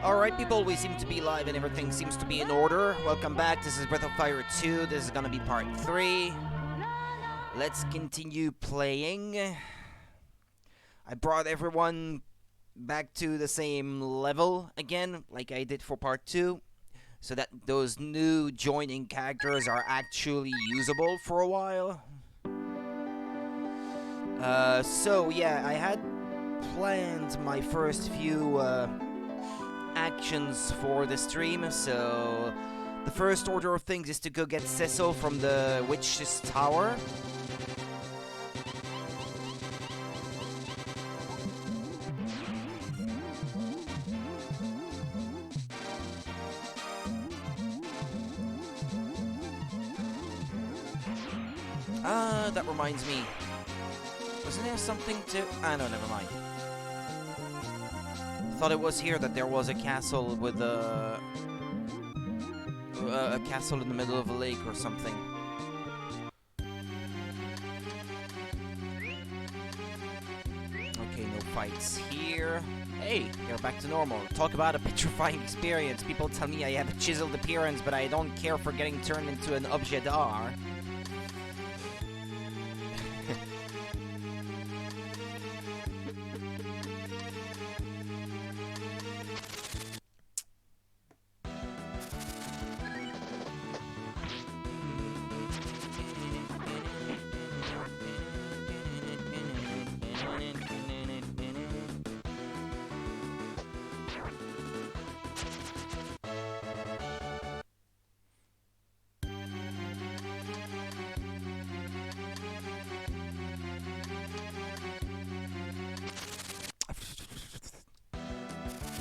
Alright people, we seem to be live and everything seems to be in order. Welcome back, this is Breath of Fire 2, this is gonna be part 3. Let's continue playing. I brought everyone back to the same level again, like I did for part 2. So that those new joining characters are actually usable for a while. So yeah, I had planned my first few actions for the stream, so the first order of things is to go get Cecil from the witch's tower. That reminds me. Wasn't there something to... no, never mind. Thought it was here that there was a castle with a castle in the middle of a lake or something. Okay, no fights here. Hey, you're back to normal. Talk about a petrifying experience. People tell me I have a chiseled appearance, but I don't care for getting turned into an objet d'art.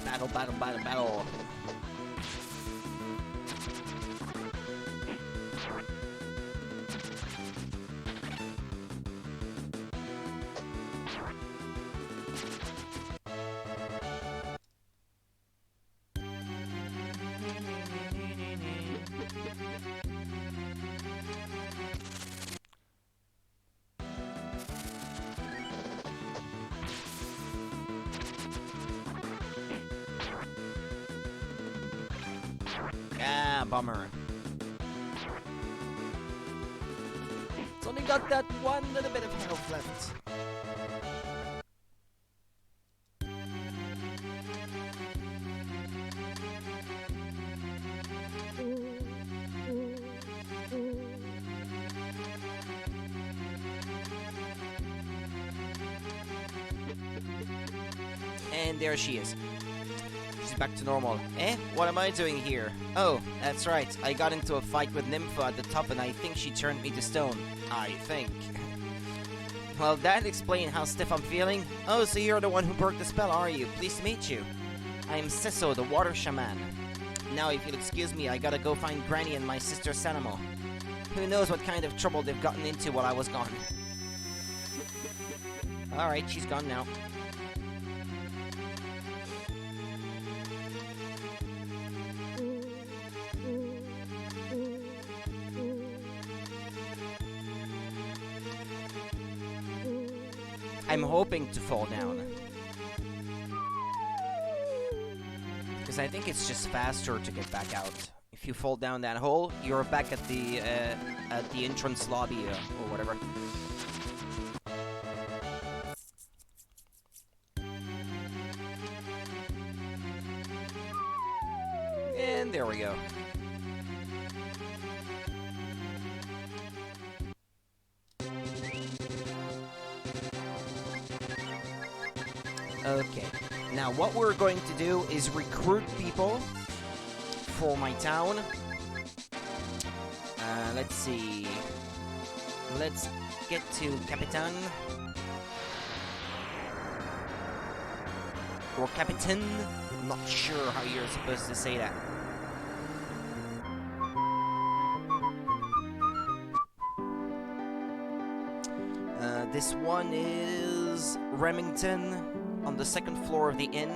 Battle, battle, battle, battle. Ah, bummer. It's only got that one little bit of health left. And there she is. She's back to normal. Eh? What am I doing here? Oh, that's right. I got into a fight with Nympho at the top and I think she turned me to stone. I think. Well, that'd explain how stiff I'm feeling. Oh, so you're the one who broke the spell, are you? Pleased to meet you. I'm Cisso, the water shaman. Now, if you'll excuse me, I gotta go find Granny and my sister Sanamo. Who knows what kind of trouble they've gotten into while I was gone. Alright, she's gone now. I'm hoping to fall down. Because I think it's just faster to get back out. If you fall down that hole, you're back at the entrance lobby or whatever. And there we go. Okay, now what we're going to do is recruit people for my town. Let's see. Let's get to Capitan. Or Capitan. I'm not sure how you're supposed to say that. This one is Remington. On the second floor of the inn.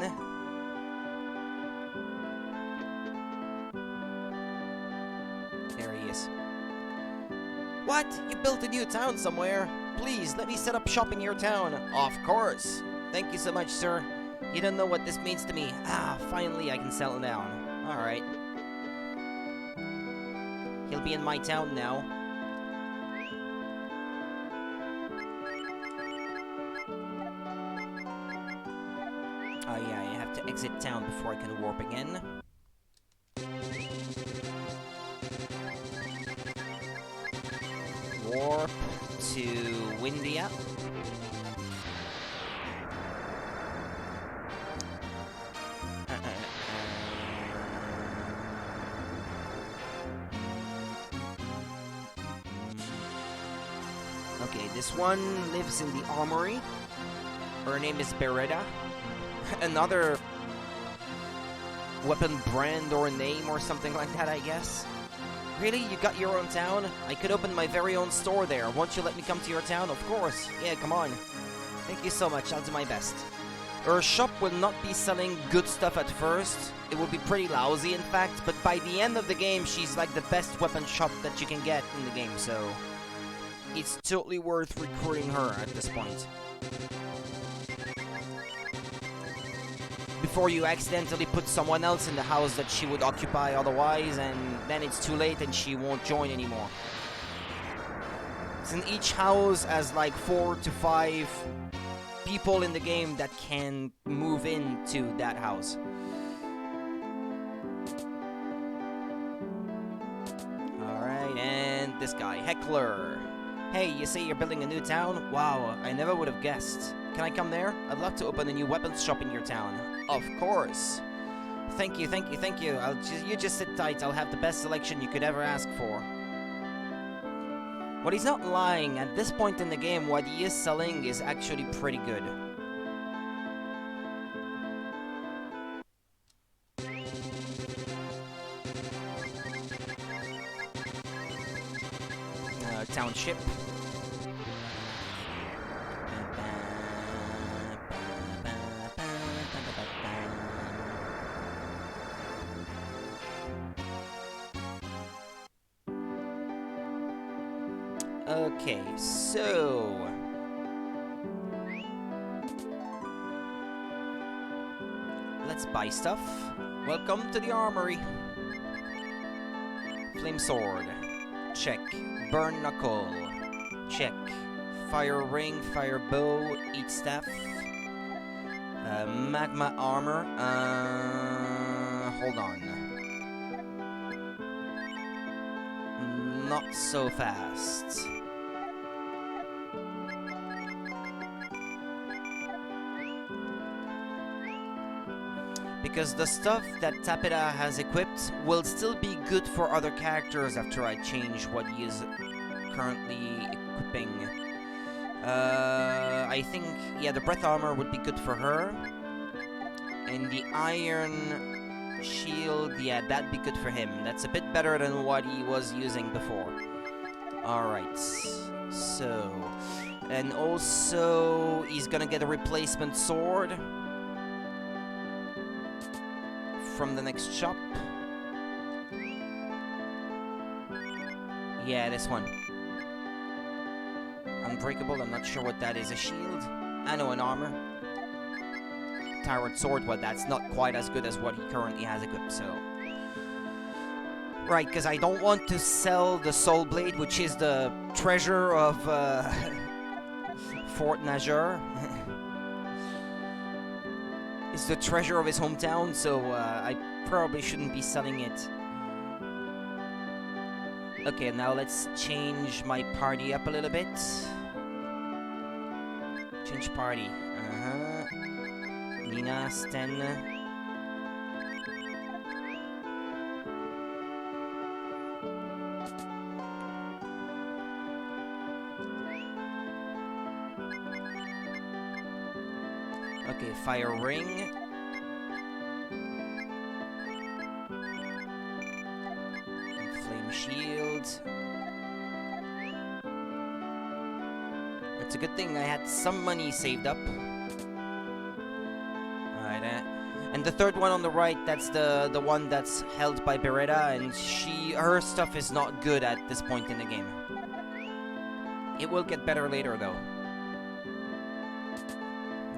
There he is. What? You built a new town somewhere? Please, let me set up shop in your town. Of course. Thank you so much, sir. You don't know what this means to me. Ah, finally I can settle down. Alright. He'll be in my town now. Oh yeah, I have to exit town before I can warp again. Warp to Windia. Okay, this one lives in the Armory. Her name is Beretta. Another weapon brand or name or something like that, I guess. Really? You got your own town? I could open my very own store there. Won't you let me come to your town? Of course. Yeah, come on. Thank you so much. I'll do my best. Her shop will not be selling good stuff at first. It will be pretty lousy, in fact. But by the end of the game, she's like the best weapon shop that you can get in the game. So it's totally worth recruiting her at this point. Before you accidentally put someone else in the house that she would occupy otherwise, and then it's too late and she won't join anymore. So in each house has like 4 to 5 people in the game that can move into that house. Alright, and this guy, Heckler. Hey, you say you're building a new town? Wow, I never would have guessed. Can I come there? I'd love to open a new weapons shop in your town. Of course. Thank you, thank you, thank you. You just sit tight. I'll have the best selection you could ever ask for. Well, he's not lying. At this point in the game, what he is selling is actually pretty good. Township. Okay, so let's buy stuff. Welcome to the Armory. Flame sword. Check. Burn knuckle. Check. Fire ring, fire bow, eat staff. Magma armor. Hold on. Not so fast. Because the stuff that Tapeta has equipped will still be good for other characters after I change what he is currently equipping. I think, yeah, the breath armor would be good for her. And the iron shield, yeah, that'd be good for him. That's a bit better than what he was using before. Alright, so... And also, he's gonna get a replacement sword from the next shop. Yeah, this one. Unbreakable, I'm not sure what that is. A shield? I know, an armor. Tyrant sword, well, that's not quite as good as what he currently has equipped, so... Right, because I don't want to sell the Soul Blade, which is the treasure of Fort Najur. It's the treasure of his hometown, so I probably shouldn't be selling it. Okay, now let's change my party up a little bit. Change party. Nina, Sten. Okay, fire ring. And flame shield. It's a good thing I had some money saved up. Alright, and the third one on the right, that's the one that's held by Beretta, and her stuff is not good at this point in the game. It will get better later, though.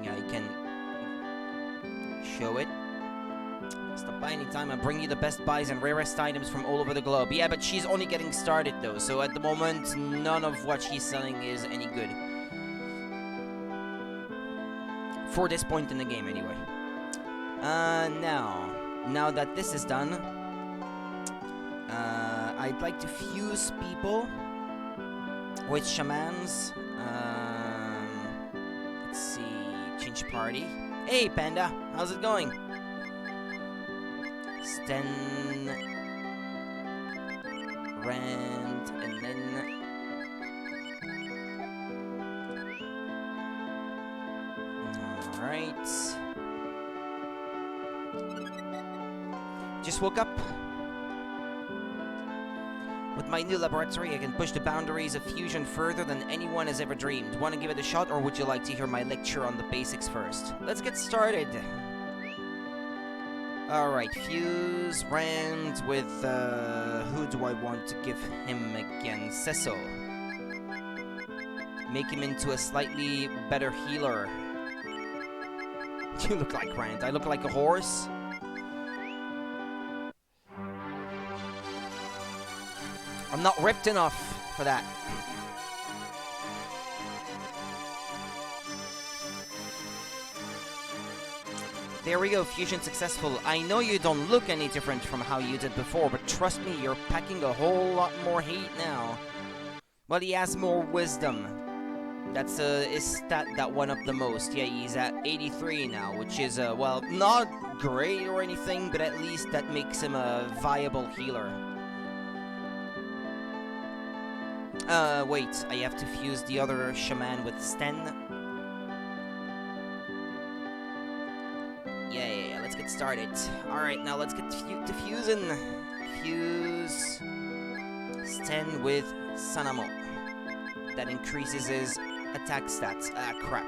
Yeah, you can Show it. Stop by anytime and bring you the best buys and rarest items from all over the globe. Yeah, but she's only getting started though, so at the moment, none of what she's selling is any good. For this point in the game, anyway. Now that this is done, I'd like to fuse people with shamans. Let's see, change party. Hey, Panda, how's it going? Sten, Rand, and then all right. Just woke up. With my new laboratory, I can push the boundaries of fusion further than anyone has ever dreamed. Want to give it a shot, or would you like to hear my lecture on the basics first? Let's get started. Alright, fuse Rand with, who do I want to give him again? Cecil. Make him into a slightly better healer. You look like Rand. I look like a horse. I'm not ripped enough for that. There we go, fusion successful. I know you don't look any different from how you did before, but trust me, you're packing a whole lot more heat now. Well, he has more wisdom. That's his stat that went up the most. Yeah, he's at 83 now, which is, well, not great or anything, but at least that makes him a viable healer. Wait, I have to fuse the other shaman with Sten. Yeah, let's get started. Alright, now let's get to fusing. Fuse Sten with Sanamo. That increases his attack stats. Ah, crap.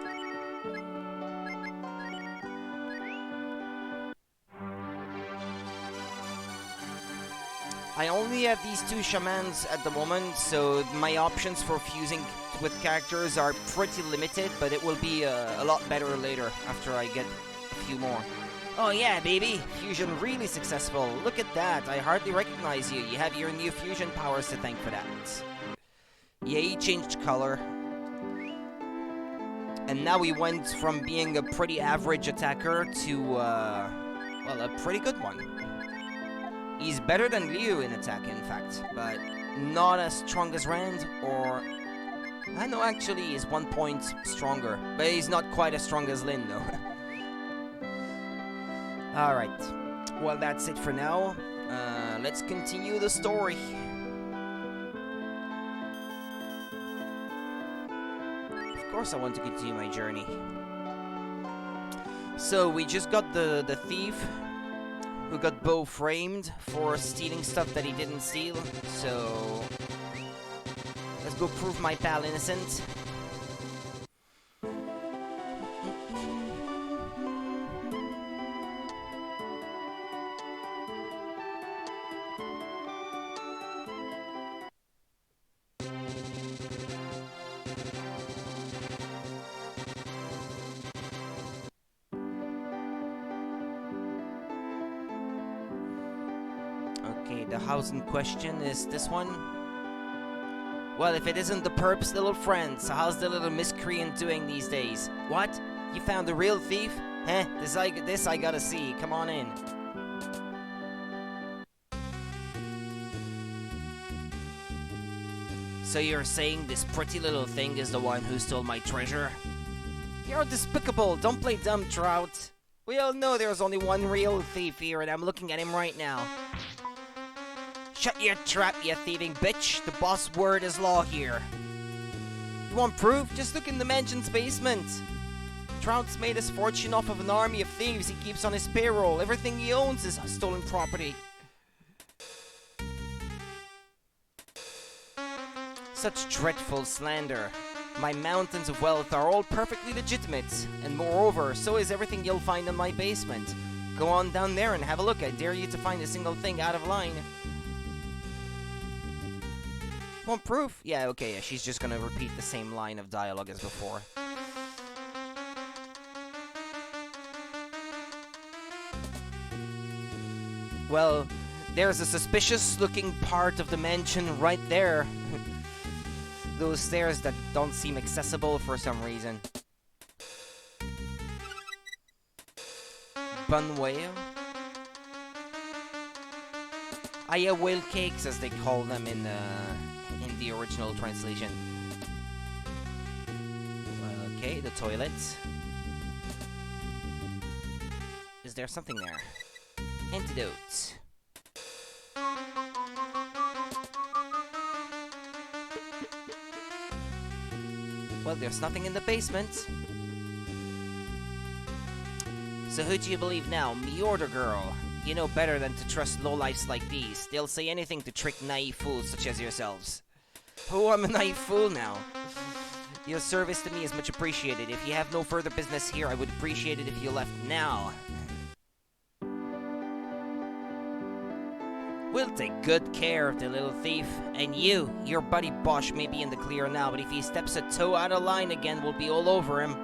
I only have these two shamans at the moment, so my options for fusing with characters are pretty limited, but it will be a lot better later after I get a few more. Oh yeah, baby! Fusion really successful. Look at that, I hardly recognize you. You have your new fusion powers to thank for that. Yeah, he changed color. And now he went from being a pretty average attacker to, well, a pretty good one. He's better than Liu in attack, in fact, but not as strong as Rand, or... I know, actually, he's 1 point stronger, but he's not quite as strong as Lin, though. Alright, well, that's it for now. Let's continue the story. Of course I want to continue my journey. So, we just got the thief, who got Bo framed for stealing stuff that he didn't steal, so... let's go prove my pal innocent. Okay, the house in question is this one. Well, if it isn't the perp's little friend, so how's the little miscreant doing these days? What? You found the real thief? Heh, this I gotta see. Come on in. So you're saying this pretty little thing is the one who stole my treasure? You're despicable. Don't play dumb, Trout. We all know there's only one real thief here, and I'm looking at him right now. Shut your trap, you thieving bitch. The boss word is law here. You want proof? Just look in the mansion's basement. Trout's made his fortune off of an army of thieves he keeps on his payroll. Everything he owns is stolen property. Such dreadful slander. My mountains of wealth are all perfectly legitimate, and moreover, so is everything you'll find in my basement. Go on down there and have a look. I dare you to find a single thing out of line. Want proof? Yeah, okay, yeah, she's just gonna repeat the same line of dialogue as before. Well, there's a suspicious-looking part of the mansion right there. Those stairs that don't seem accessible for some reason. Bun whale? Whale cakes, as they call them in the original translation. Okay, the toilet. Is there something there? Antidote. Well, there's nothing in the basement. So who do you believe now, me or the girl? You know better than to trust lowlifes like these. They'll say anything to trick naive fools such as yourselves. Oh, I'm a naive fool now. Your service to me is much appreciated. If you have no further business here, I would appreciate it if you left now. We'll take good care of the little thief. And you, your buddy Bosch may be in the clear now, but if he steps a toe out of line again, we'll be all over him.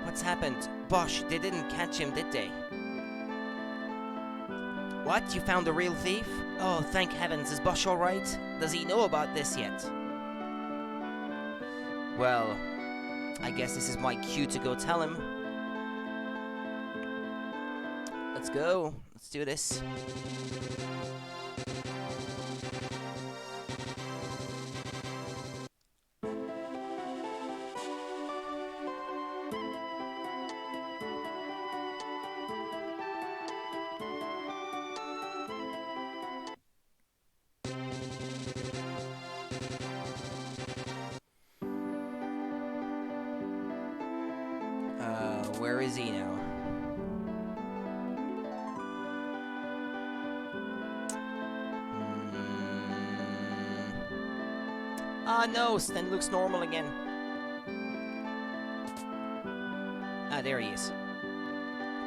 What's happened? Bosch, they didn't catch him, did they? What? You found the real thief? Oh, thank heavens. Is Bosch alright? Does he know about this yet? Well, I guess this is my cue to go tell him. Let's go. Let's do this. Where is he now? Ah, no, Sten looks normal again. Ah, there he is.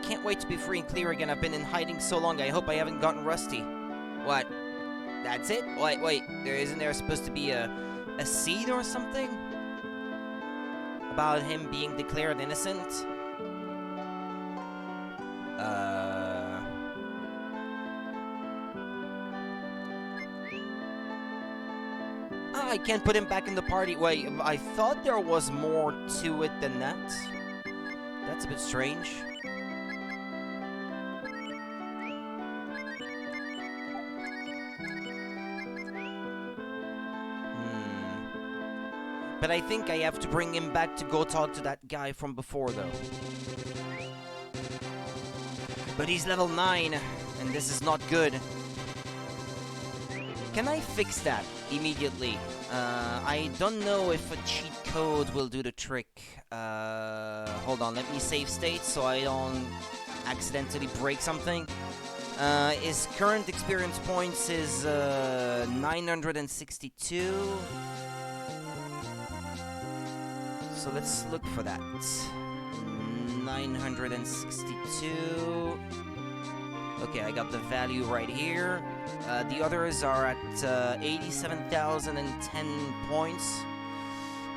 Can't wait to be free and clear again. I've been in hiding so long, I hope I haven't gotten rusty. What? That's it? Wait, isn't there supposed to be a seed or something? About him being declared innocent? I can't put him back in the party. Wait, I thought there was more to it than that. That's a bit strange. But I think I have to bring him back to go talk to that guy from before, though. But he's level 9, and this is not good. Can I fix that immediately? I don't know if a cheat code will do the trick. Hold on, let me save state so I don't accidentally break something. His current experience points is 962. So let's look for that. 962. Okay, I got the value right here. The others are at 87,010 points.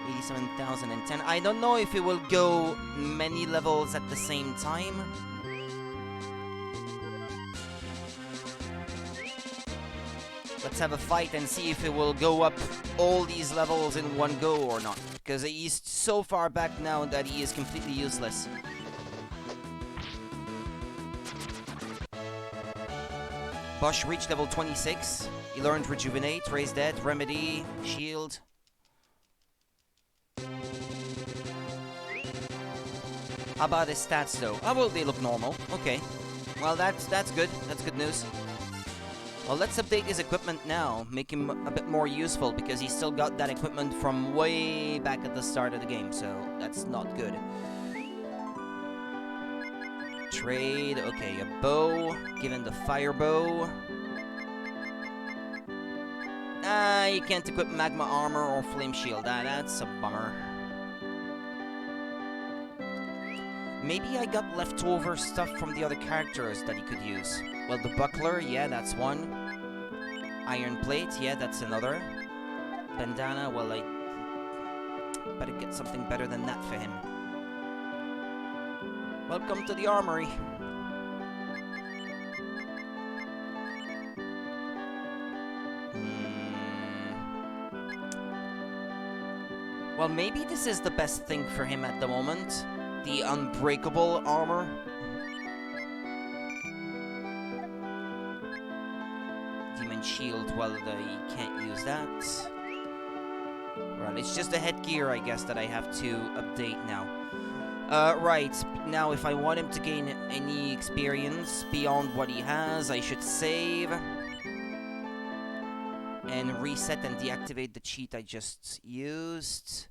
87,010. I don't know if it will go many levels at the same time. Let's have a fight and see if it will go up all these levels in one go or not. Because he's so far back now that he is completely useless. Bosch reached level 26. He learned Rejuvenate, Raise Dead, Remedy, Shield. How about his stats though? Oh, well, they look normal. Okay. Well, that's good. That's good news. Well, let's update his equipment now. Make him a bit more useful because he's still got that equipment from way back at the start of the game. So that's not good. Trade, okay, a bow, given the fire bow. You can't equip magma armor or flame shield. That's a bummer. Maybe I got leftover stuff from the other characters that he could use. Well, the buckler, yeah, that's one. Iron plate, yeah, that's another. Bandana, well, I better get something better than that for him. Welcome to the Armory. Well, maybe this is the best thing for him at the moment. The unbreakable armor. Demon shield, well, he can't use that. Right, it's just the headgear, I guess, that I have to update now. Right, now if I want him to gain any experience beyond what he has, I should save. And reset and deactivate the cheat I just used.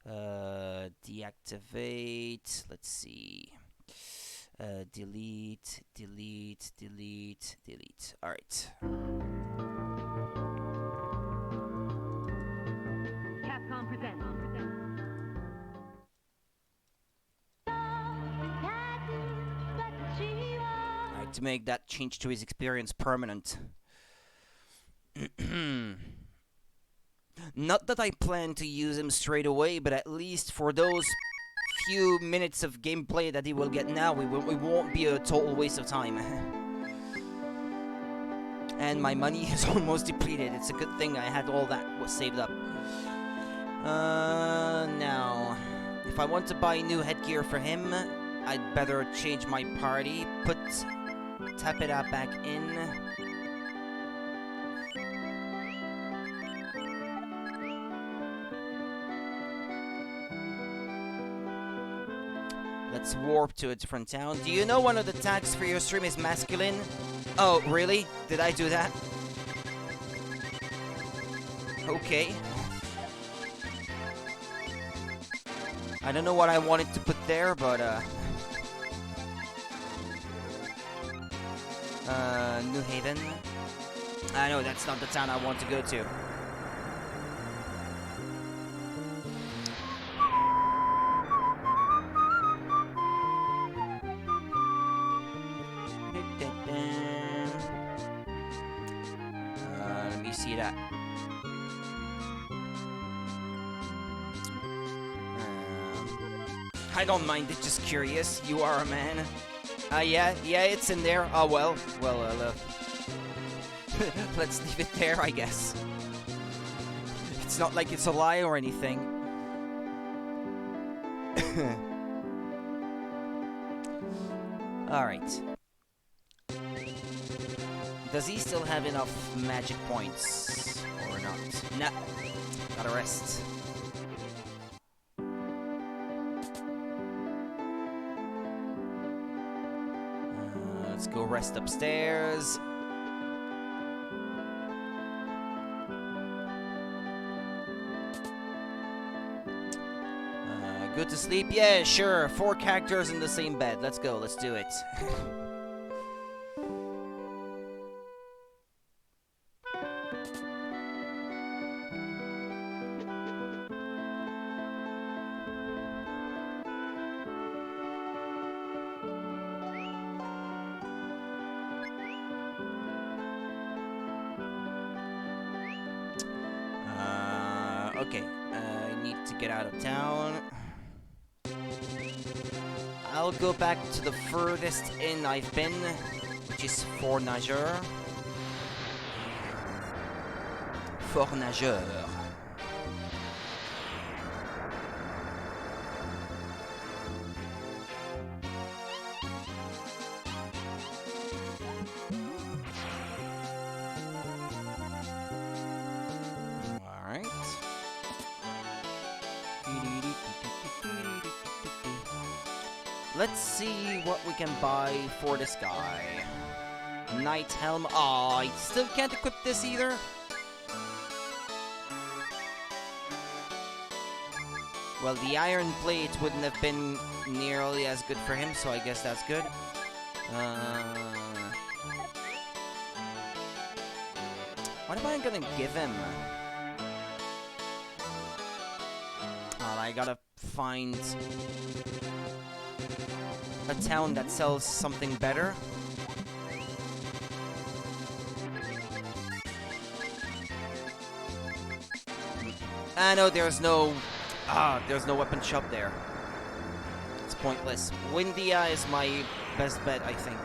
Deactivate, let's see. Delete, delete, delete, delete. Alright. Capcom presents. Alright, to make that change to his experience permanent. Not that I plan to use him straight away, but at least for those few minutes of gameplay that he will get now, it won't be a total waste of time. And my money is almost depleted. It's a good thing I had all that was saved up. Now, if I want to buy new headgear for him, I'd better change my party, put Tapera back in. Let's warp to a different town. Do you know one of the tags for your stream is masculine? Oh, really? Did I do that? Okay. I don't know what I wanted to put there, but, New Haven. I know, that's not the town I want to go to. Let me see that. I don't mind it, just curious. You are a man. Yeah, it's in there. Oh, well, let's leave it there, I guess. It's not like it's a lie or anything. Alright. Does he still have enough magic points? Or not? Nah. Gotta rest. Let's go rest upstairs. Good to sleep? Yeah, sure. 4 characters in the same bed. Let's go. Let's do it. Okay. I need to get out of town. I'll go back to the furthest inn I've been, which is Fort Nageur. Fort Nageur. Alright. Let's see what we can buy for this guy. Knight Helm. Aw, I still can't equip this either. Well, the Iron Plate wouldn't have been nearly as good for him, so I guess that's good. What am I gonna give him? Well, I gotta find a town that sells something better. No, there's no weapon shop there. It's pointless. Windia is my best bet, I think.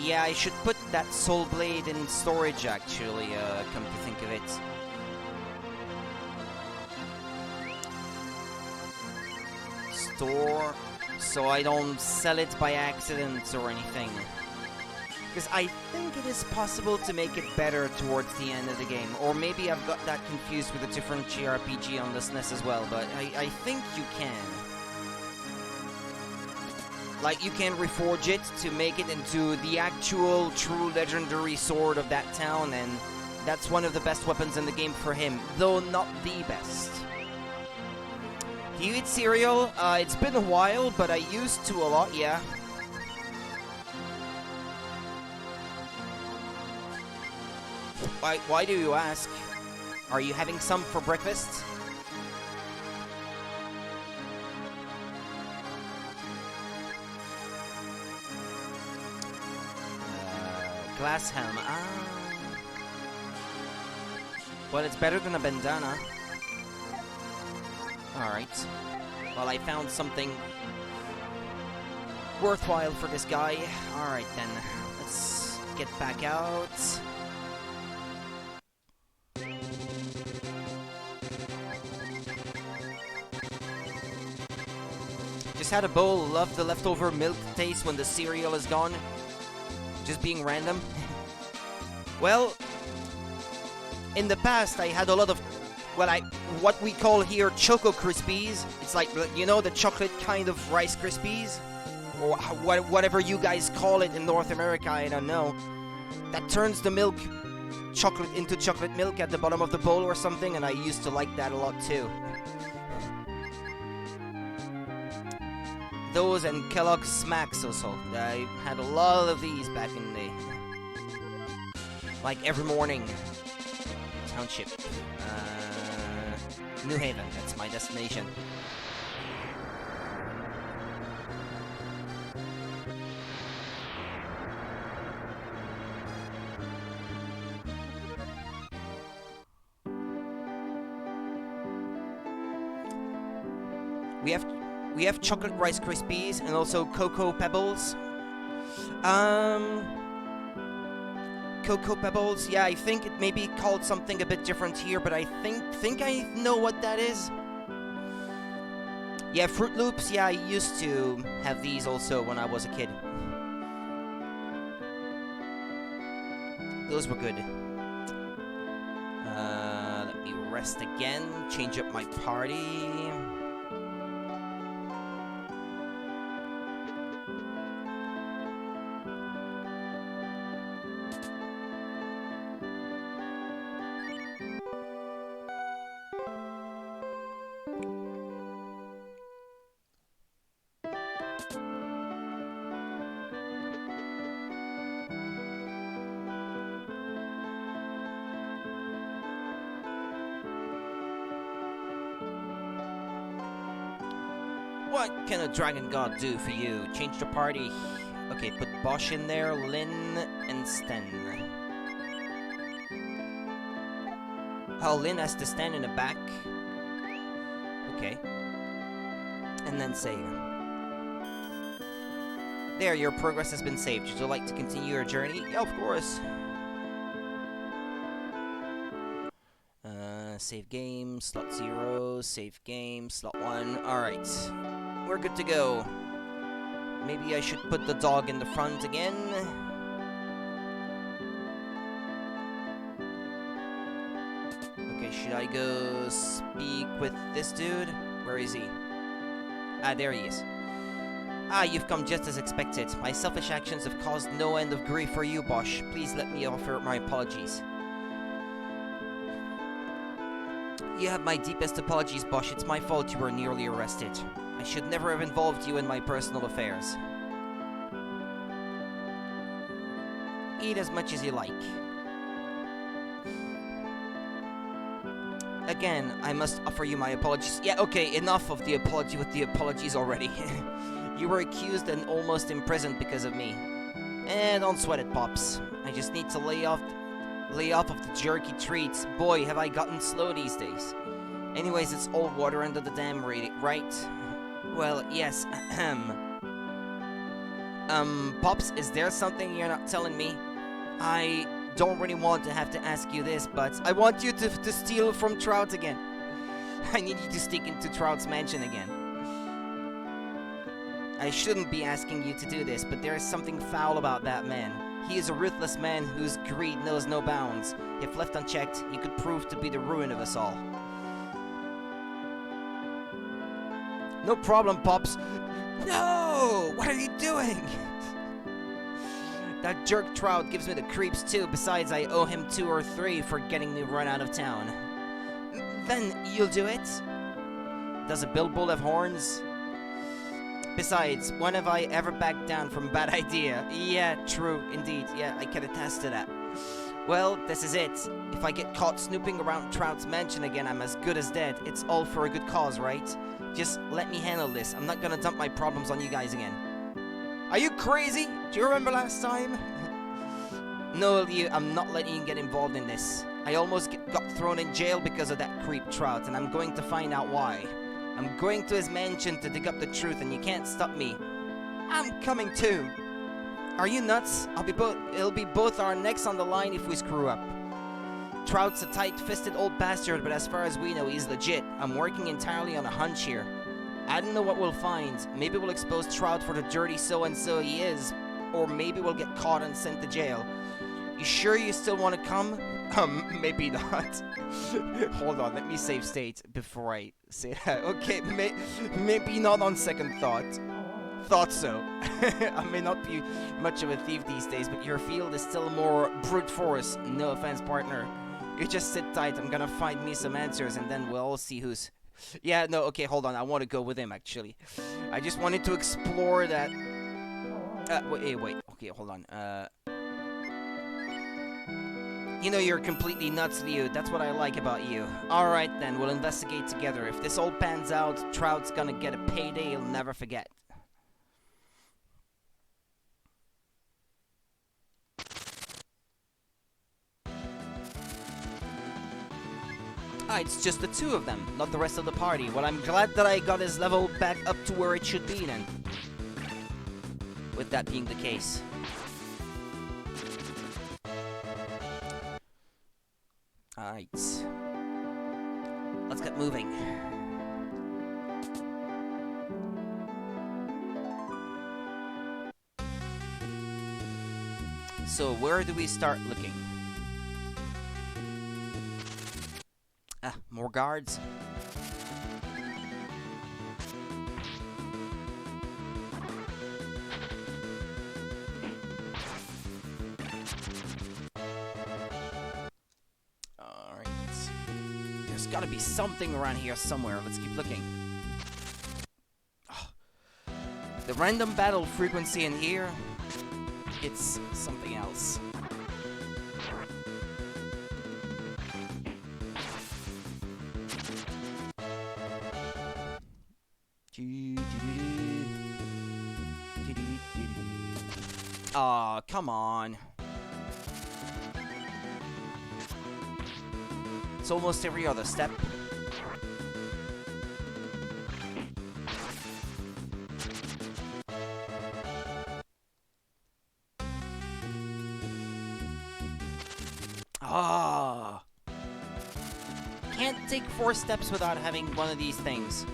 Yeah, I should put that soul blade in storage, actually, come to think of it. Store, so I don't sell it by accident or anything. Because I think it is possible to make it better towards the end of the game. Or maybe I've got that confused with a different JRPG on the SNES as well, but I think you can. Like, you can reforge it to make it into the actual true legendary sword of that town, and that's one of the best weapons in the game for him, though not the best. Do you eat cereal? It's been a while, but I used to a lot, yeah. Why do you ask? Are you having some for breakfast? Glass helm. Ah. Well, it's better than a bandana. Alright. Well, I found something worthwhile for this guy. Alright then. Let's get back out. Just had a bowl. Love the leftover milk taste when the cereal is gone. Just being random. Well, in the past I had a lot of, well, what we call here Choco Krispies. It's like, you know, the chocolate kind of Rice Krispies, or whatever you guys call it in North America, I don't know. That turns the milk chocolate into chocolate milk at the bottom of the bowl or something, and I used to like that a lot too. Those and Kellogg's Smacks also. I had a lot of these back in the day. Like every morning. Township. New Haven, that's my destination. We have chocolate Rice Krispies and also Cocoa Pebbles. Cocoa Pebbles, yeah, I think it may be called something a bit different here, but I think I know what that is. Yeah, Fruit Loops, yeah, I used to have these also when I was a kid. Those were good. Let me rest again, change up my party. What can a dragon god do for you? Change the party. Okay, put Bosch in there, Lin, and Sten. Oh, Lin has to stand in the back. Okay. And then save. There, your progress has been saved. Would you like to continue your journey? Yeah, of course. Save game, slot 0, save game, slot 1. Alright. We're good to go. Maybe I should put the dog in the front again. Okay, should I go speak with this dude? Where is he? Ah, there he is. Ah, you've come just as expected. My selfish actions have caused no end of grief for you, Bosch. Please let me offer my apologies. You have my deepest apologies, Bosch. It's my fault you were nearly arrested. I should never have involved you in my personal affairs. Eat as much as you like. Again, I must offer you my apologies. Yeah, okay, enough of the apology with the apologies already. You were accused and almost imprisoned because of me. Don't sweat it, Pops. I just need to lay off of the jerky treats. Boy, have I gotten slow these days. Anyways, it's all water under the dam, right? Well, yes, Pops, is there something you're not telling me? I don't really want to have to ask you this, but I want you to steal from Trout again. I need you to sneak into Trout's mansion again. I shouldn't be asking you to do this, but there is something foul about that man. He is a ruthless man whose greed knows no bounds. If left unchecked, he could prove to be the ruin of us all. No problem, Pops. No! What are you doing? That jerk Trout gives me the creeps too. Besides, I owe him 2 or 3 for getting me run out of town. Then you'll do it? Does a Bilbo have horns? Besides, when have I ever backed down from a bad idea? Yeah, true, indeed. Yeah, I can attest to that. Well, this is it. If I get caught snooping around Trout's mansion again, I'm as good as dead. It's all for a good cause, right? Just let me handle this. I'm not gonna dump my problems on you guys again. Are you crazy? Do you remember last time? No, Liu, I'm not letting you get involved in this. I almost got thrown in jail because of that creep Trout, and I'm going to find out why. I'm going to his mansion to dig up the truth, and you can't stop me. I'm coming too. Are you nuts? It'll be both our necks on the line if we screw up. Trout's a tight-fisted old bastard, but as far as we know, he's legit. I'm working entirely on a hunch here. I don't know what we'll find. Maybe we'll expose Trout for the dirty so-and-so he is, or maybe we'll get caught and sent to jail. You sure you still want to come? Maybe not. Hold on, let me save state before I say that. Okay, maybe not on second thought. Thought so. I may not be much of a thief these days, but your field is still more brute force. No offense, partner. You just sit tight. I'm gonna find me some answers, and then we'll all see who's... Yeah, no, okay, hold on. I want to go with him, actually. I just wanted to explore that... wait. Okay, hold on. You know you're completely nuts, Liu. That's what I like about you. Alright then, we'll investigate together. If this all pans out, Trout's gonna get a payday he'll never forget. It's just the 2 of them, not the rest of the party. Well, I'm glad that I got his level back up to where it should be then. With that being the case. Alright. Let's get moving. So, where do we start looking? More guards. Alright. There's gotta be something around here somewhere. Let's keep looking. Oh. The random battle frequency in here, it's something else. Aw, come on. It's almost every other step. Ah. Can't take 4 steps without having one of these things.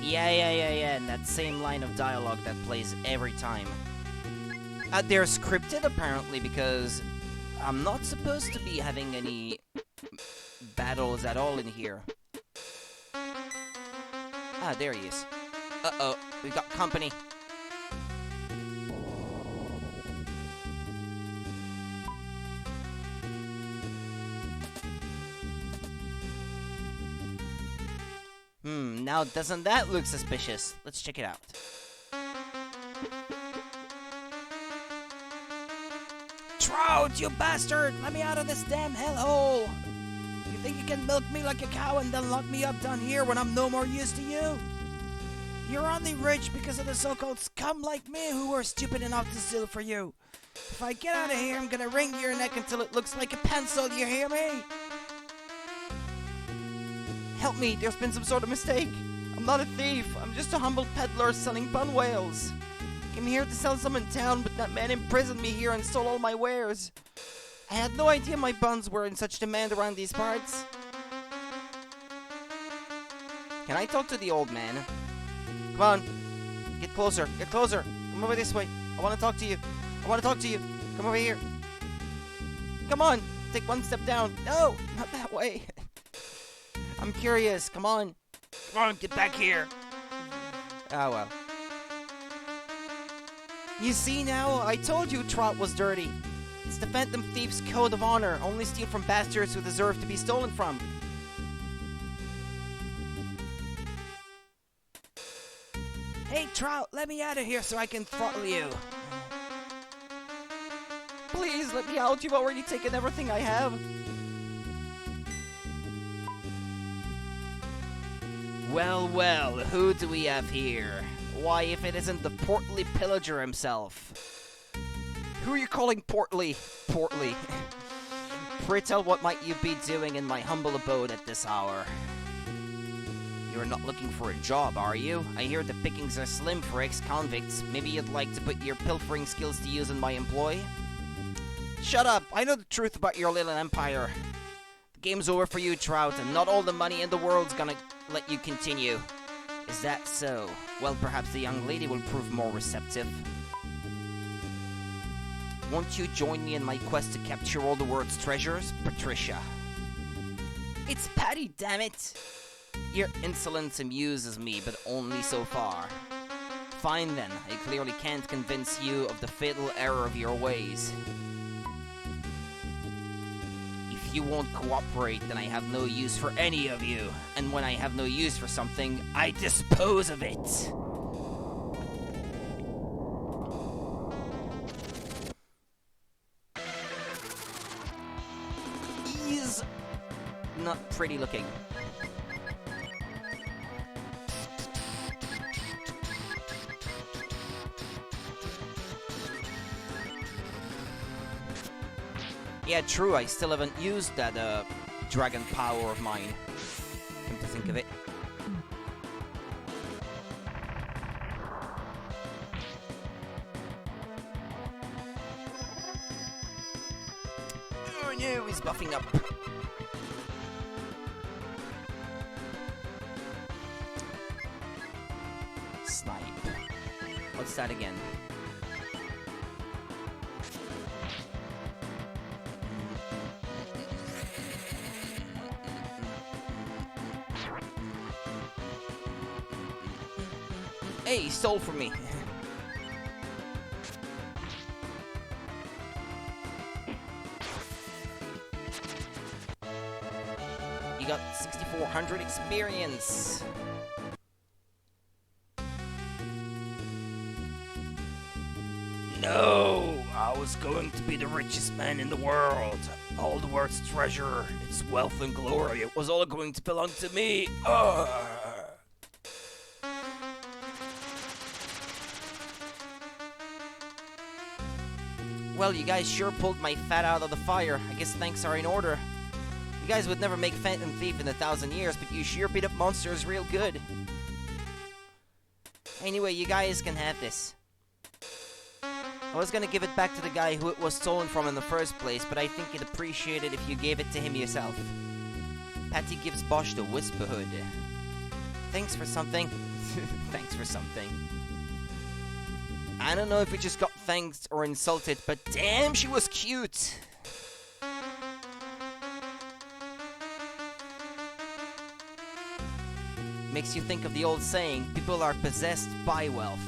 Yeah, and that same line of dialogue that plays every time. They're scripted, apparently, because I'm not supposed to be having any battles at all in here. Ah, there he is. Uh-oh, we got company. Now doesn't that look suspicious? Let's check it out. Trout, you bastard! Let me out of this damn hellhole! You think you can milk me like a cow and then lock me up down here when I'm no more use to you? You're only rich because of the so-called scum like me who were stupid enough to steal for you. If I get out of here, I'm gonna wring your neck until it looks like a pencil, you hear me? Help me, there's been some sort of mistake. I'm not a thief, I'm just a humble peddler selling bun whales. Came here to sell some in town, but that man imprisoned me here and stole all my wares. I had no idea my buns were in such demand around these parts. Can I talk to the old man? Come on, get closer, get closer. Come over this way. I want to talk to you. I want to talk to you. Come over here. Come on, take one step down. No, not that way. I'm curious. Come on. Come on, get back here. Oh, well. You see now, I told you Trout was dirty. It's the Phantom Thief's code of honor. Only steal from bastards who deserve to be stolen from. Hey, Trout, let me out of here so I can throttle you. Please, let me out. You've already taken everything I have. Well, well, who do we have here? Why, if it isn't the portly pillager himself. Who are you calling portly? Portly. Pray tell, what might you be doing in my humble abode at this hour? You're not looking for a job, are you? I hear the pickings are slim for ex-convicts. Maybe you'd like to put your pilfering skills to use in my employ? Shut up! I know the truth about your little empire. The game's over for you, Trout, and not all the money in the world's gonna let you continue. Is that so? Well, perhaps the young lady will prove more receptive. Won't you join me in my quest to capture all the world's treasures, Patricia? It's Patty, damn it! Your insolence amuses me, but only so far. Fine then, I clearly can't convince you of the fatal error of your ways. If you won't cooperate, then I have no use for any of you. And when I have no use for something, I dispose of it. He's not pretty looking. Yeah, true, I still haven't used that, dragon power of mine. Come to think of it. Oh no, he's buffing up. Snipe. What's that again? Hey, he stole from me. You got 6,400 experience. No, I was going to be the richest man in the world. All the world's treasure, its wealth and glory, it was all going to belong to me. Ugh. Well, you guys sure pulled my fat out of the fire. I guess thanks are in order. You guys would never make Phantom Thief in 1,000 years, but you sure beat up monsters real good. Anyway, you guys can have this. I was gonna give it back to the guy who it was stolen from in the first place, but I think he'd appreciate it if you gave it to him yourself. Patty gives Bosch the Whisper Hood. Thanks for something. Thanks for something. I don't know if we just got thanked or insulted, but damn, she was cute! Makes you think of the old saying, people are possessed by wealth.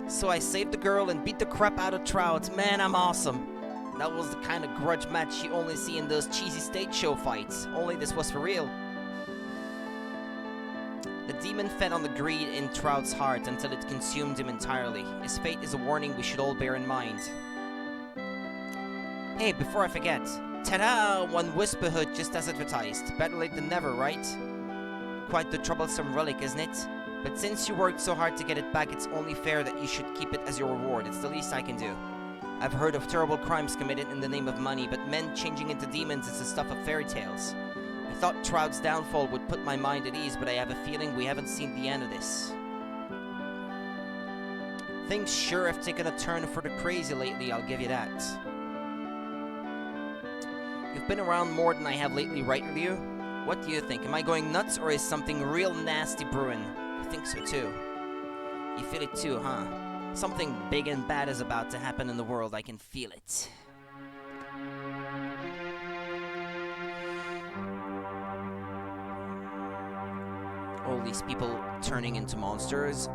So I saved the girl and beat the crap out of Trout. Man, I'm awesome. That was the kind of grudge match you only see in those cheesy stage show fights. Only this was for real. The demon fed on the greed in Trout's heart until it consumed him entirely. His fate is a warning we should all bear in mind. Hey, before I forget, ta-da! One Whisper Hood just as advertised. Better late than never, right? Quite the troublesome relic, isn't it? But since you worked so hard to get it back, it's only fair that you should keep it as your reward. It's the least I can do. I've heard of terrible crimes committed in the name of money, but men changing into demons is the stuff of fairy tales. I thought Trout's downfall would put my mind at ease, but I have a feeling we haven't seen the end of this. Things sure have taken a turn for the crazy lately, I'll give you that. You've been around more than I have lately, right, Ryu? What do you think? Am I going nuts, or is something real nasty brewing? I think so too. You feel it too, huh? Something big and bad is about to happen in the world. I can feel it. All these people turning into monsters.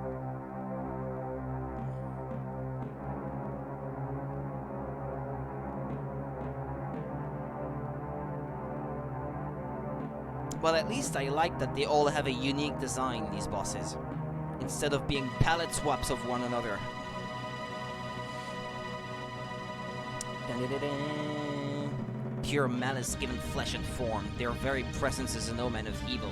Well, at least I like that they all have a unique design, these bosses, instead of being palette swaps of one another. Pure malice given flesh and form. Their very presence is an omen of evil.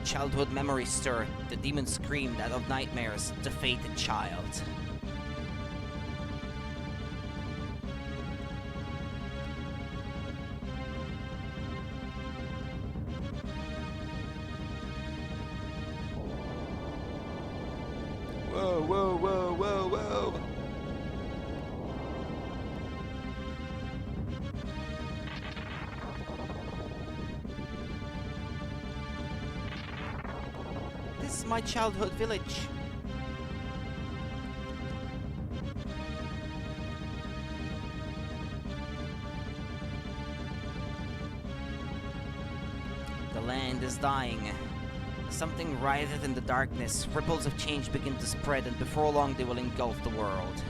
Childhood memories stir. The demon screamed out of nightmares, the fated child. Whoa, whoa, whoa, whoa, whoa! This is my childhood village. The land is dying. Something writhed in the darkness. Ripples of change begin to spread, and before long they will engulf the world.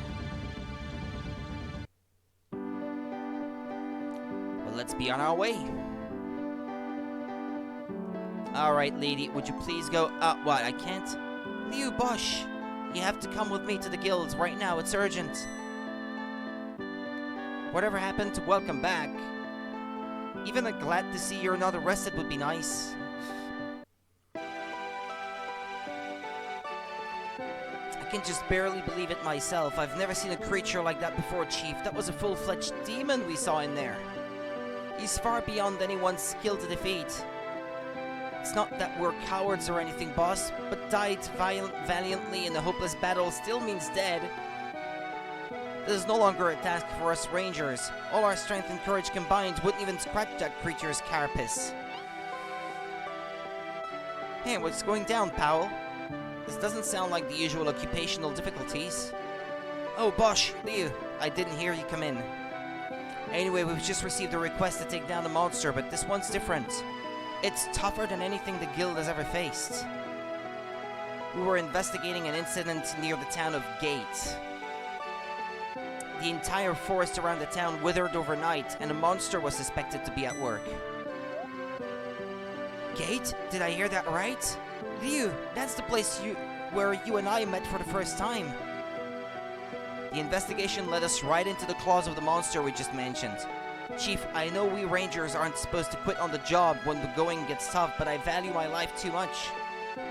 Well, let's be on our way. Alright, lady, would you please go? What? I can't? Liu Bosch! You have to come with me to the guilds right now. It's urgent. Whatever happened to welcome back? Even glad to see you're not arrested would be nice. I can just barely believe it myself. I've never seen a creature like that before, Chief. That was a full-fledged demon we saw in there. He's far beyond anyone's skill to defeat. It's not that we're cowards or anything, boss, but died valiantly in a hopeless battle still means dead. This is no longer a task for us rangers. All our strength and courage combined wouldn't even scratch that creature's carapace. Hey, what's going down, Powell? This doesn't sound like the usual occupational difficulties. Oh, Bosch, Liu, I didn't hear you come in. Anyway, we've just received a request to take down the monster, but this one's different. It's tougher than anything the guild has ever faced. We were investigating an incident near the town of Gate. The entire forest around the town withered overnight, and a monster was suspected to be at work. Gate? Did I hear that right? Liu, that's the place where you and I met for the first time. The investigation led us right into the claws of the monster we just mentioned. Chief, I know we rangers aren't supposed to quit on the job when the going gets tough, but I value my life too much.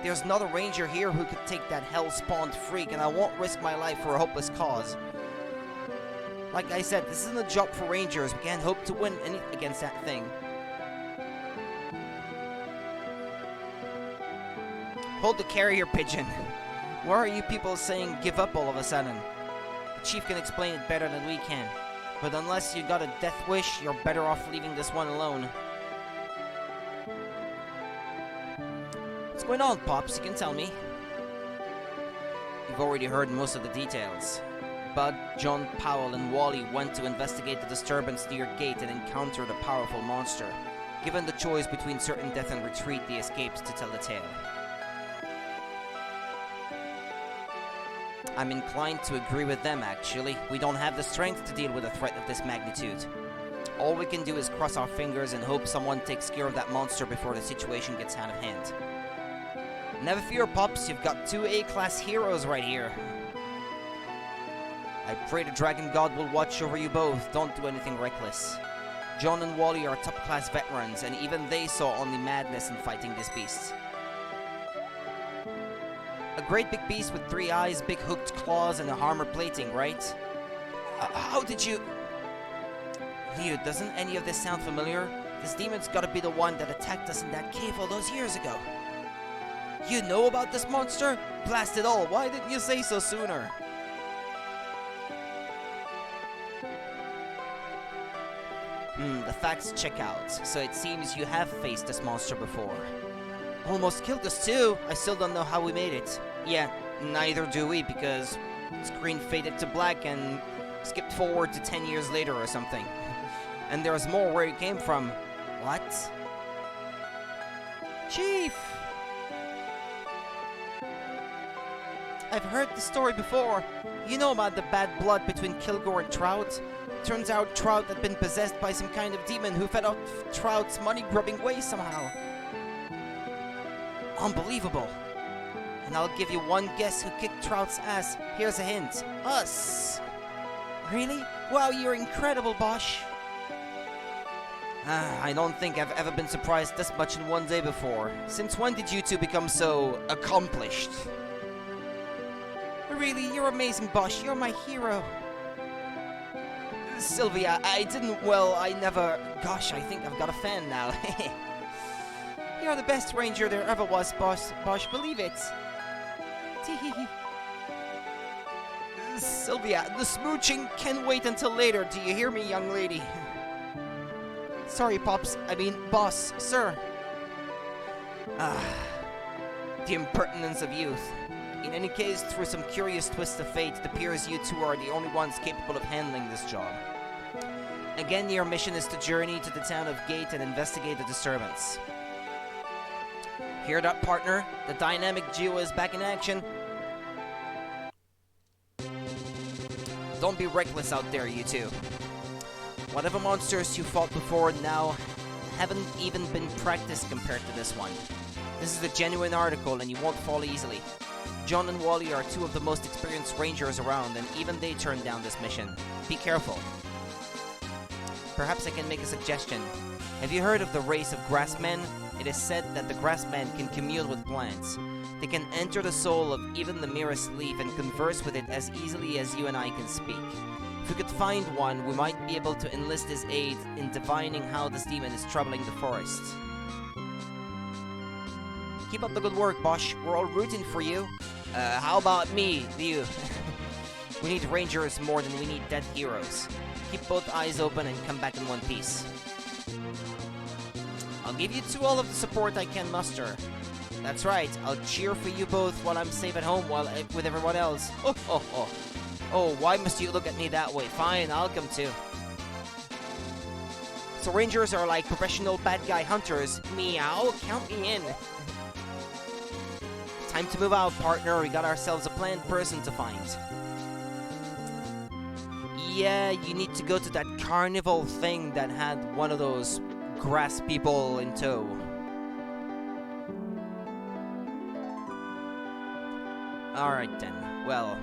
There's not a ranger here who could take that hell-spawned freak, and I won't risk my life for a hopeless cause. Like I said, this isn't a job for rangers. We can't hope to win against that thing. Hold the carrier pigeon. Why are you people saying give up all of a sudden? The chief can explain it better than we can. But unless you got a death wish, you're better off leaving this one alone. What's going on, Pops? You can tell me. You've already heard most of the details. Bud, John, Powell, and Wally went to investigate the disturbance near Gate and encountered a powerful monster. Given the choice between certain death and retreat, they escaped to tell the tale. I'm inclined to agree with them, actually. We don't have the strength to deal with a threat of this magnitude. All we can do is cross our fingers and hope someone takes care of that monster before the situation gets out of hand. Never fear, Pops, you've got 2 A-class heroes right here. I pray the Dragon God will watch over you both. Don't do anything reckless. John and Wally are top-class veterans, and even they saw only madness in fighting this beast. A great big beast with 3 eyes, big hooked claws, and a armor plating, right? How did you... Leo, doesn't any of this sound familiar? This demon's gotta be the one that attacked us in that cave all those years ago. You know about this monster? Blast it all, why didn't you say so sooner? The facts check out, so it seems you have faced this monster before. Almost killed us too. I still don't know how we made it. Yeah, neither do we, because the screen faded to black and skipped forward to 10 years later or something. And there's more where it came from. What? Chief! I've heard the story before. You know about the bad blood between Kilgore and Trout? Turns out Trout had been possessed by some kind of demon who fed off Trout's money-grubbing ways somehow. Unbelievable. And I'll give you one guess who kicked Trout's ass. Here's a hint. Us. Really? Wow, you're incredible, Bosch. I don't think I've ever been surprised this much in one day before. Since when did you two become so accomplished? Really, you're amazing, Bosch. You're my hero. Sylvia, I never... Gosh, I think I've got a fan now. You're the best ranger there ever was, Bosch, believe it. Tee-hee-hee. Sylvia, the smooching can wait until later. Do you hear me, young lady? Sorry, Pops. I mean, boss, sir. The impertinence of youth. In any case, through some curious twist of fate, it appears you two are the only ones capable of handling this job. Again, your mission is to journey to the town of Gate and investigate the disturbance. Hear that, partner? The dynamic duo is back in action. Don't be reckless out there, you two. Whatever monsters you fought before now haven't even been practiced compared to this one. This is a genuine article and you won't fall easily. John and Wally are 2 of the most experienced rangers around, and even they turned down this mission. Be careful. Perhaps I can make a suggestion. Have you heard of the race of grassmen? It is said that the grassmen can commune with plants. They can enter the soul of even the merest leaf and converse with it as easily as you and I can speak. If we could find one, we might be able to enlist his aid in divining how this demon is troubling the forest. Keep up the good work, Bosch. We're all rooting for you. How about me, you? We need rangers more than we need dead heroes. Keep both eyes open and come back in one piece. I'll give you 2 all of the support I can muster. That's right, I'll cheer for you both while I'm safe at home with everyone else. Oh, why must you look at me that way? Fine, I'll come too. So rangers are like professional bad guy hunters. Meow, count me in. Time to move out, partner. We got ourselves a planned person to find. Yeah, you need to go to that carnival thing that had one of those grass people in tow. Alright then, well...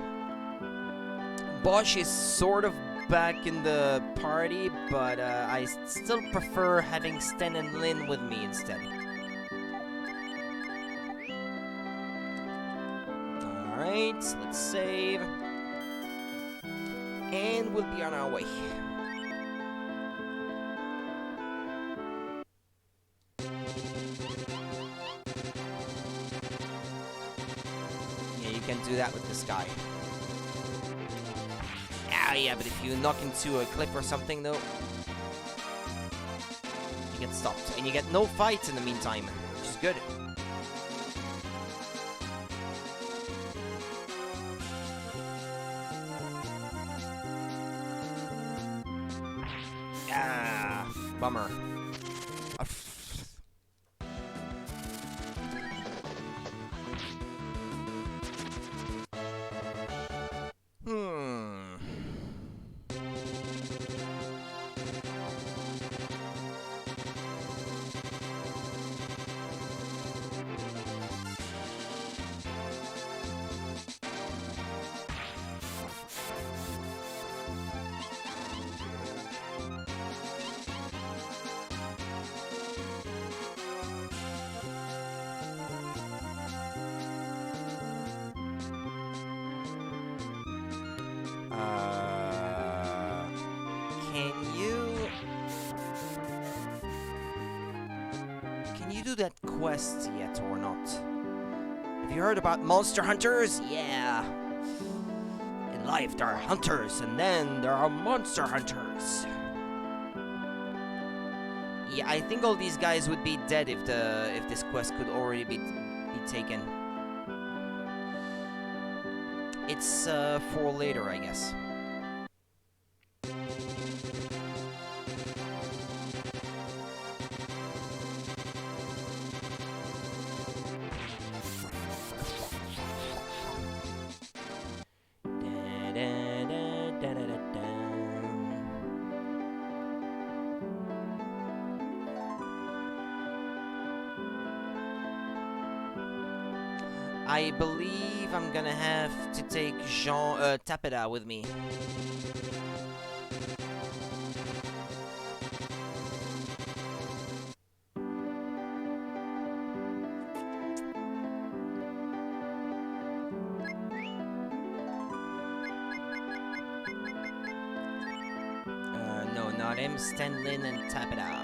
Bosch is sort of back in the party, but I still prefer having Sten and Lynn with me instead. Alright, let's save. And we'll be on our way. Yeah, you can do that with this guy. Ah, yeah, but if you knock into a cliff or something, though, you get stopped. And you get no fights in the meantime, which is good. Ah, bummer. you do that quest yet or not? Have you heard about monster hunters? Yeah. In life, there are hunters, and then there are monster hunters. Yeah, I think all these guys would be dead if this quest could already be taken. It's for later, I guess. I believe I'm gonna have to take Jean Tapeda with me. No, not him. Stanlin and Tapeda.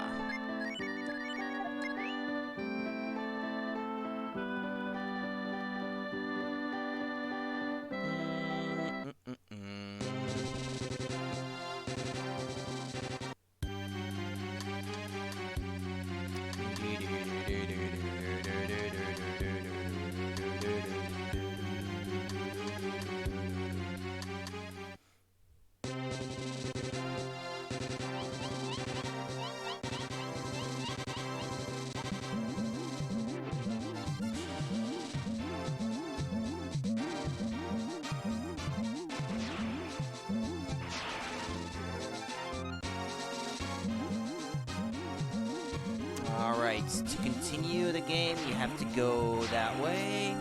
Alright, to continue the game, you have to go that way.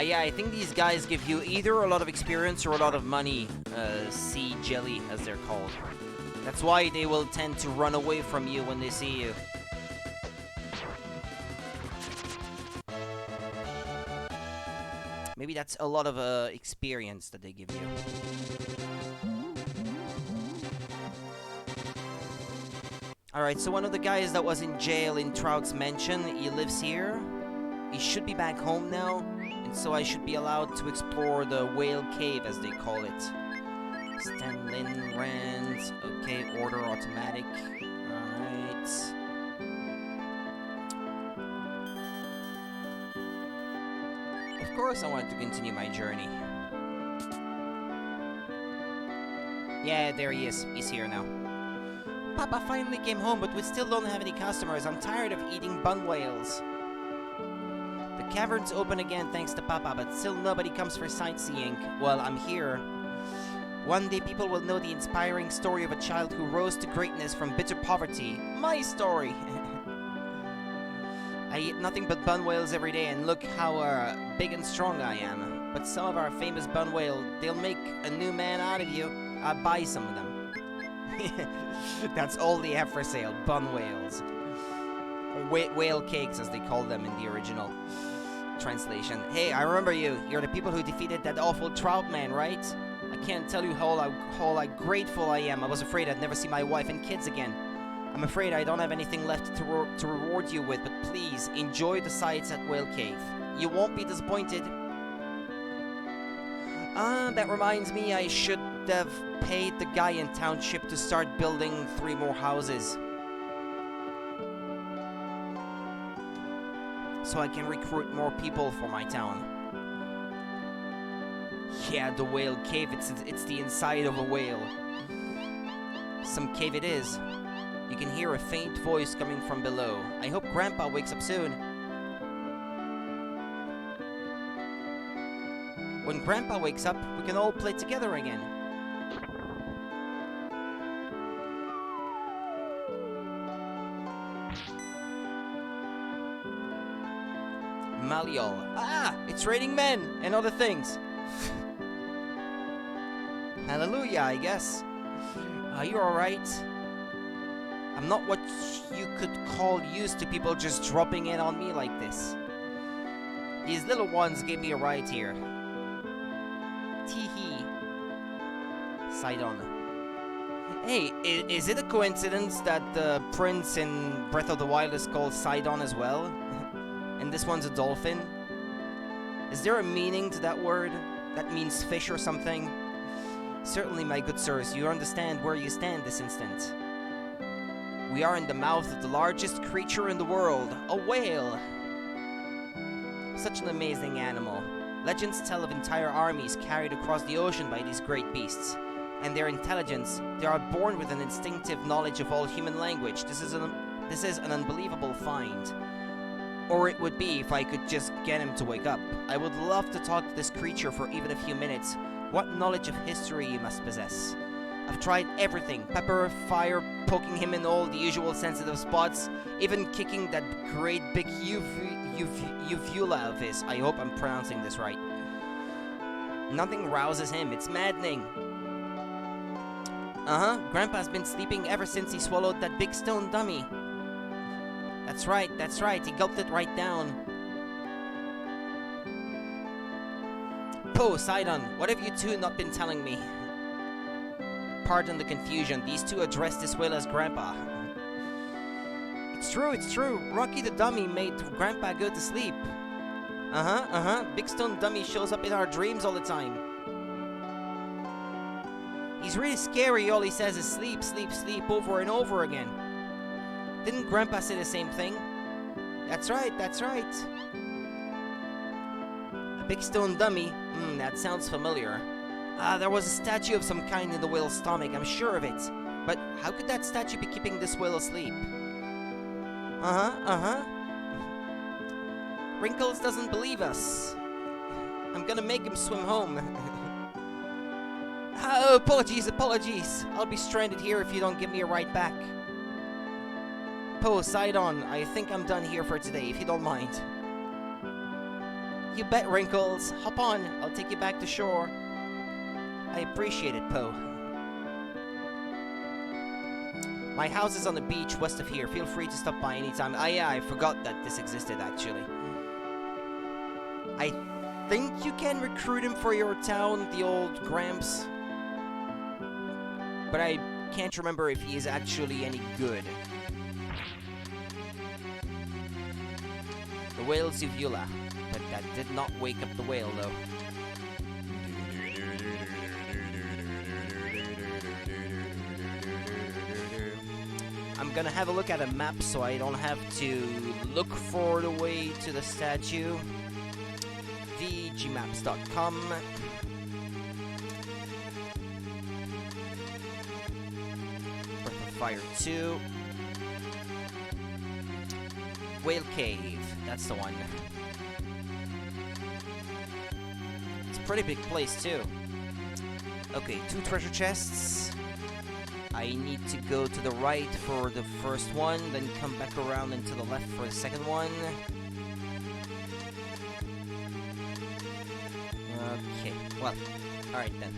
Yeah, I think these guys give you either a lot of experience or a lot of money. Sea jelly, as they're called. That's why they will tend to run away from you when they see you. Maybe that's a lot of experience that they give you. Alright, so one of the guys that was in jail in Trout's Mansion, he lives here. He should be back home now, and so I should be allowed to explore the Whale Cave, as they call it. Stanlin, Rand, okay, order automatic. Alright. Of course I wanted to continue my journey. Yeah, there he is. He's here now. Papa finally came home, but we still don't have any customers. I'm tired of eating bun whales. The cavern's open again thanks to Papa, but still nobody comes for sightseeing. Well, I'm here. One day people will know the inspiring story of a child who rose to greatness from bitter poverty. My story! I eat nothing but bun whales every day, and look how big and strong I am. But some of our famous bun whale, they'll make a new man out of you. I'll buy some of them. That's all they have for sale, bun whales. Whale cakes, as they call them in the original translation. Hey, I remember you. You're the people who defeated that awful trout man, right? I can't tell you how grateful I am. I was afraid I'd never see my wife and kids again. I'm afraid I don't have anything left to reward you with, but please, enjoy the sights at Whale Cave. You won't be disappointed. That reminds me, I should have paid the guy in township to start building 3 more houses. So I can recruit more people for my town. Yeah, the Whale Cave, it's the inside of a whale. Some cave it is. You can hear a faint voice coming from below. I hope Grandpa wakes up soon. When Grandpa wakes up, we can all play together again. Maliol. Ah! It's raining men and other things. Hallelujah, I guess. Are you alright? I'm not what you could call used to people just dropping in on me like this. These little ones gave me a ride here. Tee-hee. Sidon. Hey, is it a coincidence that the prince in Breath of the Wild is called Sidon as well? And this one's a dolphin? Is there a meaning to that word? That means fish or something? Certainly, my good sirs, you understand where you stand this instant. We are in the mouth of the largest creature in the world, a whale. Such an amazing animal. Legends tell of entire armies carried across the ocean by these great beasts. And their intelligence, they are born with an instinctive knowledge of all human language. This is an unbelievable find. Or it would be if I could just get him to wake up. I would love to talk to this creature for even a few minutes. What knowledge of history you must possess. I've tried everything. Pepper, fire, poking him in all the usual sensitive spots, even kicking that great big uvula of his. I hope I'm pronouncing this right. Nothing rouses him. It's maddening. Grandpa's been sleeping ever since he swallowed that big stone dummy. That's right, he gulped it right down. Po, Sidon, what have you two not been telling me? Pardon the confusion, these two addressed this whale as Grandpa. It's true, Rocky the dummy made Grandpa go to sleep. Big stone dummy shows up in our dreams all the time. He's really scary, all he says is sleep, sleep, sleep over and over again. Didn't Grandpa say the same thing? That's right. A big stone dummy? That sounds familiar. There was a statue of some kind in the whale's stomach, I'm sure of it. But how could that statue be keeping this whale asleep? Wrinkles doesn't believe us. I'm gonna make him swim home. Oh, apologies. I'll be stranded here if you don't give me a ride back. Po, Sidon, I think I'm done here for today, if you don't mind. You bet, Wrinkles. Hop on, I'll take you back to shore. I appreciate it, Po. My house is on the beach west of here. Feel free to stop by anytime. Yeah, I forgot that this existed, actually. I think you can recruit him for your town, the old Gramps. But I can't remember if he is actually any good. The whale's uvula, but that did not wake up the whale, though. I'm gonna have a look at a map so I don't have to look for the way to the statue. VGmaps.com. Breath of Fire 2. Whale Cave. That's the one. It's a pretty big place, too. Okay, 2 treasure chests. I need to go to the right for the first one, then come back around and to the left for the second one. Okay, well, alright then.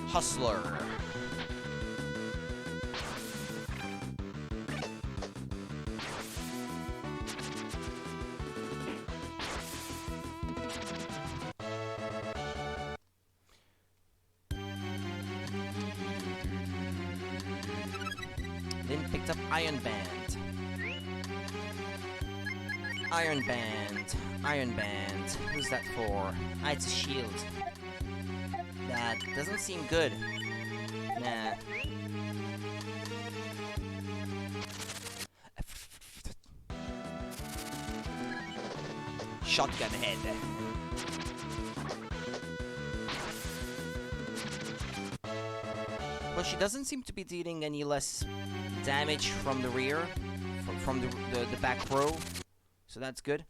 Hustler. Then picked up Iron Band. Iron Band. Iron Band. Who's that for? Ah, it's a shield. That doesn't seem good. Nah. Shotgun head. Well, she doesn't seem to be dealing any less damage from the rear, from the back row, so that's good.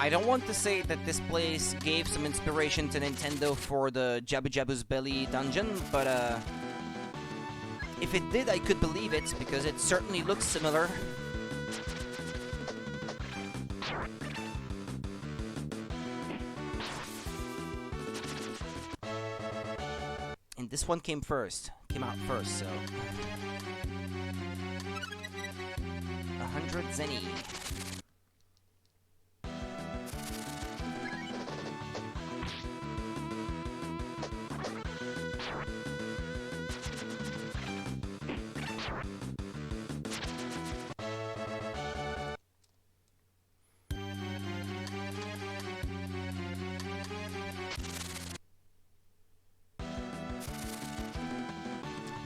I don't want to say that this place gave some inspiration to Nintendo for the Jabu Jabu's Belly dungeon, but if it did, I could believe it, because it certainly looks similar. And this one came out first, so 100 zenny.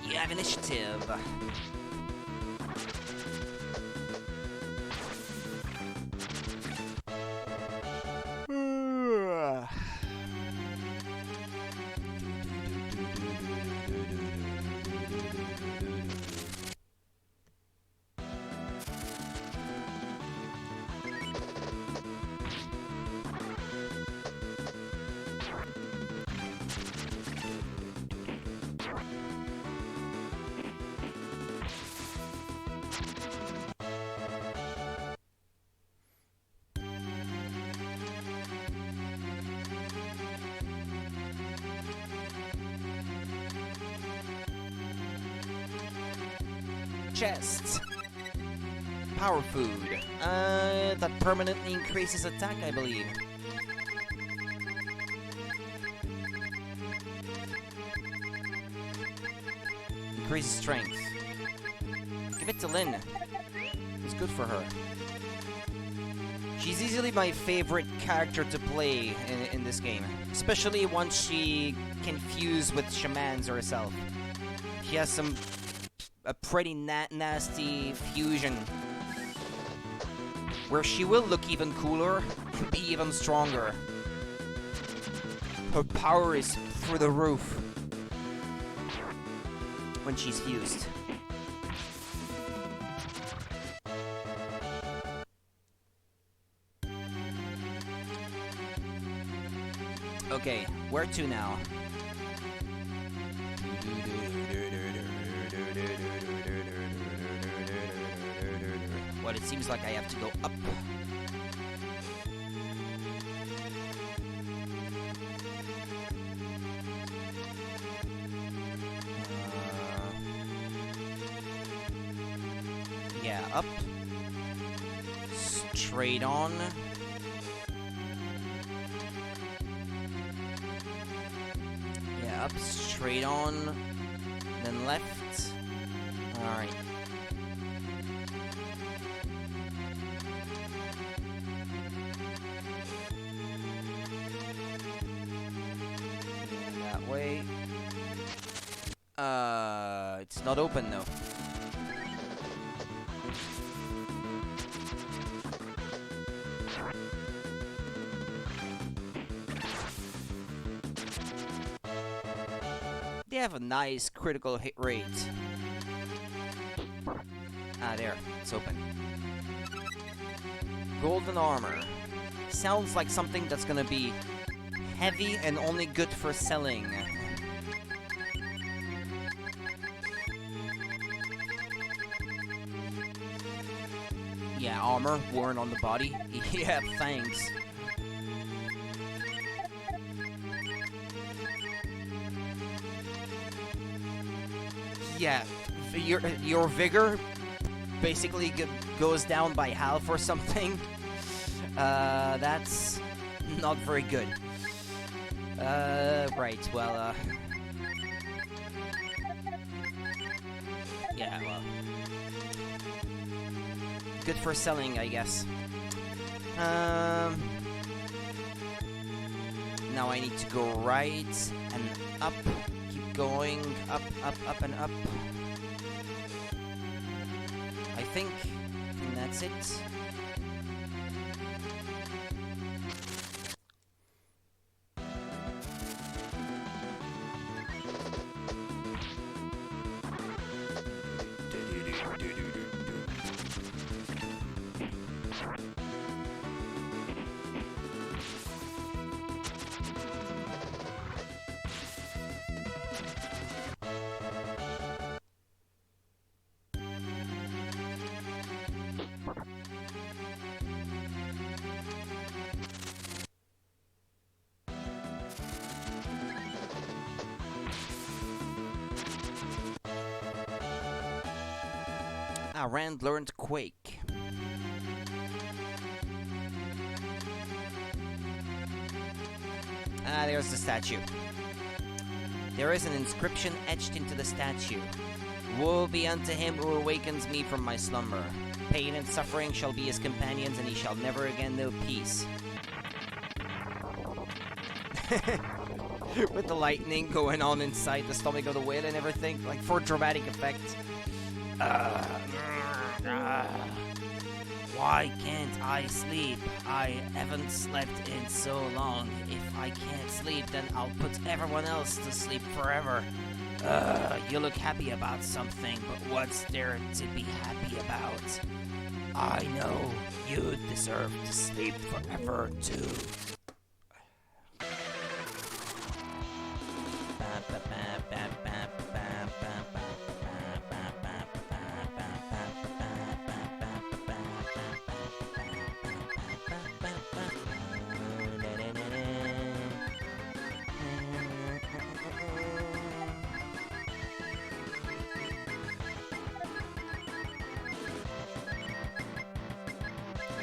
You have initiative. Chests. Power food. That permanently increases attack, I believe. Increases strength. Give it to Lynn. It's good for her. She's easily my favorite character to play in this game. Especially once she can fuse with shamans herself. She has a pretty nasty fusion where she will look even cooler and be even stronger. Her power is through the roof when she's fused. Okay, where to now? Well, it seems like I have to go up. Yeah, up. Straight on. Yeah, up, straight on. Then left. Alright. That way. It's not open though. They have a nice critical hit rate. Ah, there. It's open. Golden armor. Sounds like something that's gonna be heavy and only good for selling. Yeah, armor worn on the body. Yeah, thanks. Yeah, your vigor basically goes down by half or something. That's not very good. Right, well, yeah, well. Good for selling, I guess. Now I need to go right and up. Keep going up, up, up, and up. I think, and that's it. Ah, Rand learned Quake. Ah, there's the statue. There is an inscription etched into the statue. Woe be unto him who awakens me from my slumber. Pain and suffering shall be his companions, and he shall never again know peace. With the lightning going on inside the stomach of the whale and everything, like for dramatic effect. Why can't I sleep? I haven't slept in so long. If I can't sleep, then I'll put everyone else to sleep forever. You look happy about something, but what's there to be happy about? I know you deserve to sleep forever, too.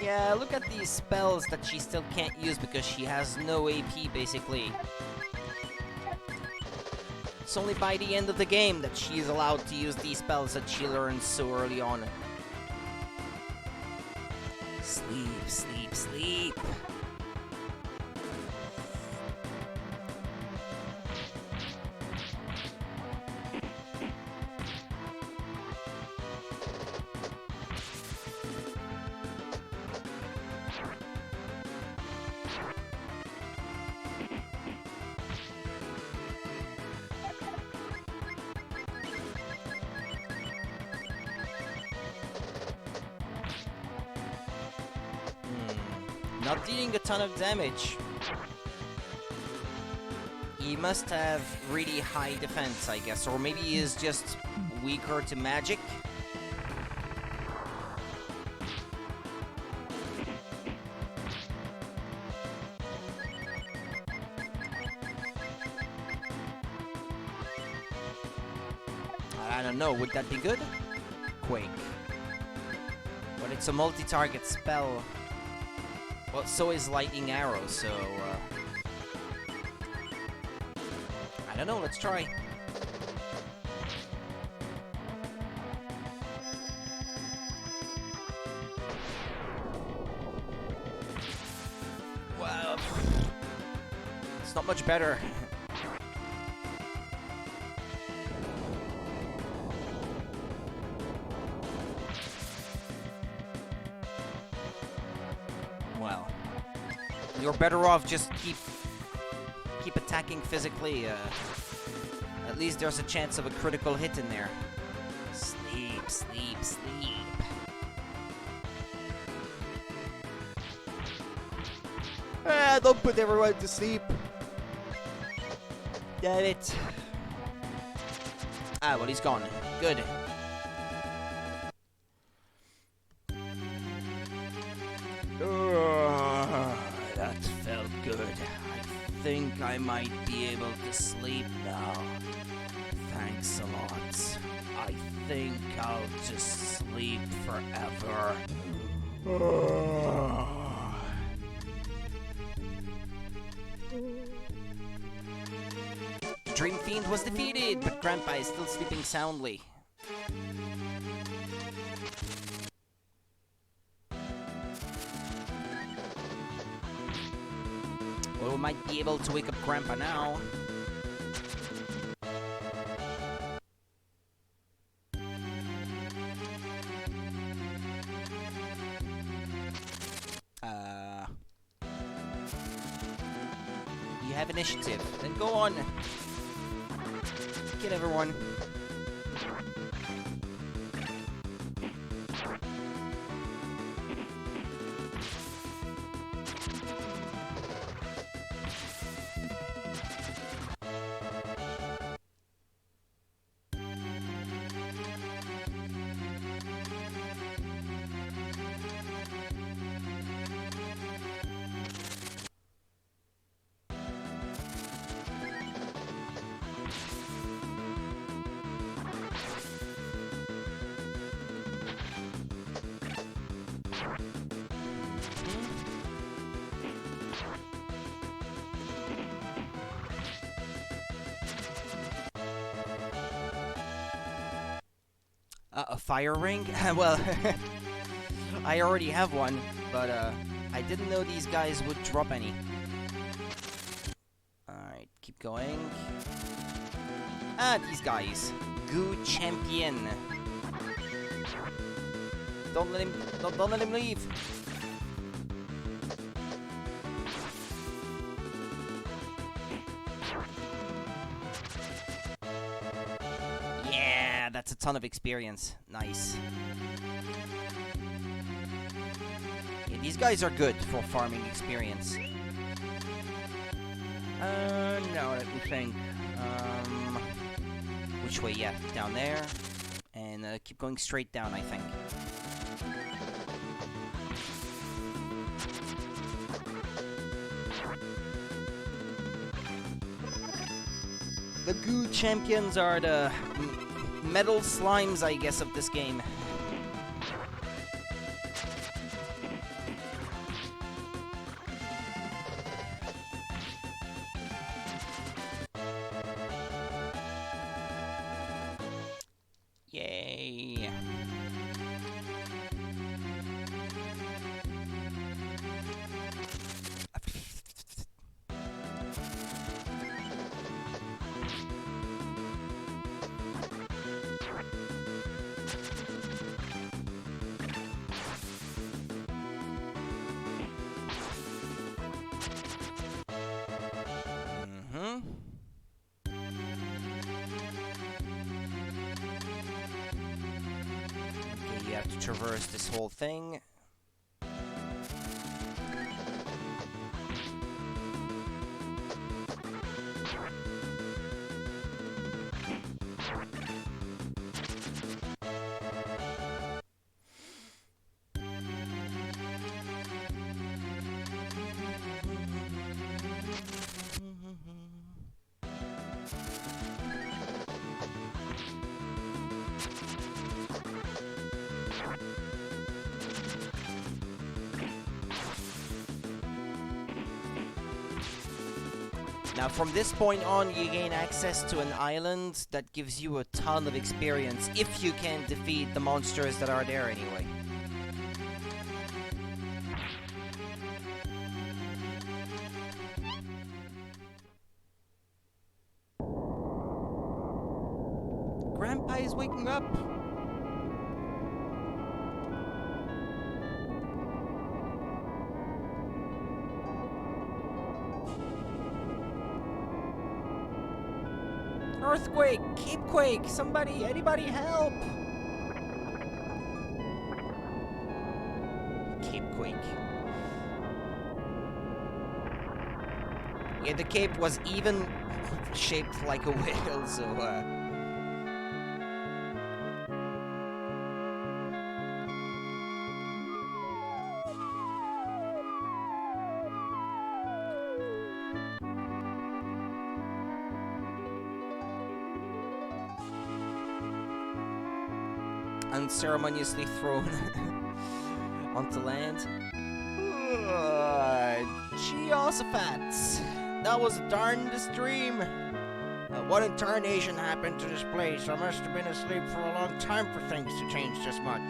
Yeah, look at these spells that she still can't use because she has no AP, basically. It's only by the end of the game that she is allowed to use these spells that she learned so early on. Sleep, sleep, sleep. Not dealing a ton of damage. He must have really high defense, I guess, or maybe he is just weaker to magic. I don't know, would that be good? Quake. But it's a multi-target spell. Well, so is Lightning Arrow, so, I don't know, let's try. Wow. It's not much better. Well, you're better off just keep attacking physically. At least there's a chance of a critical hit in there. Sleep, sleep, sleep. Ah, don't put everyone to sleep. Damn it. Ah, well, he's gone. Good. That felt good. I think I might be able to sleep now. Thanks a lot. I think I'll just sleep forever. Dream Fiend was defeated, but Grandpa is still sleeping soundly. Well, we might be able to wake up Grandpa now. You have initiative. Then go on. Get everyone. A fire ring? Well, I already have one, but I didn't know these guys would drop any. Alright, keep going. Ah, these guys. Goo champion. Don't let him leave. Yeah, that's a ton of experience. Nice. Yeah, these guys are good for farming experience. Now let me think. Which way? Yeah, down there. And keep going straight down, I think. The goo champions are the metal slimes, I guess, of this game. Yay. Okay, you have to traverse this whole thing. Now, from this point on, you gain access to an island that gives you a ton of experience, if you can defeat the monsters that are there anyway. Grandpa is waking up! Earthquake! Capequake! Somebody, anybody help! Capequake. Yeah, the cape was even shaped like a whale, so, unceremoniously thrown onto land. Jehoshaphat! That was a darndest dream! What in tarnation happened to this place? I must have been asleep for a long time for things to change this much.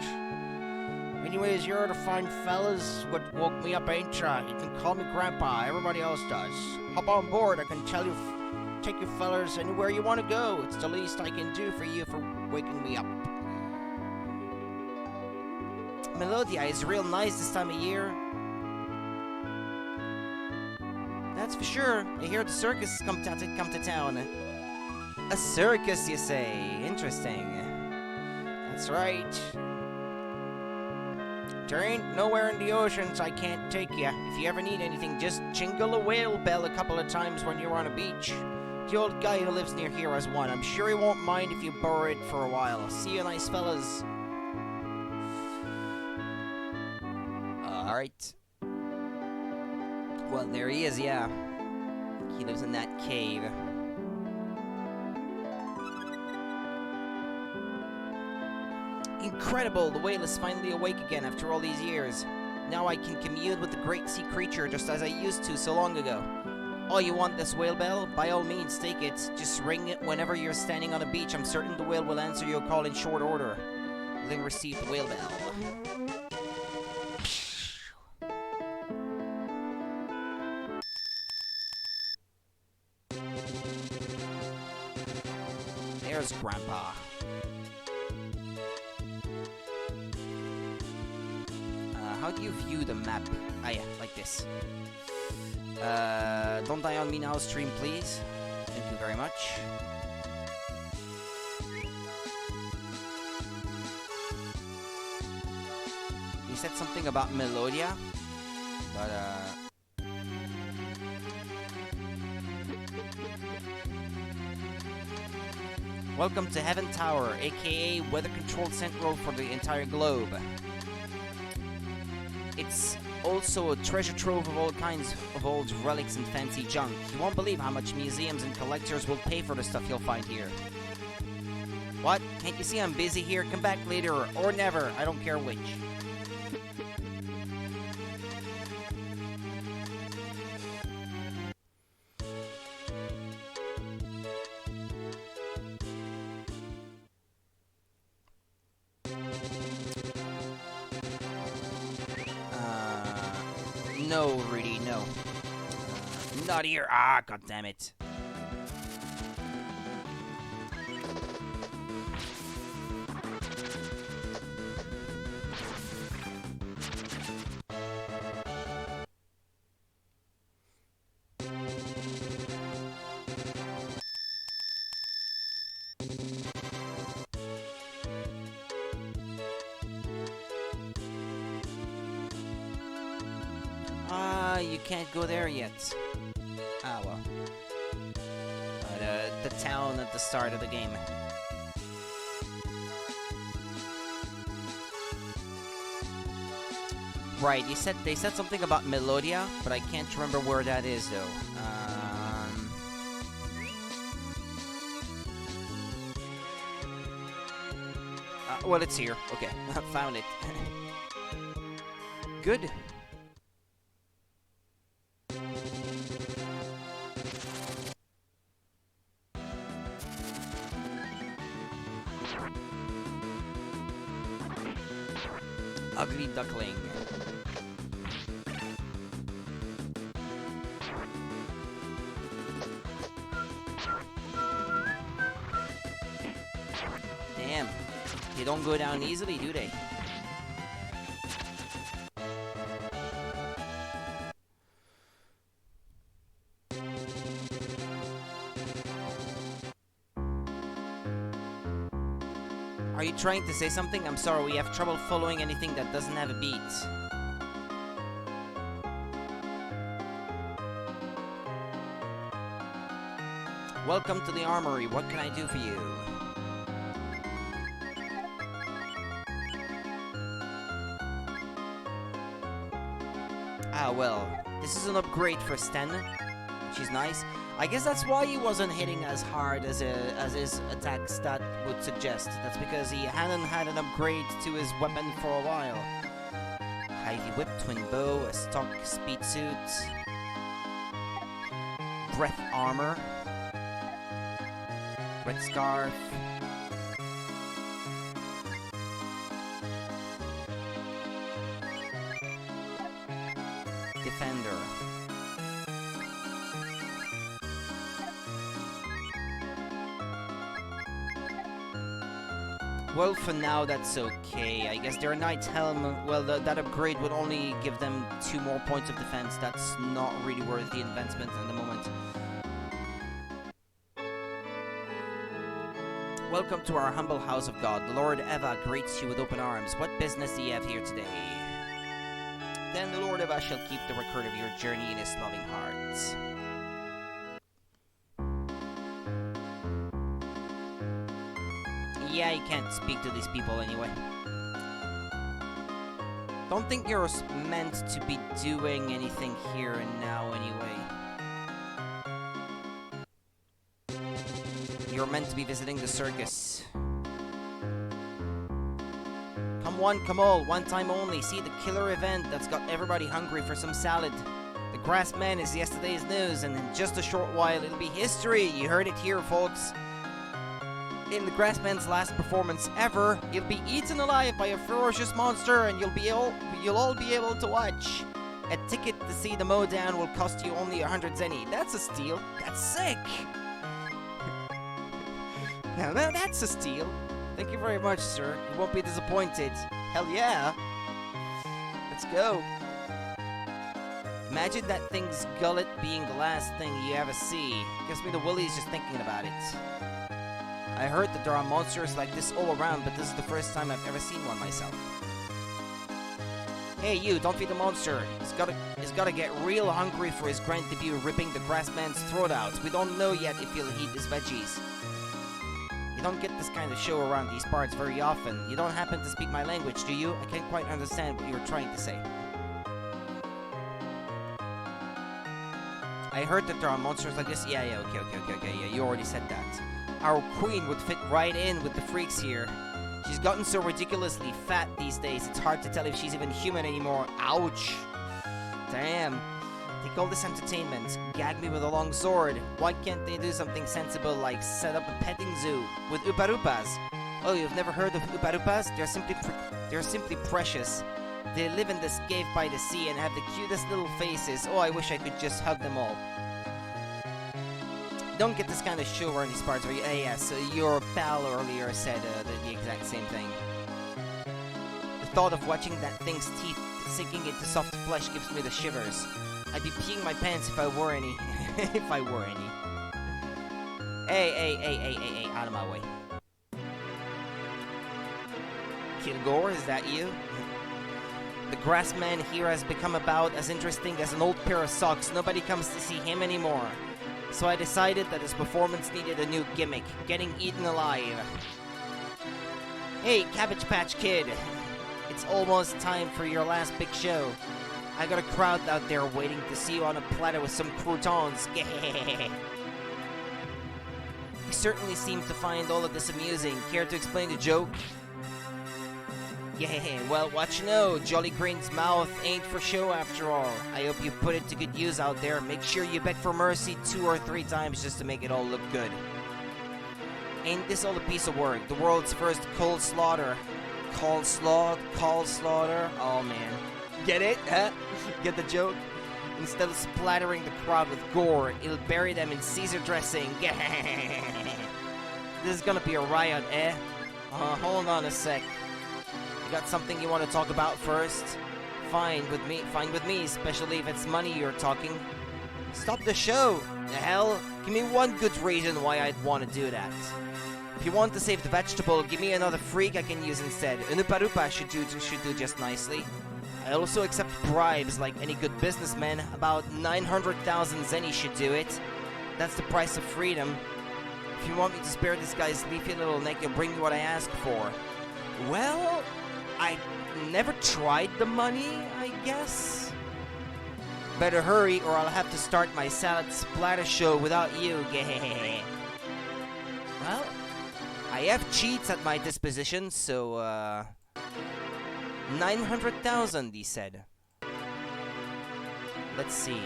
Anyways, you're the fine fellas what woke me up, ain't ya? You can call me Grandpa, everybody else does. Hop on board, I can tell you, take you fellas anywhere you want to go. It's the least I can do for you for waking me up. Melodia is real nice this time of year. That's for sure. I hear the circus come to town. A circus, you say? Interesting. That's right. There ain't nowhere in the oceans I can't take you. If you ever need anything, just jingle a whale bell a couple of times when you're on a beach. The old guy who lives near here has one. I'm sure he won't mind if you borrow it for a while. See you nice fellas. Alright. Well, there he is, yeah. He lives in that cave. Incredible! The whale is finally awake again after all these years. Now I can commune with the great sea creature just as I used to so long ago. Oh, you want this whale bell? By all means, take it. Just ring it whenever you're standing on a beach. I'm certain the whale will answer your call in short order. Link received the whale bell. There's Grandpa. How do you view the map? Ah yeah, like this. Don't die on me now, stream, please. Thank you very much. You said something about Melodia, but welcome to Heaven Tower, aka Weather Control Central for the entire globe. It's also a treasure trove of all kinds of old relics and fancy junk. You won't believe how much museums and collectors will pay for the stuff you'll find here. What? Can't you see I'm busy here? Come back later or never. I don't care which. No, Rudy, no. Not here. Ah, god damn it. You can't go there yet. Ah, well. The town at the start of the game. Right, they said something about Melodia, but I can't remember where that is, though. Well, it's here. Okay, I found it. Good. Ugly duckling. Damn. They don't go down easily, do they? Are you trying to say something? I'm sorry, we have trouble following anything that doesn't have a beat. Welcome to the Armory. What can I do for you? Ah, well, this is an upgrade for Sten, which is nice. I guess that's why he wasn't hitting as hard as his attack stat would suggest. That's because he hadn't had an upgrade to his weapon for a while. Heavy whip, twin bow, a stock speed suit, breath armor, red scarf, defender. Well, for now, that's okay. I guess their Knight's Helm, well, that upgrade would only give them 2 more points of defense. That's not really worth the investment at the moment. Welcome to our humble house of God. The Lord Eva greets you with open arms. What business do you have here today? Then the Lord Eva shall keep the record of your journey in his loving heart. Yeah, you can't speak to these people anyway. Don't think you're meant to be doing anything here and now anyway. You're meant to be visiting the circus. Come one, come all, one time only. See the killer event that's got everybody hungry for some salad. The grass man is yesterday's news, and in just a short while it'll be history. You heard it here, folks. In the Grassman's last performance ever, you'll be eaten alive by a ferocious monster, and you'll all be able to watch. A ticket to see the mowdown will cost you only 100 zenny. That's a steal. That's sick. Now that's a steal. Thank you very much, sir. You won't be disappointed. Hell yeah. Let's go. Imagine that thing's gullet being the last thing you ever see. Gives me the willies just thinking about it. I heard that there are monsters like this all around, but this is the first time I've ever seen one myself. Hey you, don't feed the monster. He's gotta get real hungry for his grand debut ripping the Grassman's throat out. We don't know yet if he'll eat his veggies. You don't get this kind of show around these parts very often. You don't happen to speak my language, do you? I can't quite understand what you're trying to say. I heard that there are monsters like this. Yeah, okay, yeah, you already said that. Our queen would fit right in with the freaks here. She's gotten so ridiculously fat these days, it's hard to tell if she's even human anymore. Ouch. Damn. They call this entertainment. Gag me with a long sword. Why can't they do something sensible like set up a petting zoo with uparupas? Oh, you've never heard of uparupas? They're simply precious. They live in this cave by the sea and have the cutest little faces. Oh, I wish I could just hug them all. Don't get this kind of show around these parts where you... yes, your pal earlier said the exact same thing. The thought of watching that thing's teeth sinking into soft flesh gives me the shivers. I'd be peeing my pants if I were any. If I were any. Hey, out of my way. Kilgore, is that you? The Grassman here has become about as interesting as an old pair of socks. Nobody comes to see him anymore. So I decided that his performance needed a new gimmick, getting eaten alive. Hey, Cabbage Patch Kid. It's almost time for your last big show. I got a crowd out there waiting to see you on a platter with some croutons. You certainly seem to find all of this amusing. Care to explain the joke? Yeah, well, what you know, Jolly Green's mouth ain't for show after all. I hope you put it to good use out there. Make sure you beg for mercy 2 or 3 times just to make it all look good. Ain't this all a piece of work? The world's first cold slaughter. Cold slaughter? Oh, man. Get it? Huh? Get the joke? Instead of splattering the crowd with gore, it'll bury them in Caesar dressing. This is gonna be a riot, eh? Hold on a sec. You got something you want to talk about first? Fine with me, especially if it's money you're talking. Stop the show! The hell? Give me one good reason why I'd want to do that. If you want to save the vegetable, give me another freak I can use instead. An uparupa should do just nicely. I also accept bribes like any good businessman. About 900,000 zenny should do it. That's the price of freedom. If you want me to spare this guy's leafy little neck, you'll bring me what I ask for. Well, I never tried the money, I guess. Better hurry or I'll have to start my salad splatter show without you. Well, I have cheats at my disposition, so 900,000, he said. Let's see.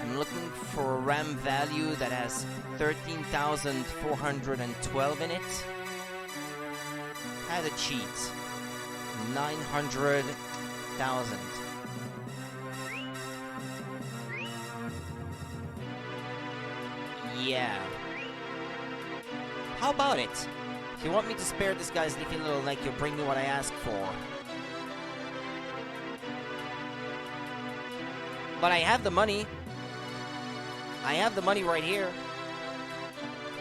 I'm looking for a RAM value that has 13,412 in it. Had a cheat. 900,000. Yeah. How about it? If you want me to spare this guy's leafy little neck, you'll bring me what I ask for. But I have the money. I have the money right here.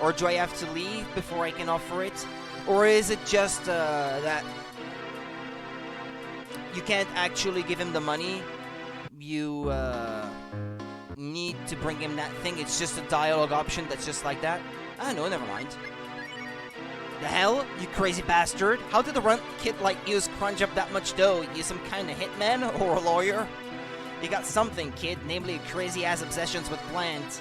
Or do I have to leave before I can offer it? Or is it just that you can't actually give him the money? You need to bring him that thing. It's just a dialogue option that's just like that. Ah, no, never mind. The hell? You crazy bastard. How did a runt kid like you scrunch up that much dough? You some kind of hitman or a lawyer? You got something, kid, namely crazy-ass obsessions with plants.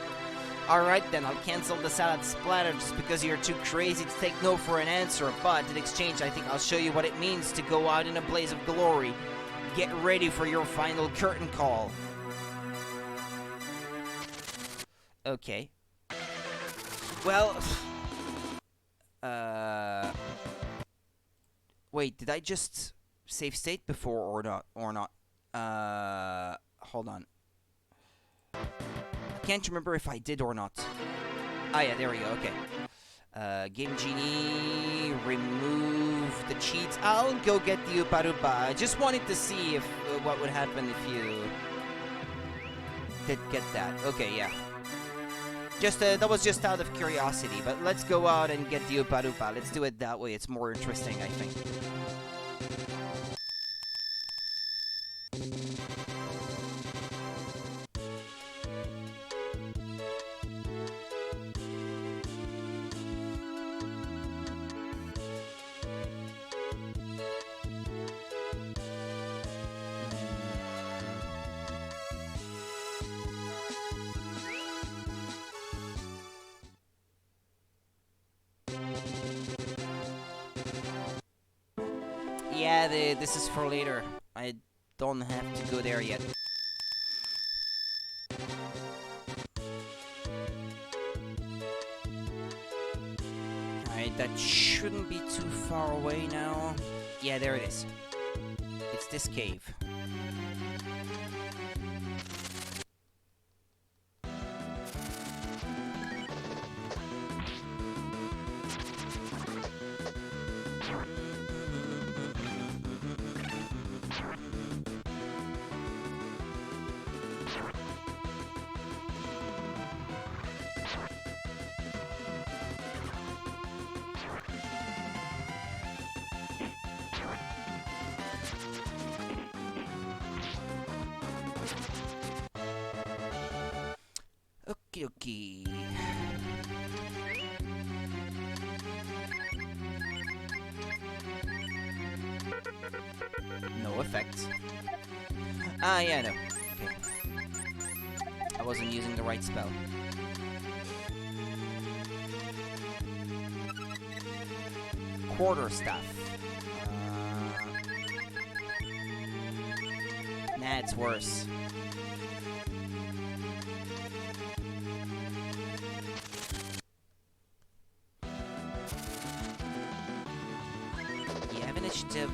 Alright then, I'll cancel the salad splatter just because you're too crazy to take no for an answer, but in exchange I think I'll show you what it means to go out in a blaze of glory. Get ready for your final curtain call. Well... Wait, did I just save state before or not? Hold on. I can't remember if I did or not. Ah, yeah, there we go, okay. Game Genie, remove the cheats. I'll go get the Upa Rupa. I just wanted to see if what would happen if you did get that. Okay, yeah. Just that was just out of curiosity, but let's go out and get the Upa Rupa. Let's do it that way. It's more interesting, I think. Yeah, this is for later. I don't have to go there yet. Alright, that shouldn't be too far away now. Yeah, there it is. It's this cave. Okay. No effects. Ah, yeah, no. Okay. I wasn't using the right spell. Quarterstaff. Nah, it's worse. You have initiative.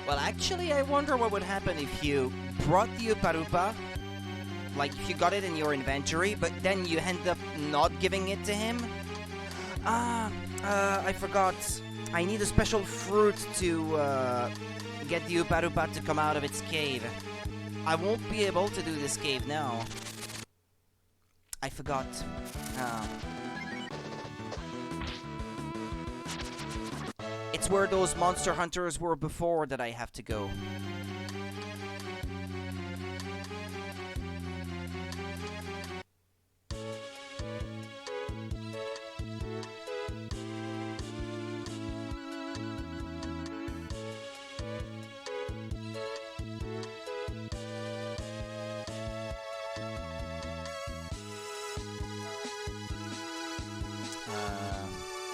Well, actually, I wonder what would happen if you brought the Upa Rupa, like if you got it in your inventory, but then you end up not giving it to him. I forgot. I need a special fruit to get the Upa Rupa to come out of its cave. I won't be able to do this cave now. I forgot. It's where those monster hunters were before that I have to go.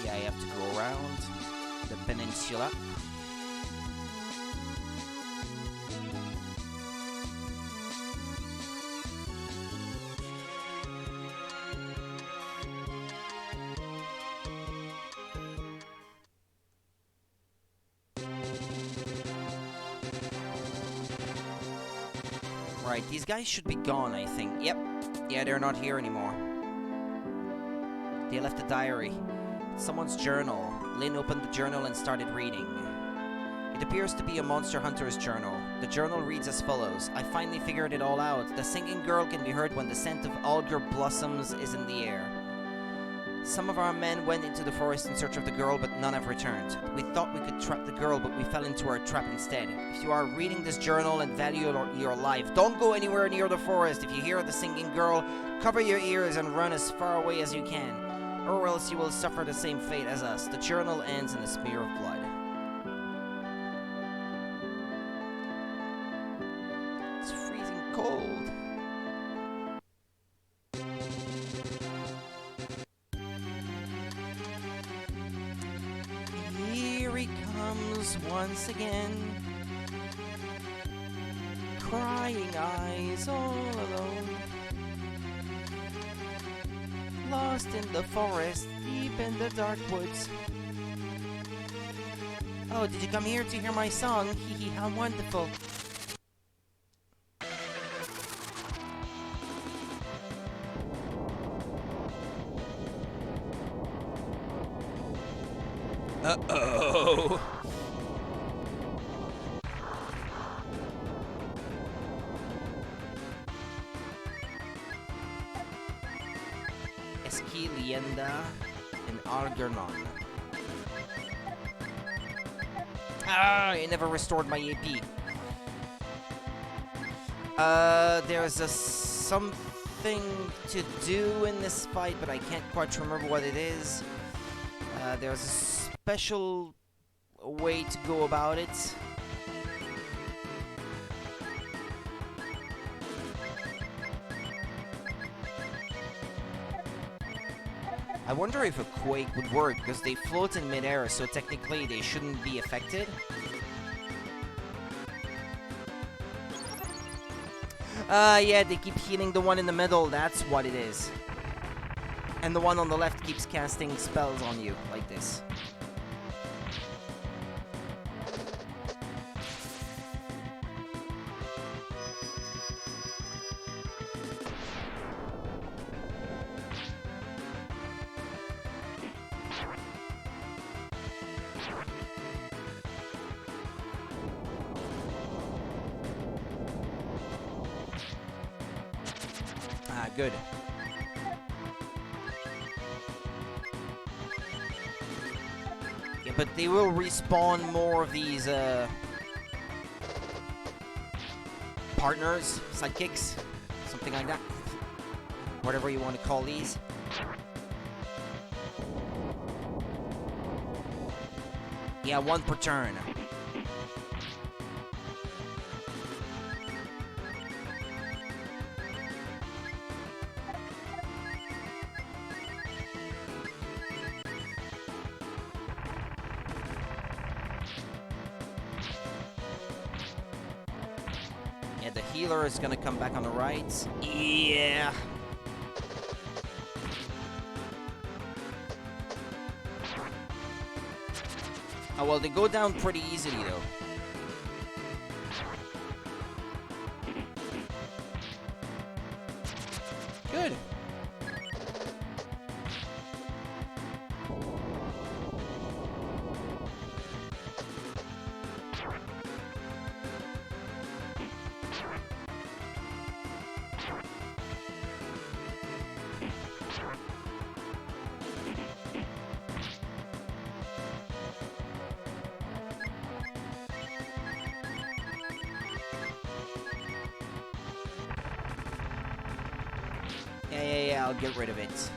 Yeah, I have to go around the peninsula. Right, these guys should be gone, I think. Yep. Yeah, they're not here anymore. They left a diary. Someone's journal. Lynn opened the journal and started reading. It appears to be a monster hunter's journal. The journal reads as follows. I finally figured it all out. The singing girl can be heard when the scent of algar blossoms is in the air. Some of our men went into the forest in search of the girl, but none have returned. We thought we could trap the girl, but we fell into her trap instead. If you are reading this journal and value your life, don't go anywhere near the forest. If you hear the singing girl, cover your ears and run as far away as you can, or else you will suffer the same fate as us. The journal ends in a smear of blood. It's freezing cold. Here he comes once again, crying eyes all alone, lost in the forest, deep in the dark woods. Oh, did you come here to hear my song? Hee hee, how wonderful. Uh-oh. Eski, Lienda, and Algernon. Ah, it never restored my AP. There's something to do in this fight, but I can't quite remember what it is. There's a special way to go about it. I wonder if a quake would work, because they float in midair, so technically they shouldn't be affected. Yeah, they keep healing the one in the middle, that's what it is. And the one on the left keeps casting spells on you, like this. Ah, good. Yeah, but they will respawn more of these, partners, sidekicks, something like that. Whatever you want to call these. Yeah, one per turn. Yeah, the healer is gonna come back on the right. Yeah. Oh, well, they go down pretty easily, though. Good. Yeah, I'll get rid of it.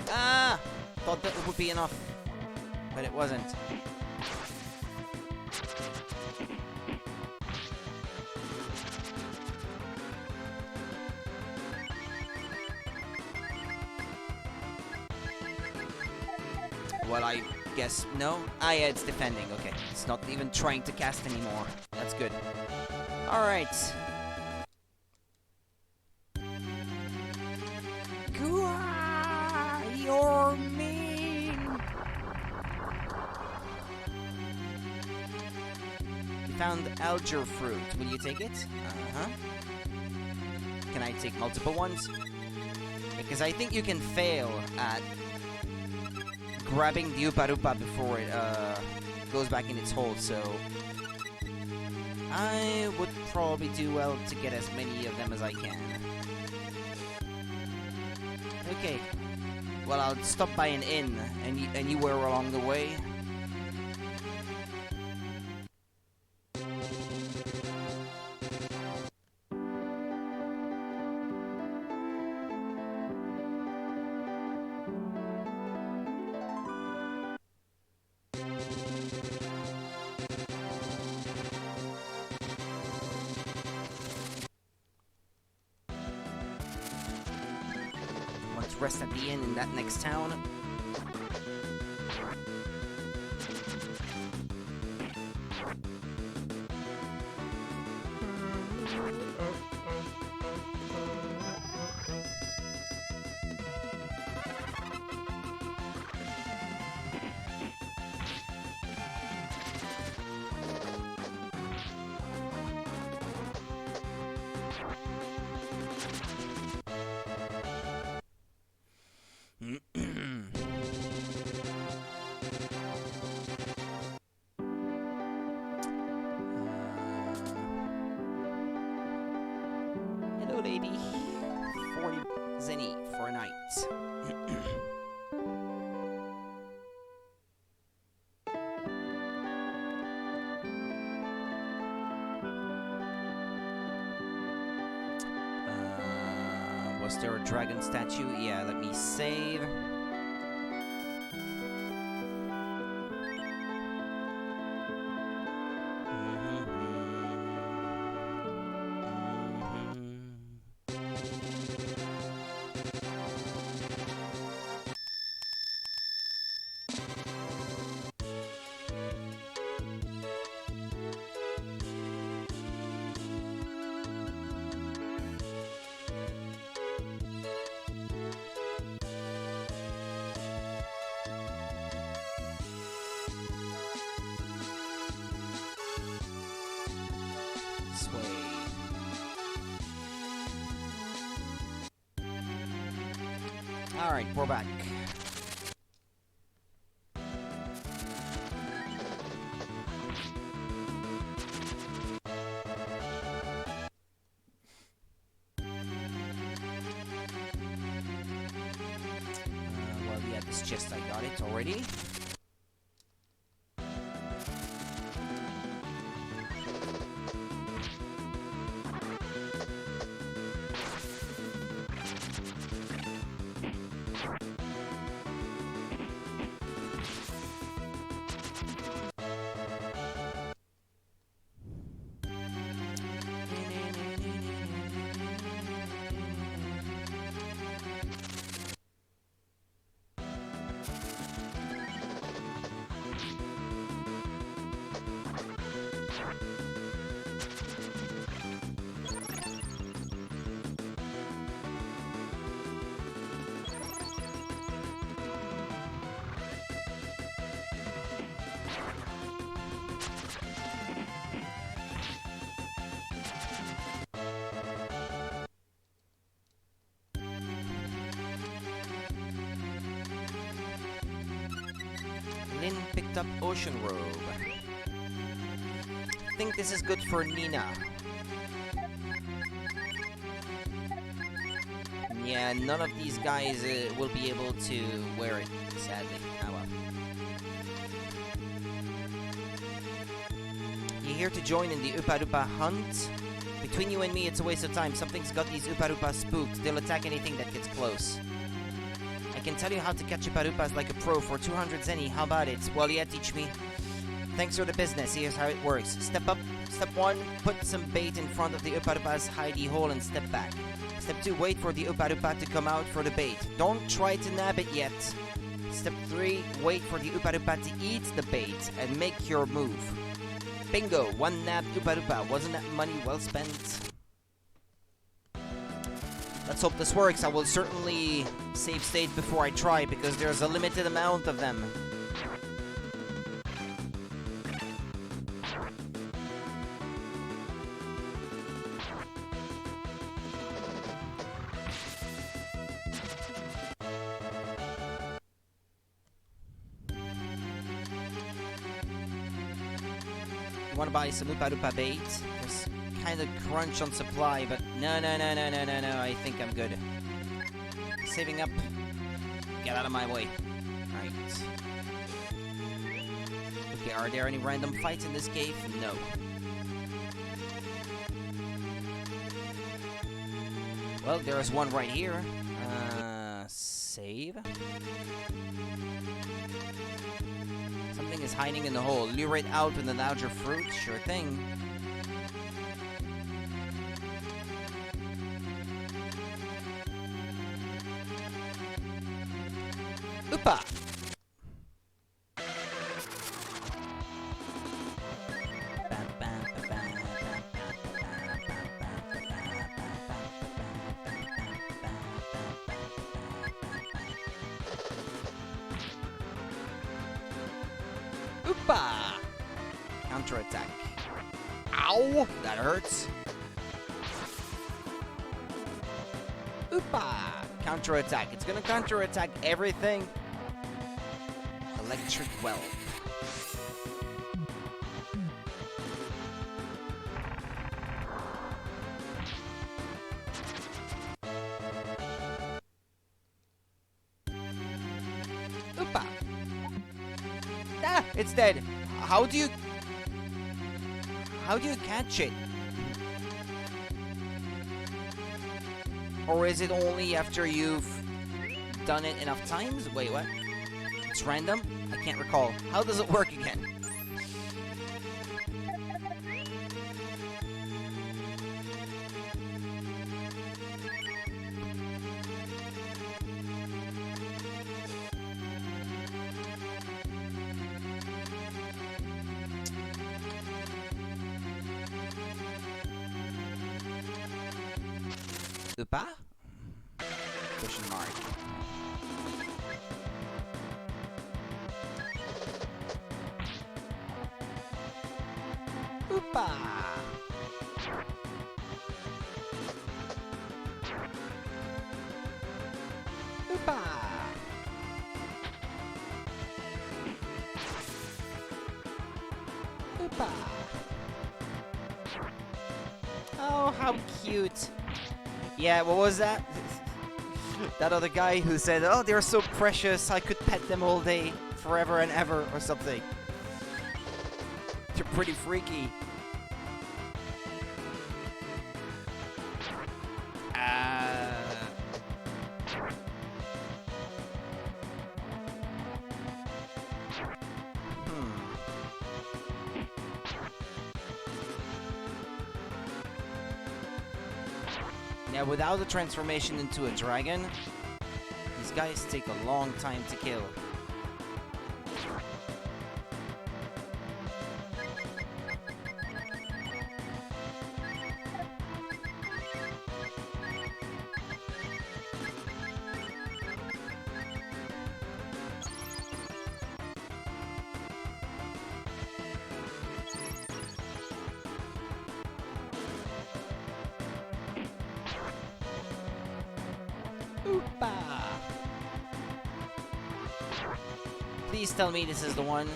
Ah! Thought that would be enough, but it wasn't. Well, I guess no. Ah, yeah, it's defending. Okay, it's not even trying to cast anymore. That's good. All right. Gua, you're mean. You found alger fruit. Will you take it? Uh-huh. Can I take multiple ones? Because I think you can fail at grabbing the Upa Rupa before it goes back in its hole, so I would probably do well to get as many of them as I can. Okay. Well, I'll stop by an inn, and you were along the way. Let's rest at the inn in that next town. Hello, lady. 40 zenny for a night. Was there a dragon statue? Yeah, let me save. This way. Alright, we're back. Well, yeah, this chest, I got it already. Lynn picked up Ocean Robe. I think this is good for Nina. Yeah, none of these guys will be able to wear it, sadly. Oh well. You here to join in the Upa Rupa hunt? Between you and me, it's a waste of time. Something's got these Upa Rupas spooked. They'll attack anything that gets close. I can tell you how to catch Upa Rupas like a pro for 200 zenny. How about it? Well, yeah, teach me. Thanks for the business. Here's how it works. Step up. Step 1, put some bait in front of the Upa Rupa's hidey hole and step back. Step 2, wait for the Upa Rupa to come out for the bait. Don't try to nab it yet. Step 3, wait for the Upa Rupa to eat the bait and make your move. Bingo! 1 nabbed Upa Rupa. Wasn't that money well spent? Let's hope this works. I will certainly save state before I try because there's a limited amount of them. You want to buy some Oopa Doopa bait? There's kind of crunch on supply, but no, I think I'm good. Saving up. Get out of my way. Right. Okay, are there any random fights in this cave? No. Well, there's one right here. Save. Something is hiding in the hole. Lure it out with the larger fruit. Sure thing. Oopa! Oopa! Counterattack. Ow! That hurts. Oopa! Counterattack. It's gonna counterattack everything. Electric well. Oopa! Ah! It's dead. How do you catch it? Or is it only after you've done it enough times? Wait, what? It's random? I can't recall. How does it work again? Oopa? Question mark. Oopa! Oopa! Oopa! Oh, how cute! Yeah, what was that? That other guy who said, oh, they're so precious, I could pet them all day, forever and ever, or something. They're pretty freaky. Yeah, without the transformation into a dragon, these guys take a long time to kill. Oopa! Please tell me this is the one.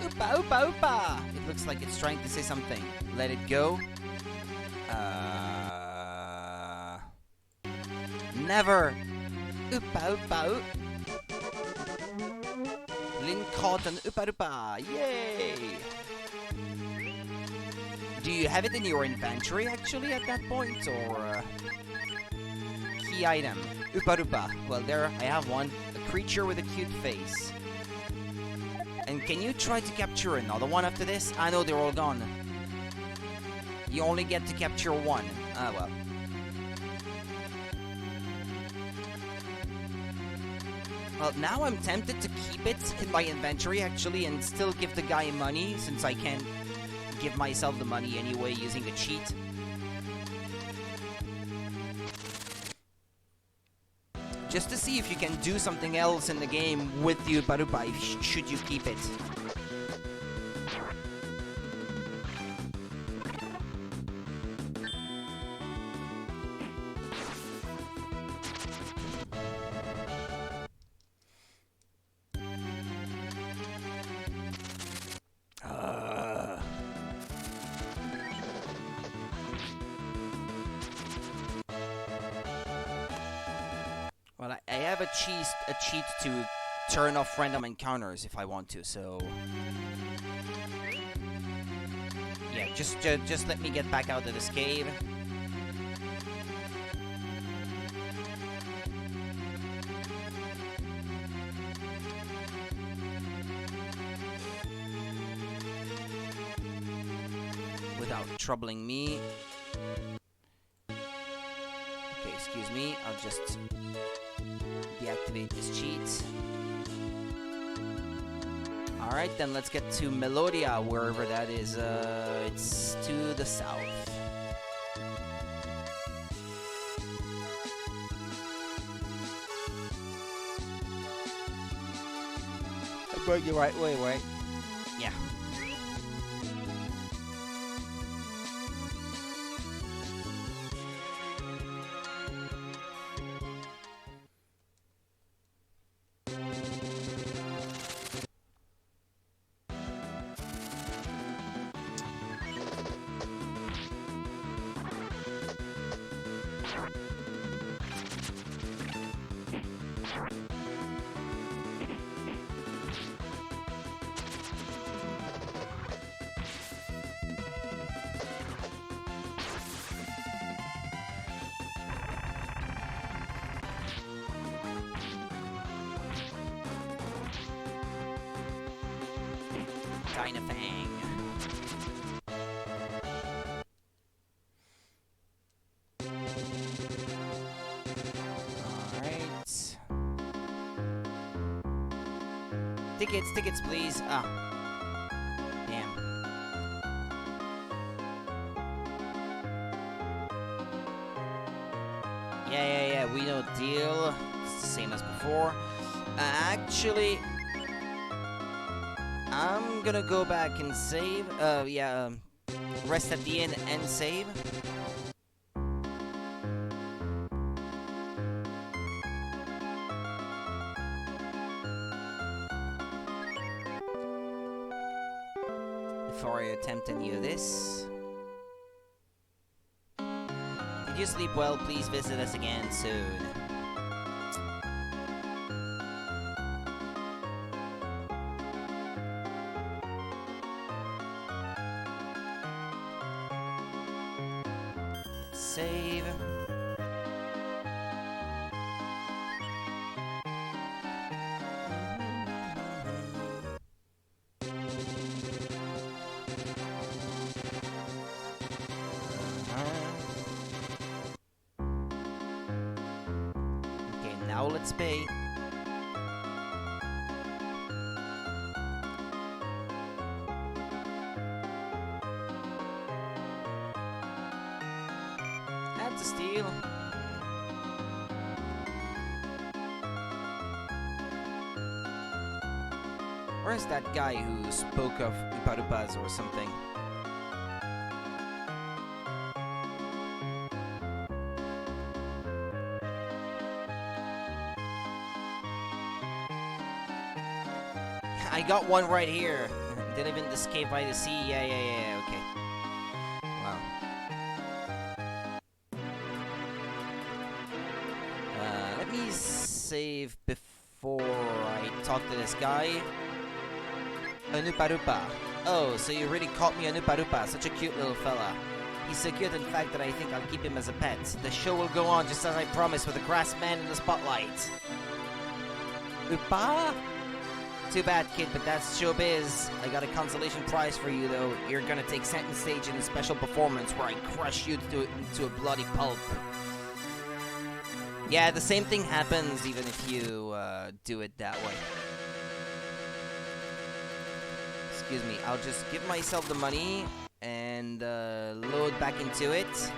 Oopa, oopa, oopa! It looks like it's trying to say something. Let it go. Never! Oopa, oopa, oop! Lin caught an oopa doopa! Yay! Do you have it in your inventory actually at that point, or key item? Oopa doopa. Well, there I have one. A creature with a cute face. And can you try to capture another one after this? I know they're all gone. You only get to capture one. Ah, well. Well, now I'm tempted to keep it in my inventory, actually, and still give the guy money, since I can't give myself the money anyway using a cheat. Just to see if you can do something else in the game with the Oopa Doopa, should you keep it. have a cheat to turn off random encounters if I want to, so... Yeah, just let me get back out of this cave. Without troubling me. Okay, excuse me, I'll just deactivate this cheat. Alright, then let's get to Melodia, wherever that is. It's to the south. I'm going the right way, right? Yeah. Dynafang. Alright. Tickets, please. Ah. Damn. Yeah, we know the deal. It's the same as before. Actually... I'm gonna go back and save. Rest at the inn and save. Before I attempt any of this. Did you sleep well? Please visit us again soon. Save. Okay, now let's pay. To steal. Where's that guy who spoke of Uparupas or something? I got one right here. They live in this cave by the sea. Yeah, okay. Wow. Let me save before I talk to this guy. An Uparupa. Oh, so you really caught me an Uparupa. Such a cute little fella. He's so cute, in fact, that I think I'll keep him as a pet. The show will go on just as I promised, with the grass man in the spotlight. Upa? Too bad, kid, but that's showbiz. I got a consolation prize for you, though. You're gonna take center stage in a special performance where I crush you into a bloody pulp. Yeah, the same thing happens even if you do it that way. Excuse me, I'll just give myself the money and load back into it.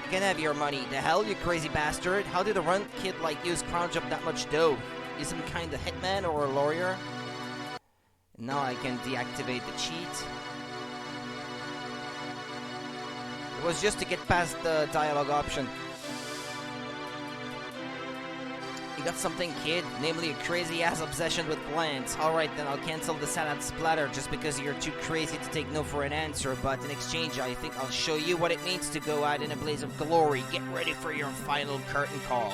You can have your money. The hell, you crazy bastard? How did a runt kid like you scrounge up that much dough? You some kind of hitman or a lawyer? Now I can deactivate the cheat. It was just to get past the dialogue option. got something, kid? Namely, a crazy-ass obsession with plants. Alright, then I'll cancel the salad splatter just because you're too crazy to take no for an answer, but in exchange, I think I'll show you what it means to go out in a blaze of glory. Get ready for your final curtain call.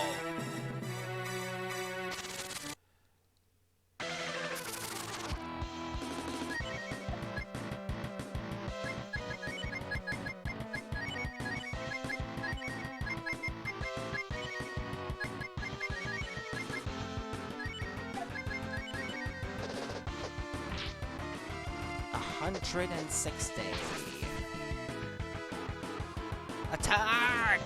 $160. Attack!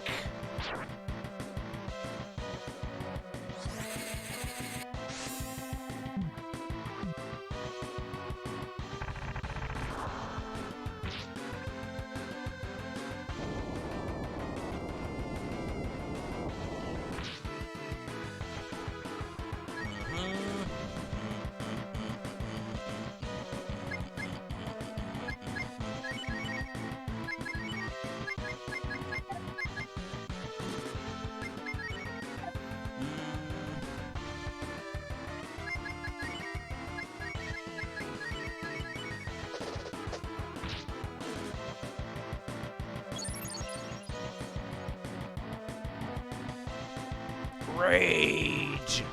Rage!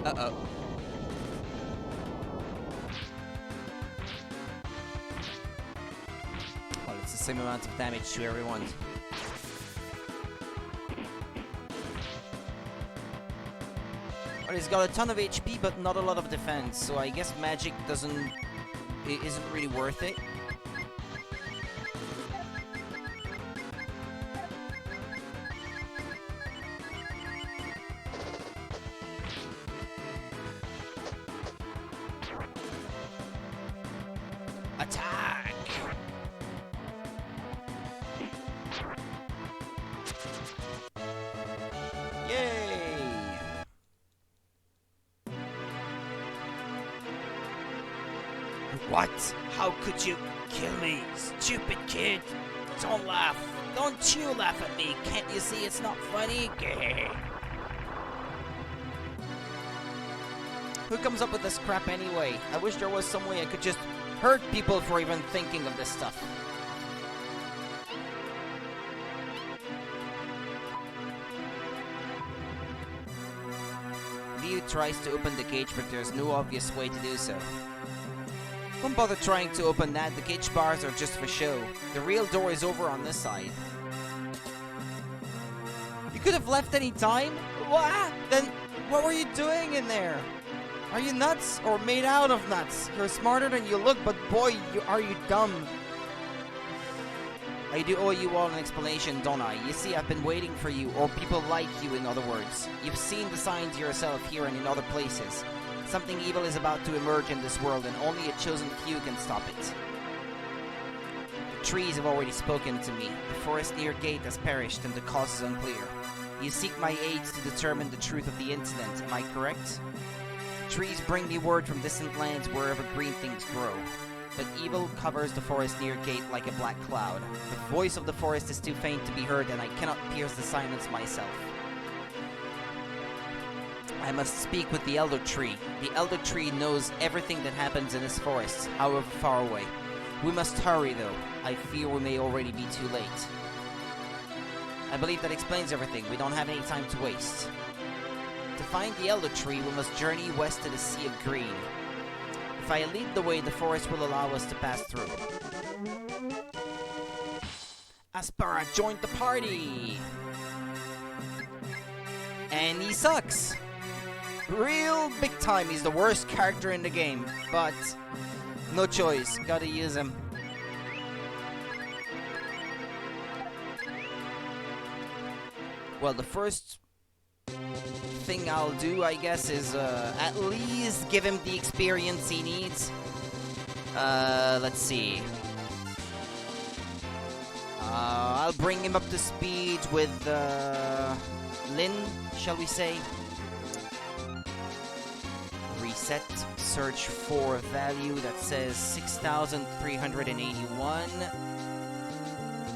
Uh-oh. Well, it's the same amount of damage to everyone. Well, he's got a ton of HP, but not a lot of defense, so I guess magic isn't really worth it. Attack! Yay! What? How could you kill me, stupid kid? Don't laugh. Don't you laugh at me. Can't you see it's not funny? Who comes up with this crap anyway? I wish there was some way I could just hurt people for even thinking of this stuff. Leo tries to open the cage, but there's no obvious way to do so. Don't bother trying to open that, the cage bars are just for show. The real door is over on this side. You could have left any time? What? Then what were you doing in there? Are you nuts or made out of nuts? You're smarter than you look, but boy, are you dumb. I do owe you all an explanation, don't I? You see, I've been waiting for you, or people like you, in other words. You've seen the signs yourself here and in other places. Something evil is about to emerge in this world, and only a chosen few can stop it. The trees have already spoken to me. The forest near gate has perished, and the cause is unclear. You seek my aids to determine the truth of the incident, am I correct? Trees bring me word from distant lands wherever green things grow. But evil covers the forest near gate like a black cloud. The voice of the forest is too faint to be heard, and I cannot pierce the silence myself. I must speak with the Elder Tree. The Elder Tree knows everything that happens in this forest, however far away. We must hurry, though. I fear we may already be too late. I believe that explains everything. We don't have any time to waste. To find the Elder Tree, we must journey west to the Sea of Green. If I lead the way, the forest will allow us to pass through. Aspara joined the party! And he sucks! Real big time, he's the worst character in the game, but no choice, gotta use him. Well, the first thing I'll do, I guess, is at least give him the experience he needs. Let's see. I'll bring him up to speed with Lynn, shall we say. Reset, search for value that says 6,381.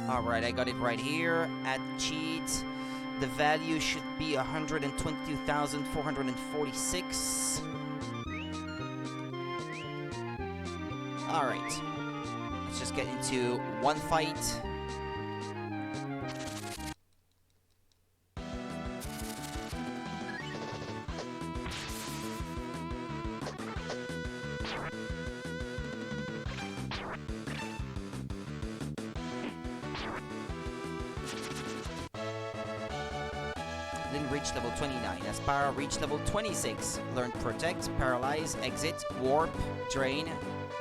Alright, I got it right here. Add cheat. The value should be 122,446. Alright. Let's just get into one fight. Then reach level 29. Aspara reach level 26. Learn Protect, Paralyze, Exit, Warp, Drain,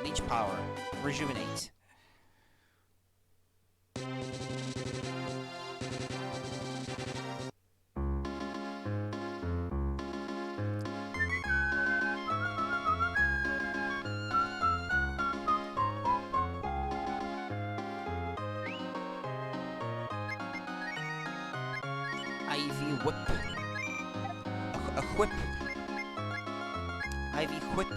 Leech Power, Rejuvenate. Ivy Whip. A whip. Ivy Whip.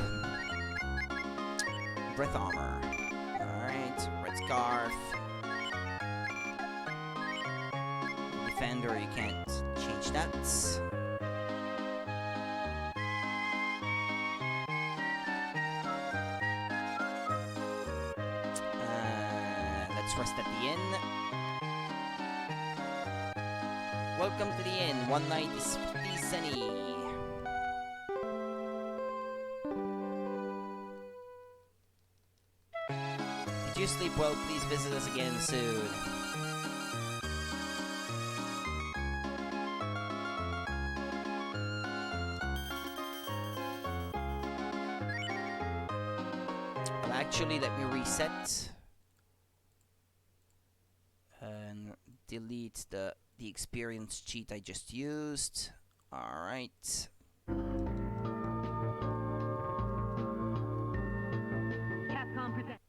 Breath Armor. Alright. Red Scarf. Defender, you can't change that. Let's rest at the inn. Welcome to the inn. One night is 50 zenny. Did you sleep well? Please visit us again soon. Well, actually, let me reset and delete the experience cheat I just used. Alright. Capcom presents.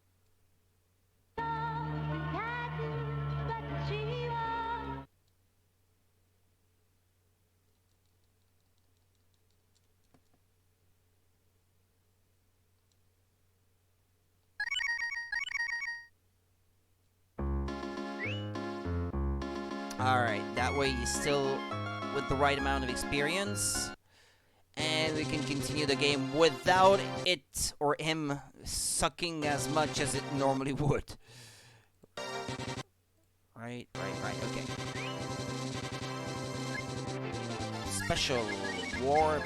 Alright, that way he's still with the right amount of experience. And we can continue the game without it or him sucking as much as it normally would. Right, okay. Special Warp.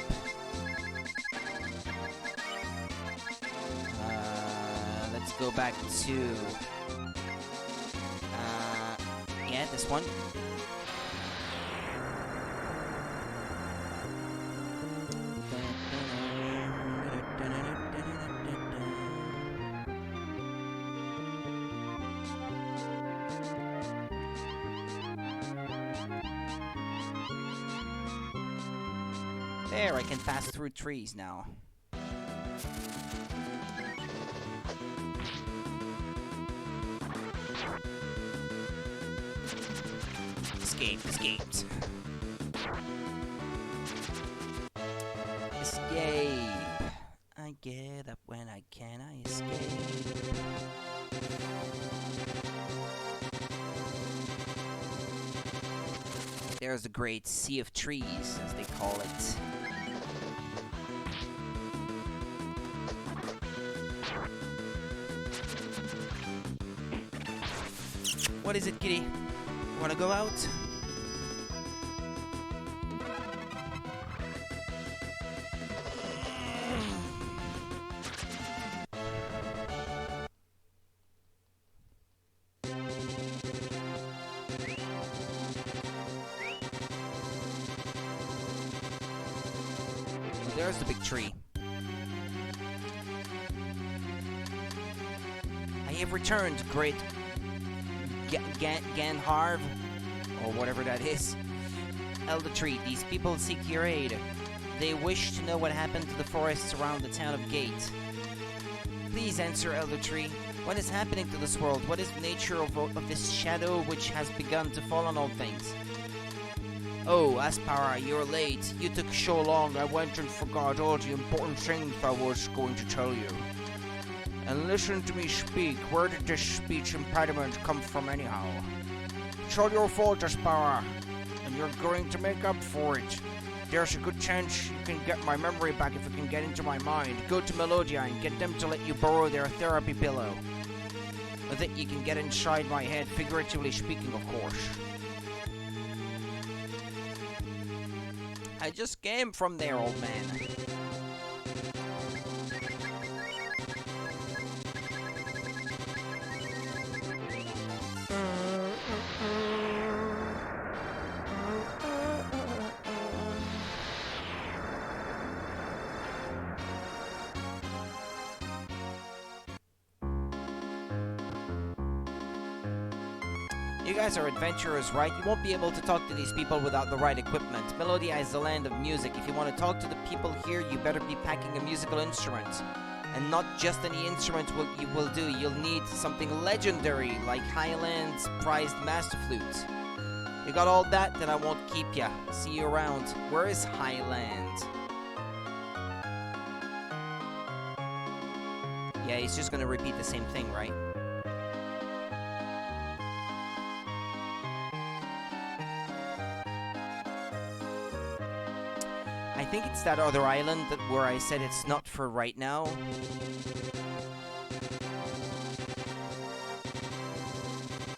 Let's go back to... yeah, this one. There, I can pass through trees now. Escape. Escape. I get up when I can, I escape. There's the great sea of trees, as they call it. What is it, kitty? Wanna go out? There's the big tree. I have returned, great Ganharv, or whatever that is. Elder Tree, these people seek your aid. They wish to know what happened to the forests around the town of Gate. Please answer, Elder Tree. What is happening to this world? What is the nature of this shadow which has begun to fall on all things? Oh, Aspara, you're late. You took so long, I went and forgot all the important things I was going to tell you. And listen to me speak. Where did this speech impediment come from anyhow? It's all your fault, Aspara. and you're going to make up for it. There's a good chance you can get my memory back if you can get into my mind. Go to Melodia and get them to let you borrow their therapy pillow. That you can get inside my head, figuratively speaking, of course. I just came from there, old man. You guys are adventurers, right? You won't be able to talk to these people without the right equipment. Melodia is the land of music. If you want to talk to the people here, you better be packing a musical instrument. And not just any instrument you will do. You'll need something legendary, like Highland's prized master flute. You got all that, then I won't keep ya. See you around. Where is Highland? Yeah, he's just gonna repeat the same thing, right? I think it's that other island where I said it's not for right now.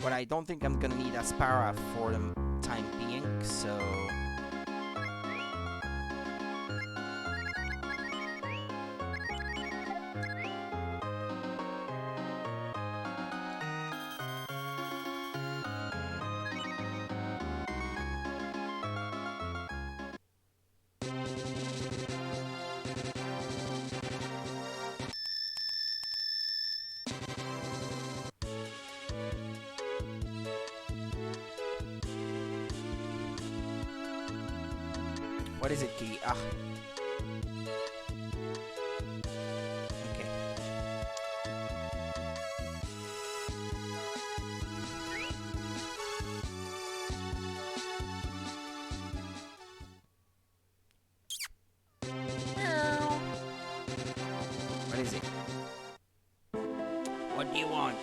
But I don't think I'm gonna need Aspara for the time being, so... What is it, Key? Ah. Okay. What is it? What do you want?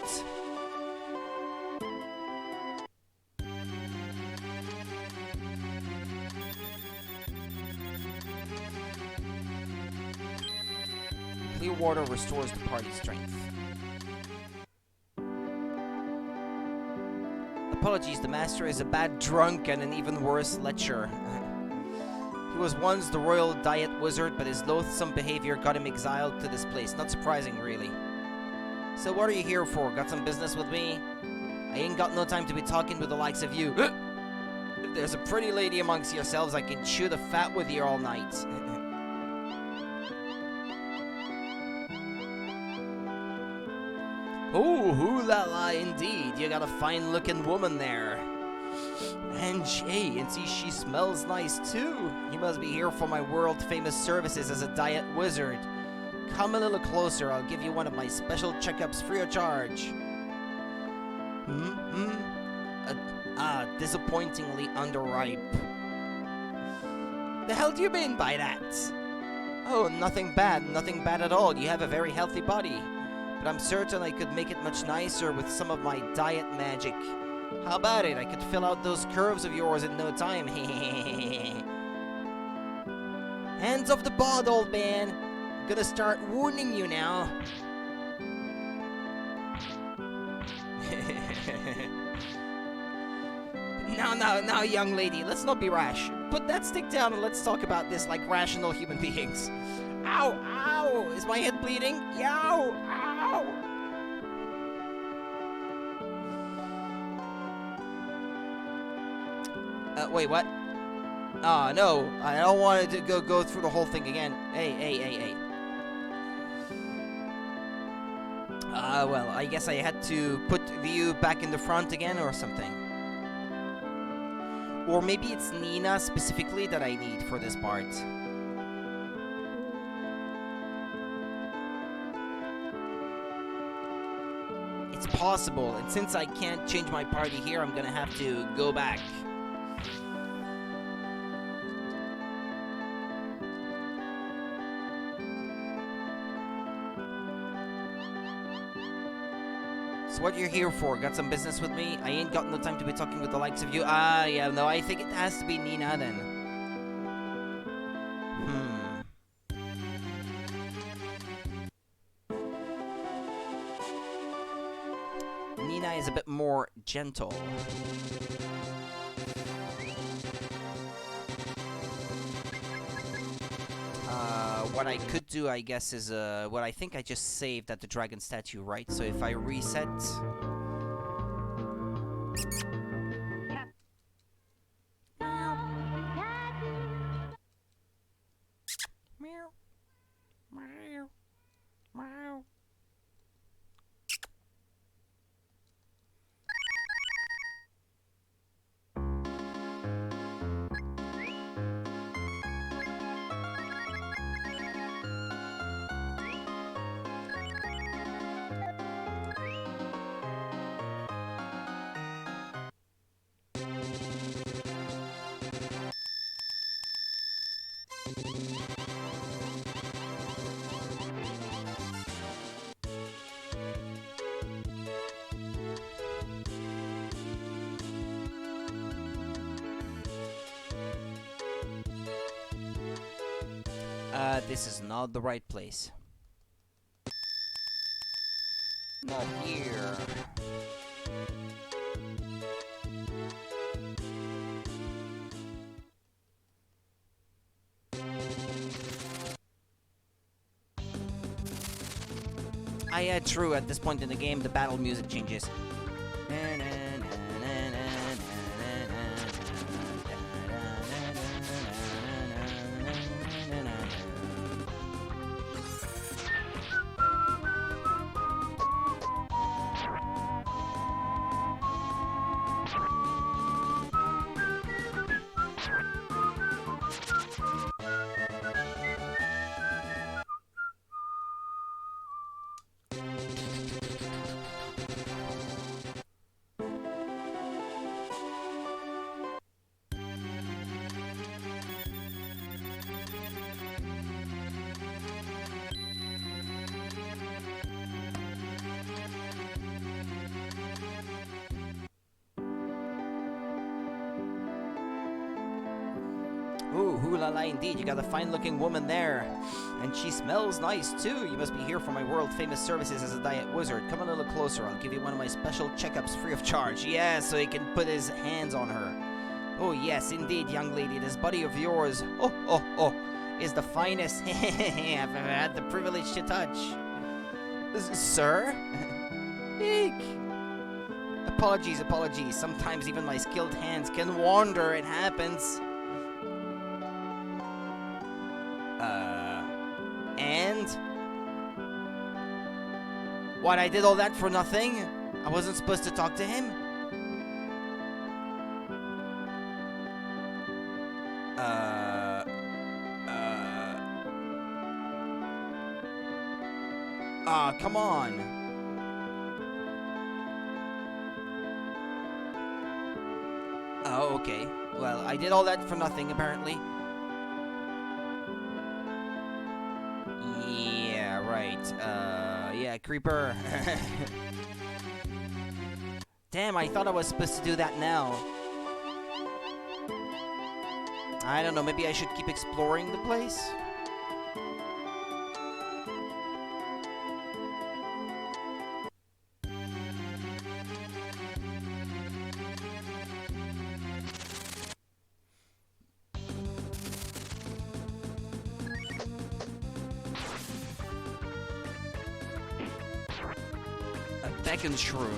Clear water restores the party's strength. Apologies, the master is a bad drunk and an even worse lecher. He was once the royal diet wizard, but his loathsome behavior got him exiled to this place. Not surprising, really. So what are you here for? Got some business with me? I ain't got no time to be talking with the likes of you. If there's a pretty lady amongst yourselves, I can chew the fat with you all night. Oh, hoo-la-la indeed. You got a fine-looking woman there. And hey, and see, she smells nice too. You must be here for my world-famous services as a diet wizard. Come a little closer. I'll give you one of my special checkups free of charge. Disappointingly underripe. The hell do you mean by that? Oh, nothing bad at all. You have a very healthy body. But I'm certain I could make it much nicer with some of my diet magic. How about it? I could fill out those curves of yours in no time. Hands off the bod, old man. I'm gonna start warning you now. Now, young lady, let's not be rash. Put that stick down and let's talk about this like rational human beings. Ow, ow! Is my head bleeding? Yow! Ow! Wait, what? No, I don't want to go through the whole thing again. Hey. Well, I guess I had to put View back in the front again or something. Or maybe it's Nina specifically that I need for this part. It's possible, and since I can't change my party here, I'm gonna have to go back. So what you're here for? Got some business with me? I ain't got no time to be talking with the likes of you. Ah, yeah, no, I think it has to be Nina then. Nina is a bit more gentle. What I could do, I guess, is what I think I just saved at the dragon statue, right? So if I reset... Meow. Meow. Meow. This is not the right place. Not here. Ah, yeah, true. At this point in the game, the battle music changes. Ooh, hoo-la-la indeed, you got a fine-looking woman there. And she smells nice, too. You must be here for my world-famous services as a diet wizard. Come a little closer, I'll give you one of my special checkups free of charge. Yeah, so he can put his hands on her. Oh, yes, indeed, young lady, this body of yours, is the finest I've ever had the privilege to touch. Sir? Eek. Apologies. Sometimes even my skilled hands can wander. It happens. And? What, I did all that for nothing? I wasn't supposed to talk to him? Come on. Oh, okay. Well, I did all that for nothing, apparently. Yeah, right. Yeah, creeper. Damn, I thought I was supposed to do that now. I don't know, maybe I should keep exploring the place? Second shroom.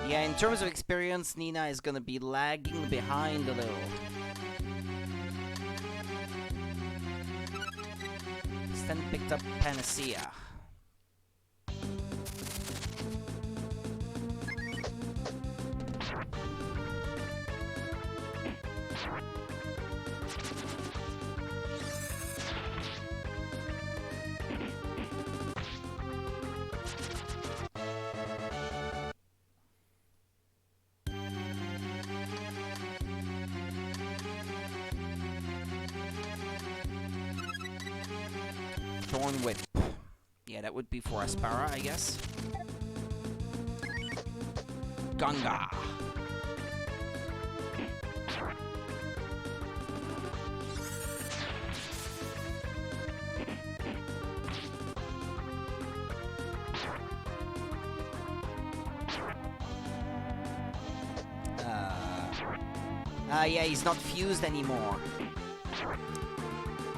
Yeah, in terms of experience, Nina is gonna be lagging behind a little. Then picked up Panacea. Thorn Whip. Yeah, that would be for Aspara, I guess. Ganga. Yeah, he's not fused anymore.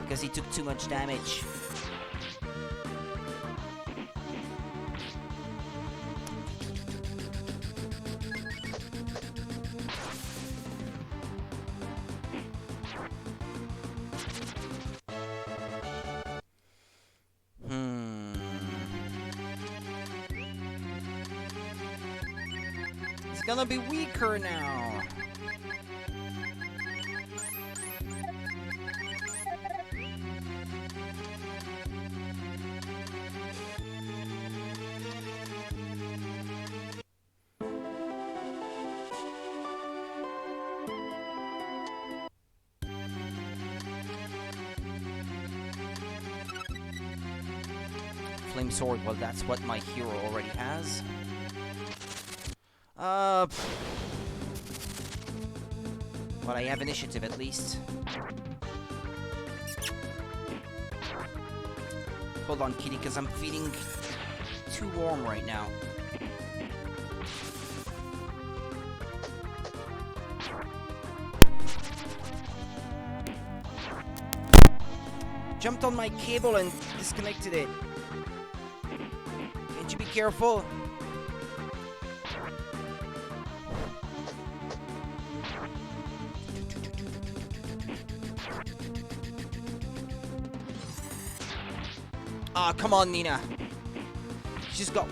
Because he took too much damage. He's gonna be weaker now. Flame Sword, well, that's what my hero already has. But I have initiative at least. Hold on, kitty, because I'm feeling too warm right now. Jumped on my cable and disconnected it. Can't you be careful? Ah, come on, Nina. She's got...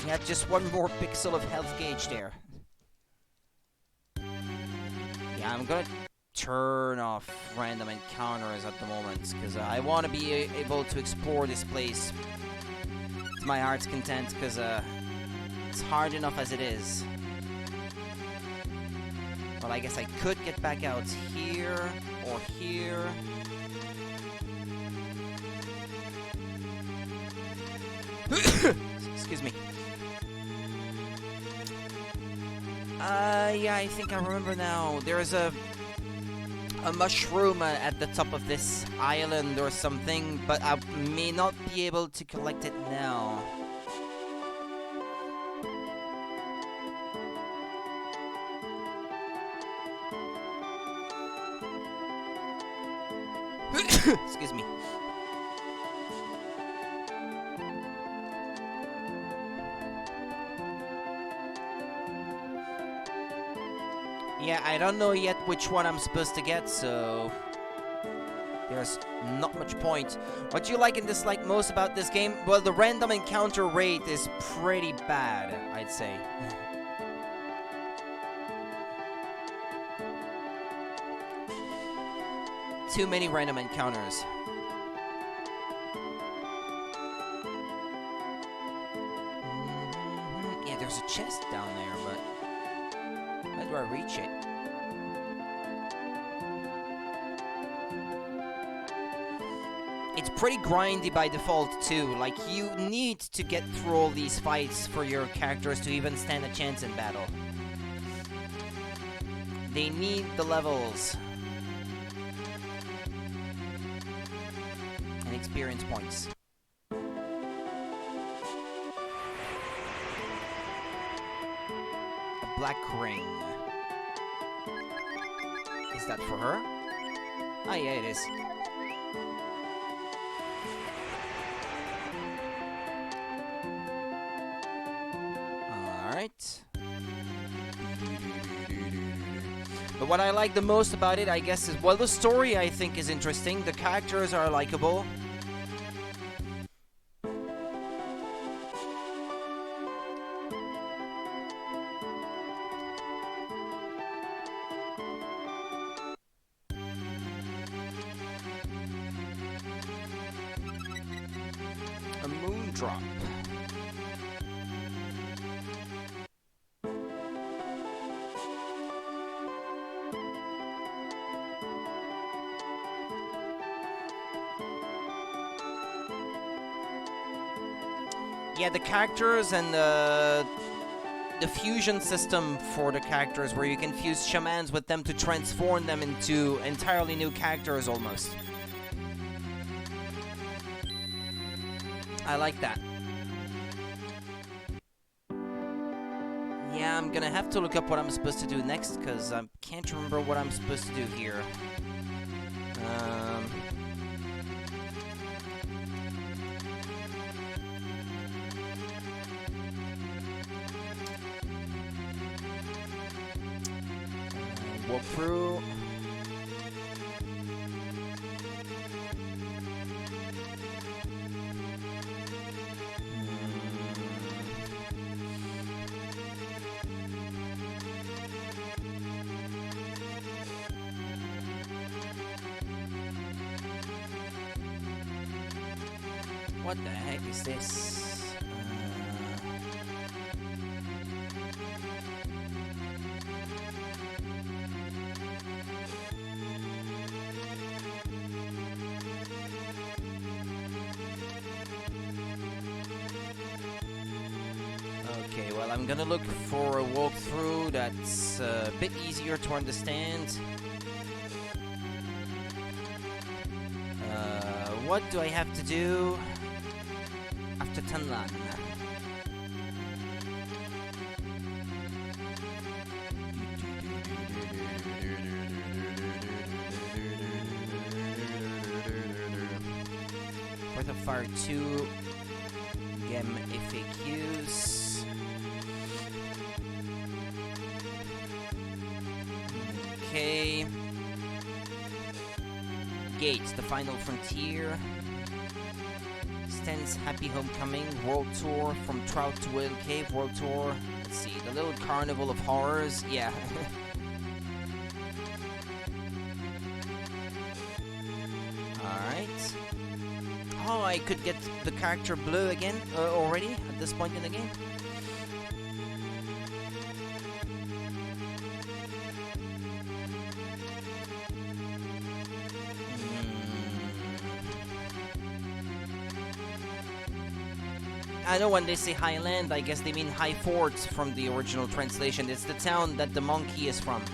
Yeah, just one more pixel of health gauge there. Yeah, I'm gonna turn off random encounters at the moment, because I want to be able to explore this place to my heart's content, because it's hard enough as it is. Well, I guess I could get back out here, or here. Excuse me. Yeah, I think I remember now. There's a mushroom at the top of this island or something, but I may not be able to collect it now. Excuse me. Yeah, I don't know yet which one I'm supposed to get, so there's not much point. What do you like and dislike most about this game? Well, the random encounter rate is pretty bad, I'd say. Too many random encounters. Yeah, there's a chest down there, but how do I reach it? It's pretty grindy by default too, like you need to get through all these fights for your characters to even stand a chance in battle. They need the levels. And experience points. A black ring. Is that for her? Ah, yeah, it is. Alright. But what I like the most about it, I guess, is, well, the story I think is interesting. The characters are likable. A moon drop. Yeah, the characters and the fusion system for the characters, where you can fuse shamans with them to transform them into entirely new characters, almost. I like that. Yeah, I'm gonna have to look up what I'm supposed to do next, because I can't remember what I'm supposed to do here. Walk through. What the heck is this? Okay, well, I'm gonna look for a walkthrough that's a bit easier to understand. What do I have to do after Tanlan? Breath of Fire 2, Gem FAQs. Okay. Gates, the final frontier. Sten's Happy Homecoming, World Tour, From Trout to Whale Cave, World Tour. Let's see, the Little Carnival of Horrors, yeah. Alright. Oh, I could get the character Blue again, already, at this point in the game. I know when they say Highland, I guess they mean High Fort from the original translation. It's the town that the monkey is from.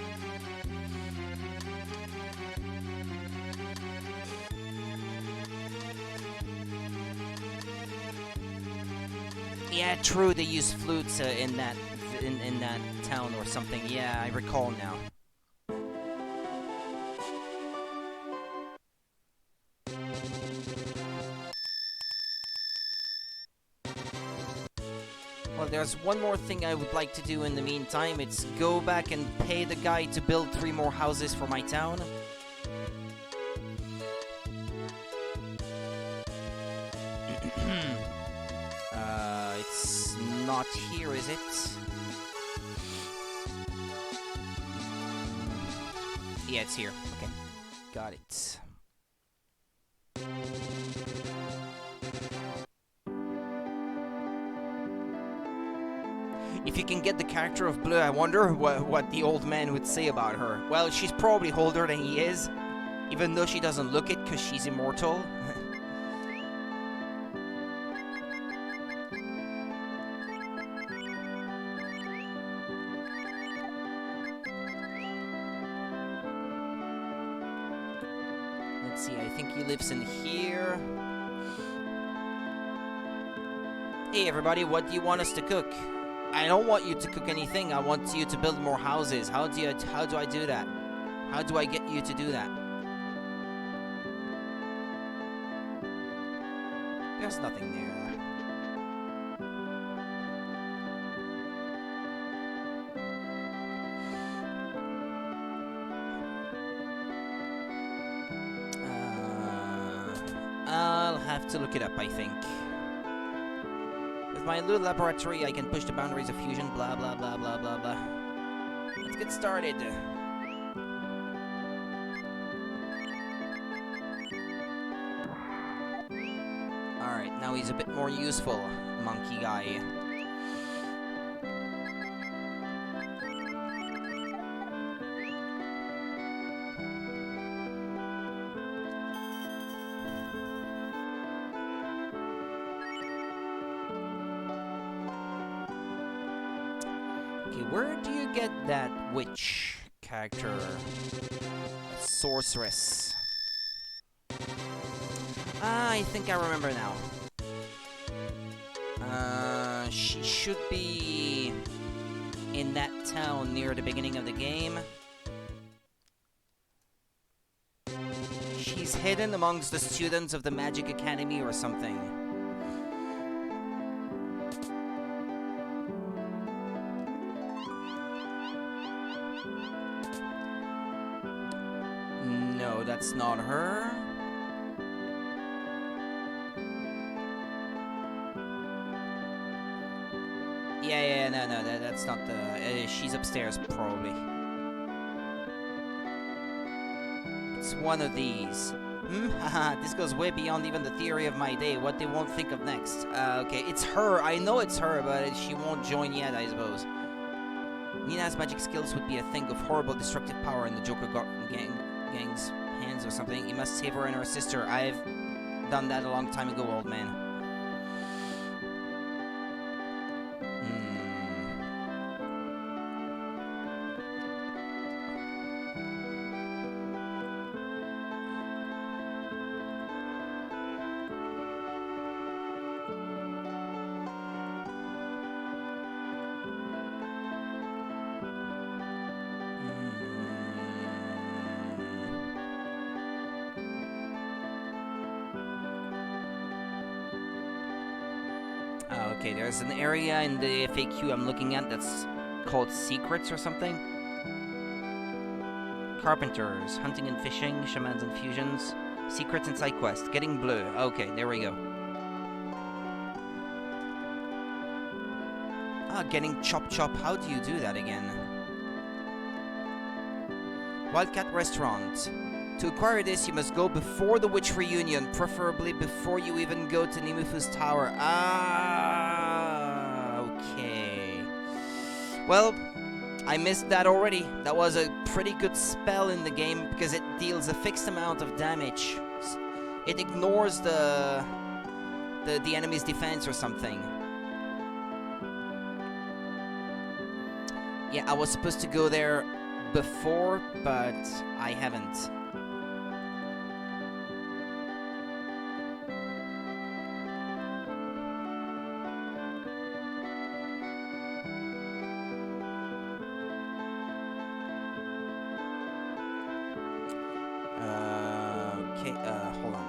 Yeah, true. They use flutes in that town or something. Yeah, I recall now. Well, there's one more thing I would like to do in the meantime. It's go back and pay the guy to build 3 more houses for my town. It's not here, is it? Yeah, it's here. Okay, got it. If you can get the character of Blue, I wonder what the old man would say about her. Well, she's probably older than he is, even though she doesn't look it because she's immortal. Let's see, I think he lives in here. Hey everybody, what do you want us to cook? I don't want you to cook anything. I want you to build more houses. How do I do that? How do I get you to do that? There's nothing there. I'll have to look it up, I think. With my little laboratory, I can push the boundaries of fusion, blah, blah, blah, blah, blah, blah. Let's get started. Alright, now he's a bit more useful, monkey guy. Okay, where do you get that witch character? Sorceress. Ah, I think I remember now. She should be in that town near the beginning of the game. She's hidden amongst the students of the Magic Academy or something. No, that's not her. Yeah, no, that's not the... she's upstairs, probably. It's one of these. Haha, this goes way beyond even the theory of my day, what they won't think of next. Okay, it's her, I know it's her, but she won't join yet, I suppose. Nina's magic skills would be a thing of horrible destructive power in the Joker gang's hands or something. You must save her and her sister. I've done that a long time ago, old man. Okay, there's an area in the FAQ I'm looking at that's called Secrets or something. Carpenters, hunting and fishing, shamans and fusions, secrets and side quests, getting blue. Okay, there we go. Ah, getting chop chop. How do you do that again? Wildcat Restaurant. To acquire this, you must go before the witch reunion, preferably before you even go to Nimufu's tower. Ah, okay. Well, I missed that already. That was a pretty good spell in the game because it deals a fixed amount of damage. It ignores the enemy's defense or something. Yeah, I was supposed to go there before, but I haven't. Hold on.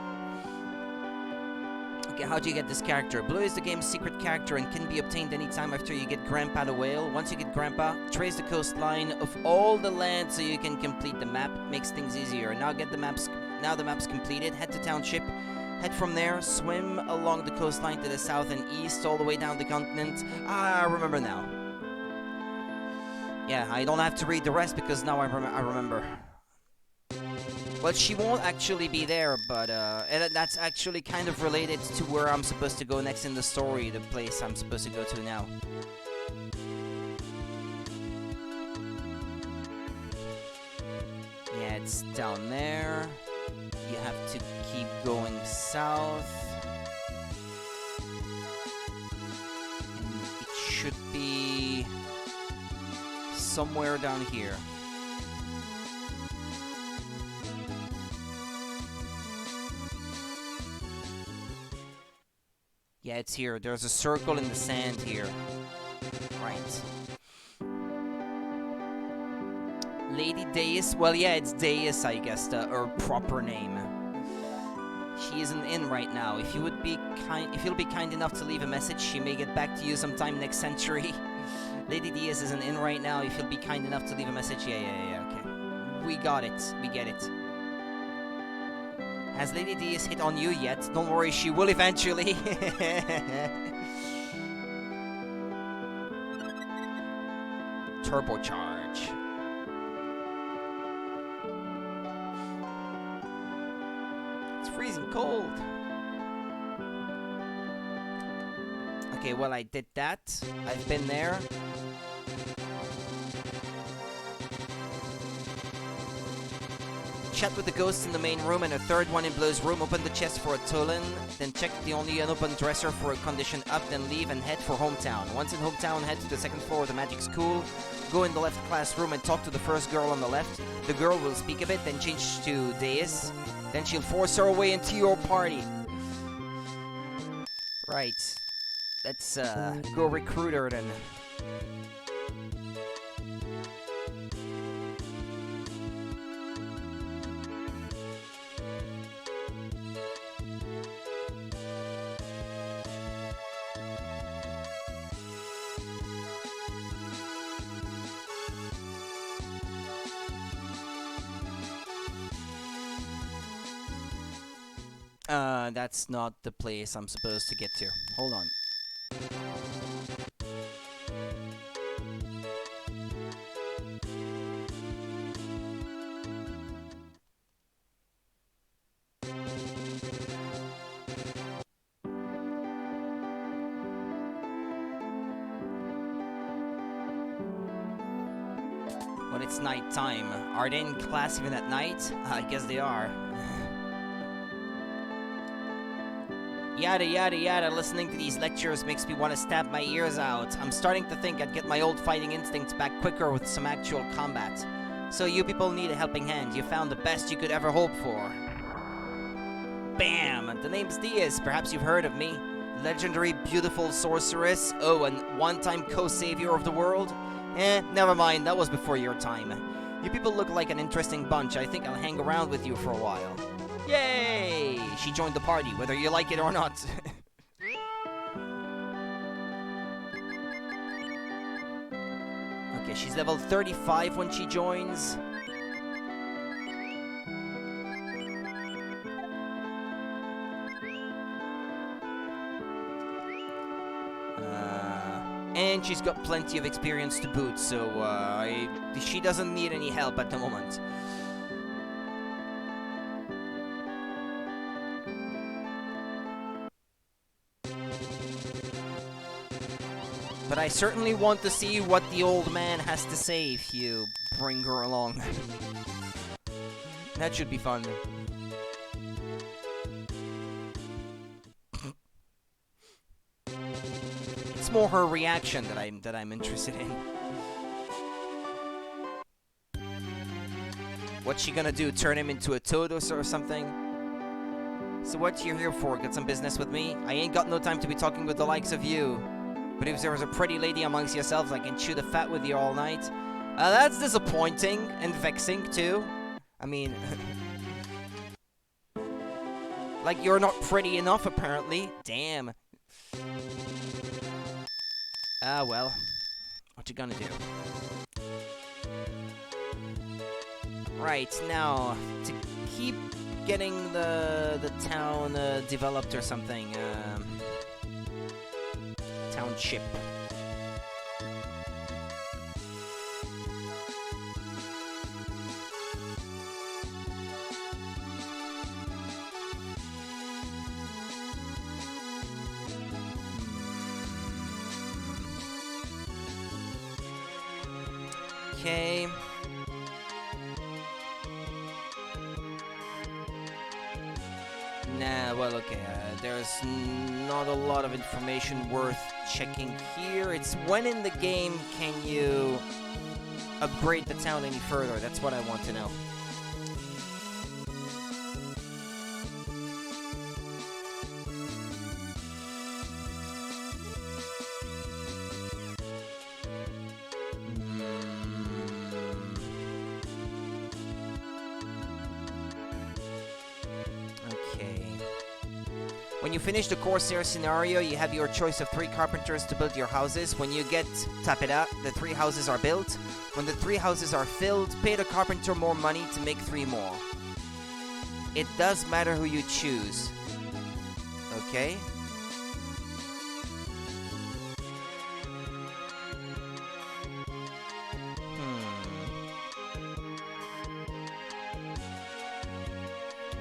Okay, how do you get this character? Blue is the game's secret character and can be obtained anytime after you get Grandpa the Whale. Once you get Grandpa, trace the coastline of all the land so you can complete the map. Makes things easier. Now the map's completed. Head to Township. Head from there, swim along the coastline to the south and east, all the way down the continent. Ah, I remember now. Yeah, I don't have to read the rest because now I remember. Well, she won't actually be there, but and that's actually kind of related to where I'm supposed to go next in the story, the place I'm supposed to go to now. Yeah, it's down there. You have to keep going south. And it should be somewhere down here. Yeah, it's here. There's a circle in the sand here. Right. Lady Deus? Well, yeah, it's Deus, I guess, her proper name. She is in the inn right now. If you'll be kind enough to leave a message, she may get back to you sometime next century. Lady Deus is in the inn right now. If you'll be kind enough to leave a message, yeah, okay. We got it. We get it. Has Lady Deus hit on you yet? Don't worry, she will eventually. Turbocharge. It's freezing cold. Okay, well, I did that. I've been there. chat with the ghosts in the main room and a third one in Blue's room. Open the chest for a Tolan, then check the only unopened dresser for a condition up, then leave and head for hometown. Once in hometown, head to the second floor of the magic school. Go in the left classroom and talk to the first girl on the left. The girl will speak a bit, then change to Deus. Then she'll force her way into your party. Right. Let's go recruit her then. That's not the place I'm supposed to get to. Hold on. When it's night time. Are they in class even at night? I guess they are. Yada yada yada, listening to these lectures makes me want to stab my ears out. I'm starting to think I'd get my old fighting instincts back quicker with some actual combat. So you people need a helping hand. You found the best you could ever hope for. Bam! The name's Diaz. Perhaps you've heard of me. Legendary beautiful sorceress. Oh, and one-time co-savior of the world? Never mind. That was before your time. You people look like an interesting bunch. I think I'll hang around with you for a while. Yay! She joined the party, whether you like it or not. Okay, she's level 35 when she joins. And she's got plenty of experience to boot, so she doesn't need any help at the moment. But I certainly want to see what the old man has to say if you bring her along. That should be fun. It's more her reaction that I'm interested in. What's she gonna do? Turn him into a toad or something? So what you here for? Got some business with me? I ain't got no time to be talking with the likes of you. But if there was a pretty lady amongst yourselves, I can chew the fat with you all night. That's disappointing and vexing, too. I mean... like, you're not pretty enough, apparently. Damn. Ah, well. What you gonna do? Right, now, to keep getting the town developed or something, township. Okay. Nah, well, okay, there's not a lot of information worth checking here. It's when in the game can you upgrade the town any further? That's what I want to know. When you finish the Corsair scenario, you have your choice of 3 carpenters to build your houses. When you get Tapera, the 3 houses are built. When the 3 houses are filled, pay the carpenter more money to make 3 more. It does matter who you choose. Okay?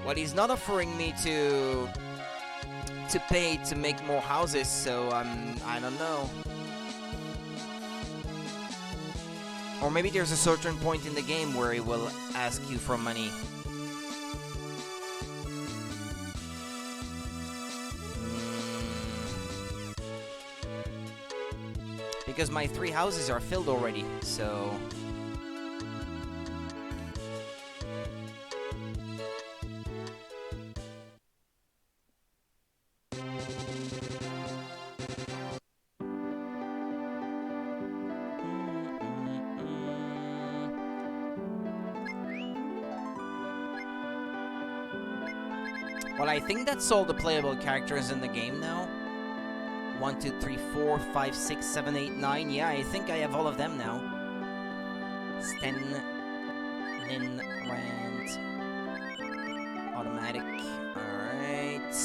Well, he's not offering me to pay to make more houses, so I don't know. Or maybe there's a certain point in the game where he will ask you for money. Because my 3 houses are filled already, so... Well, I think that's all the playable characters in the game now. 1, 2, 3, 4, 5, 6, 7, 8, 9. Yeah, I think I have all of them now. Sten, Lin, Rand, Automatic. Alright.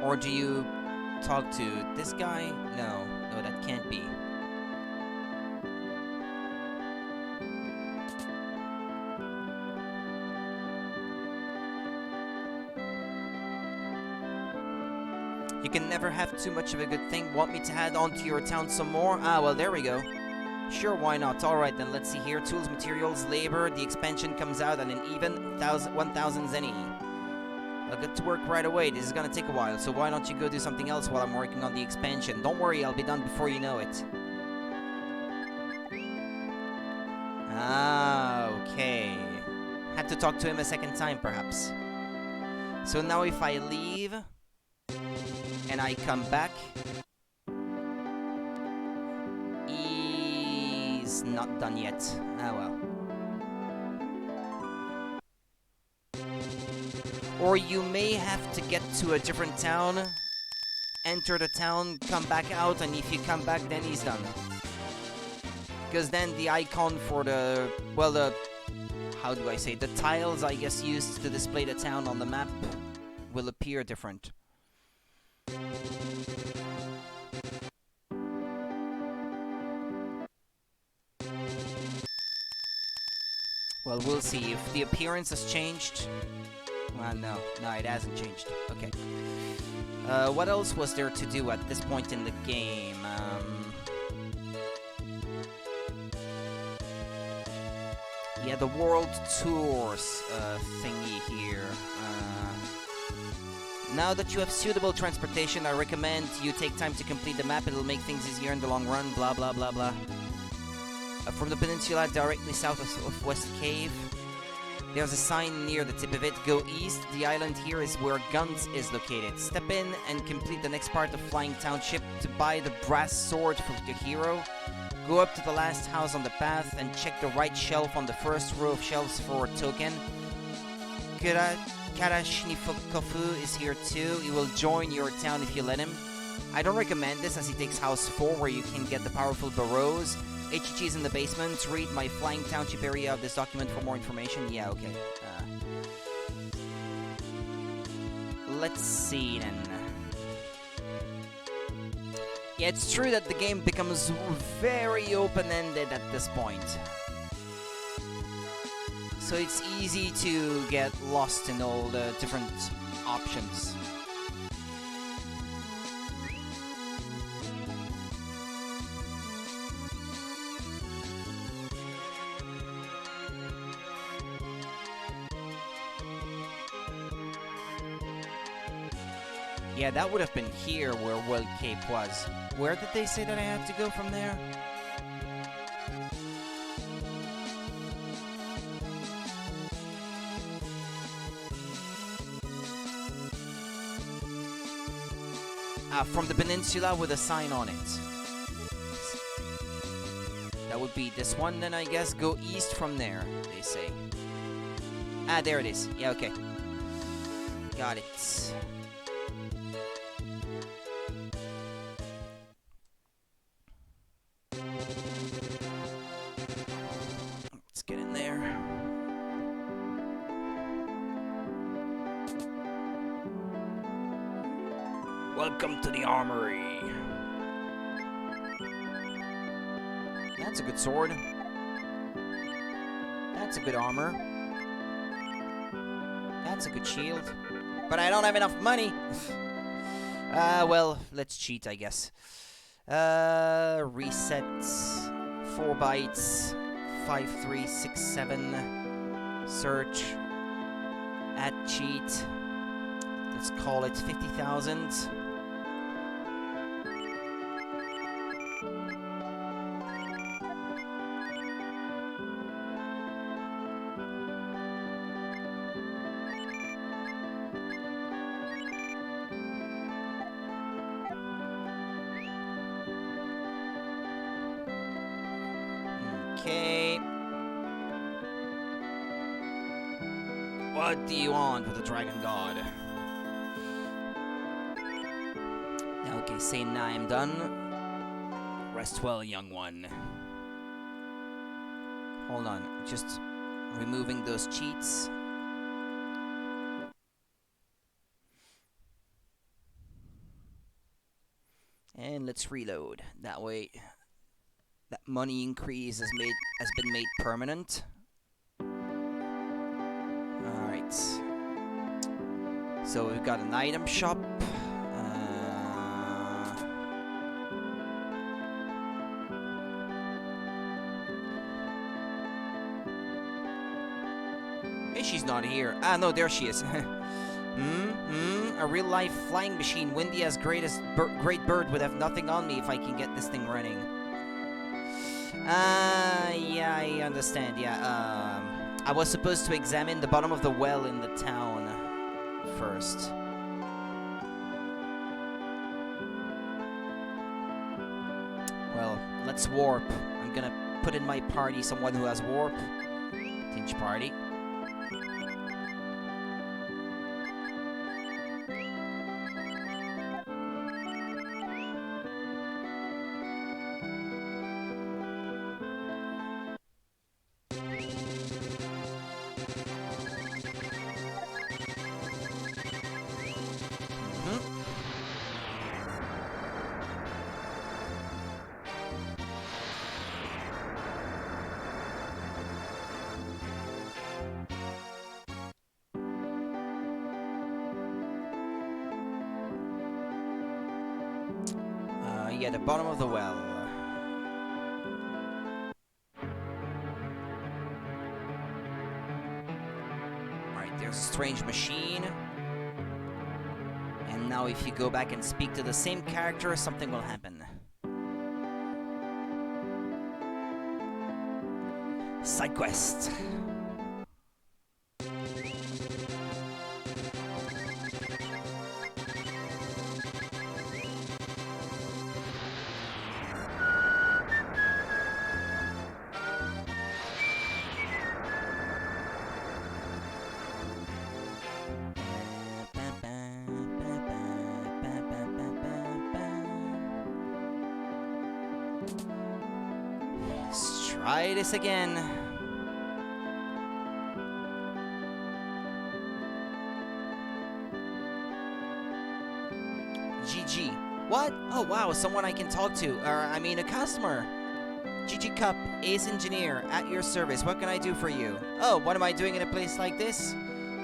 Or do you talk to this guy? No, that can't be. You can never have too much of a good thing. Want me to head on to your town some more? Ah, well, there we go. Sure, why not? Alright, then let's see here. Tools, materials, labor. The expansion comes out at an even 1,000 zenny. I'll get to work right away. This is gonna take a while, so why don't you go do something else while I'm working on the expansion? Don't worry, I'll be done before you know it. Ah, okay. Had to talk to him a second time, perhaps. So now if I leave... and I come back... he's not done yet. Ah, well. Or you may have to get to a different town, enter the town, come back out, and if you come back, then he's done. Because then the icon for the... well, the... how do I say? The tiles, I guess, used to display the town on the map will appear different. Well, we'll see. If the appearance has changed... well, no, it hasn't changed. Okay. What else was there to do at this point in the game? Yeah, the World Tours thingy here. Now that you have suitable transportation, I recommend you take time to complete the map. It'll make things easier in the long run. Blah, blah, blah, blah. From the peninsula directly south of West Cave, there's a sign near the tip of it. Go east. The island here is where Guns is located. Step in and complete the next part of Flying Township to buy the brass sword for the hero. Go up to the last house on the path and check the right shelf on the first row of shelves for a token. Karashnikofu is here too. He will join your town if you let him. I don't recommend this as he takes house 4 where you can get the powerful barrows. HG is in the basement. Read my Flying Township area of this document for more information. Yeah, okay. Let's see then. Yeah, it's true that the game becomes very open-ended at this point. So it's easy to get lost in all the different options. Yeah, that would have been here where World Cape was. Where did they say that I had to go from there? From the peninsula with a sign on it. That would be this one then, I guess. Go east from there, they say. Ah, there it is. Yeah, okay. Got it. Let's get in there. Welcome to the Armory. That's a good sword. That's a good armor. That's a good shield. But I don't have enough money. Well, let's cheat, I guess. Reset. 4 bytes. 5, 3, 6, 7. Search. Add cheat. Let's call it 50,000. Okay. What do you want with the Dragon God? Okay, say now I'm done. Rest well, young one. Hold on, just removing those cheats. And let's reload. That way, that money increase has been made permanent. Alright. So we've got an item shop. Hey, she's not here. Ah, no, there she is. A real-life flying machine. Windy as great bird would have nothing on me if I can get this thing running. Yeah, I understand. Yeah, I was supposed to examine the bottom of the well in the town first. Well, let's warp. I'm gonna put in my party someone who has warp. Tinge party. Yeah, the bottom of the well. Alright, there's a strange machine. And now if you go back and speak to the same character, something will happen. Side quest. Let's try this again. GG. What? Oh wow, someone I can talk to. I mean a customer. GG Cup, Ace Engineer, at your service. What can I do for you? Oh, what am I doing in a place like this?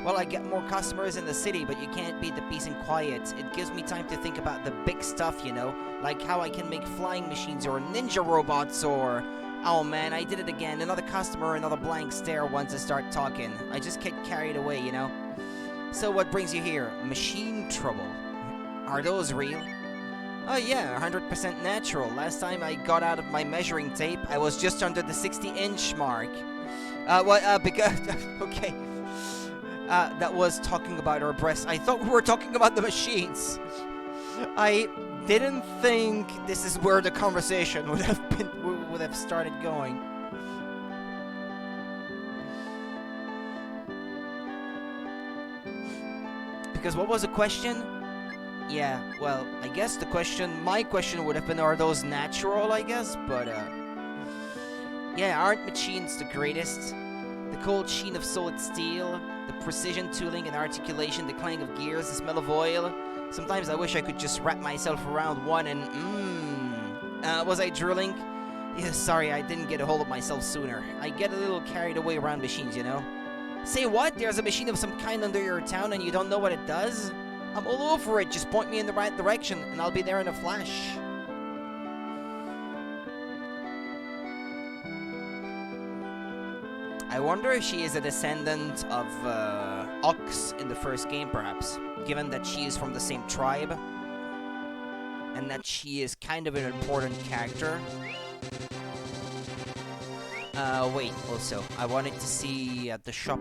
Well, I get more customers in the city, but you can't beat the peace and quiet. It gives me time to think about the big stuff, you know? Like how I can make flying machines or ninja robots or... Oh man, I did it again. Another customer, another blank stare once I start talking. I just get carried away, you know? So what brings you here? Machine trouble. Are those real? Oh yeah, 100% natural. Last time I got out of my measuring tape, I was just under the 60-inch mark. Because... okay. That was talking about our breasts. I thought we were talking about the machines. I didn't think this is where the conversation would have started going. Because what was the question? Yeah, well, I guess my question would have been, are those natural, I guess? But, yeah, aren't machines the greatest? The cold sheen of solid steel, the precision tooling and articulation, the clang of gears, the smell of oil. Sometimes I wish I could just wrap myself around one and, was I drooling? Yeah, sorry, I didn't get a hold of myself sooner. I get a little carried away around machines, you know? Say what? There's a machine of some kind under your town and you don't know what it does? I'm all over it. Just point me in the right direction and I'll be there in a flash. I wonder if she is a descendant of Ox in the first game, perhaps, given that she is from the same tribe, and that she is kind of an important character. Wait, also, I wanted to see at the shop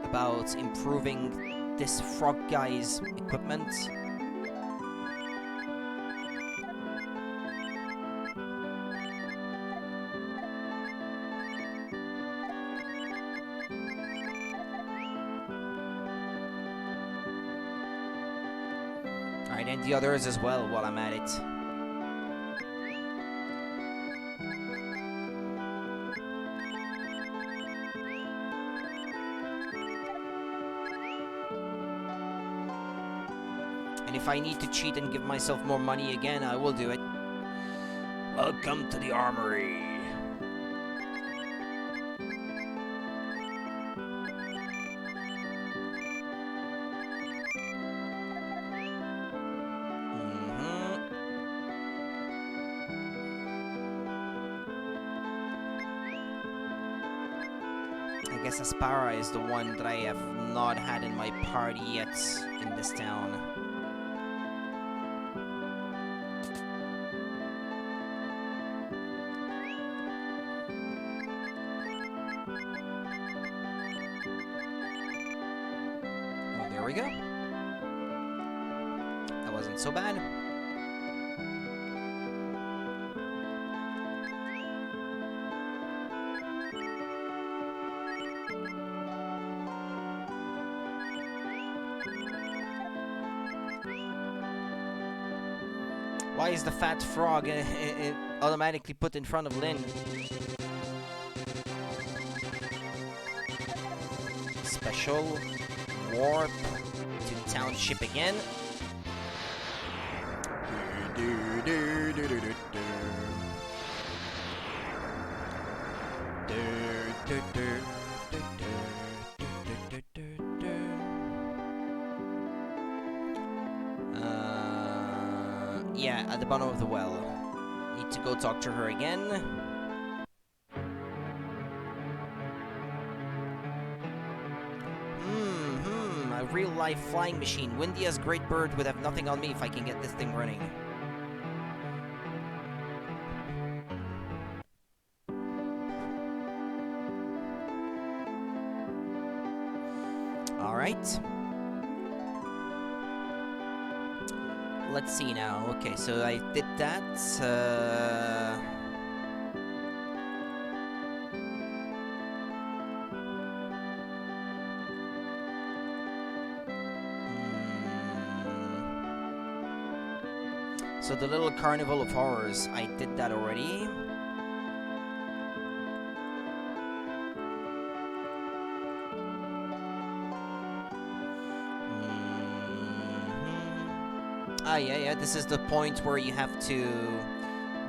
about improving this frog guy's equipment. Alright, and the others as well while I'm at it. And if I need to cheat and give myself more money again, I will do it. Welcome to the Armory. I guess Aspara is the one that I have not had in my party yet in this town. Well, there we go. That wasn't so bad. Why is the fat frog automatically put in front of Lynn? Special warp to the township again. Yeah, at the bottom of the well. Need to go talk to her again. A real-life flying machine. Windy as Great Bird would have nothing on me if I can get this thing running. Alright. Let's see now. Okay, so I did that. So the little Carnival of Horrors, I did that already. Yeah, this is the point where you have to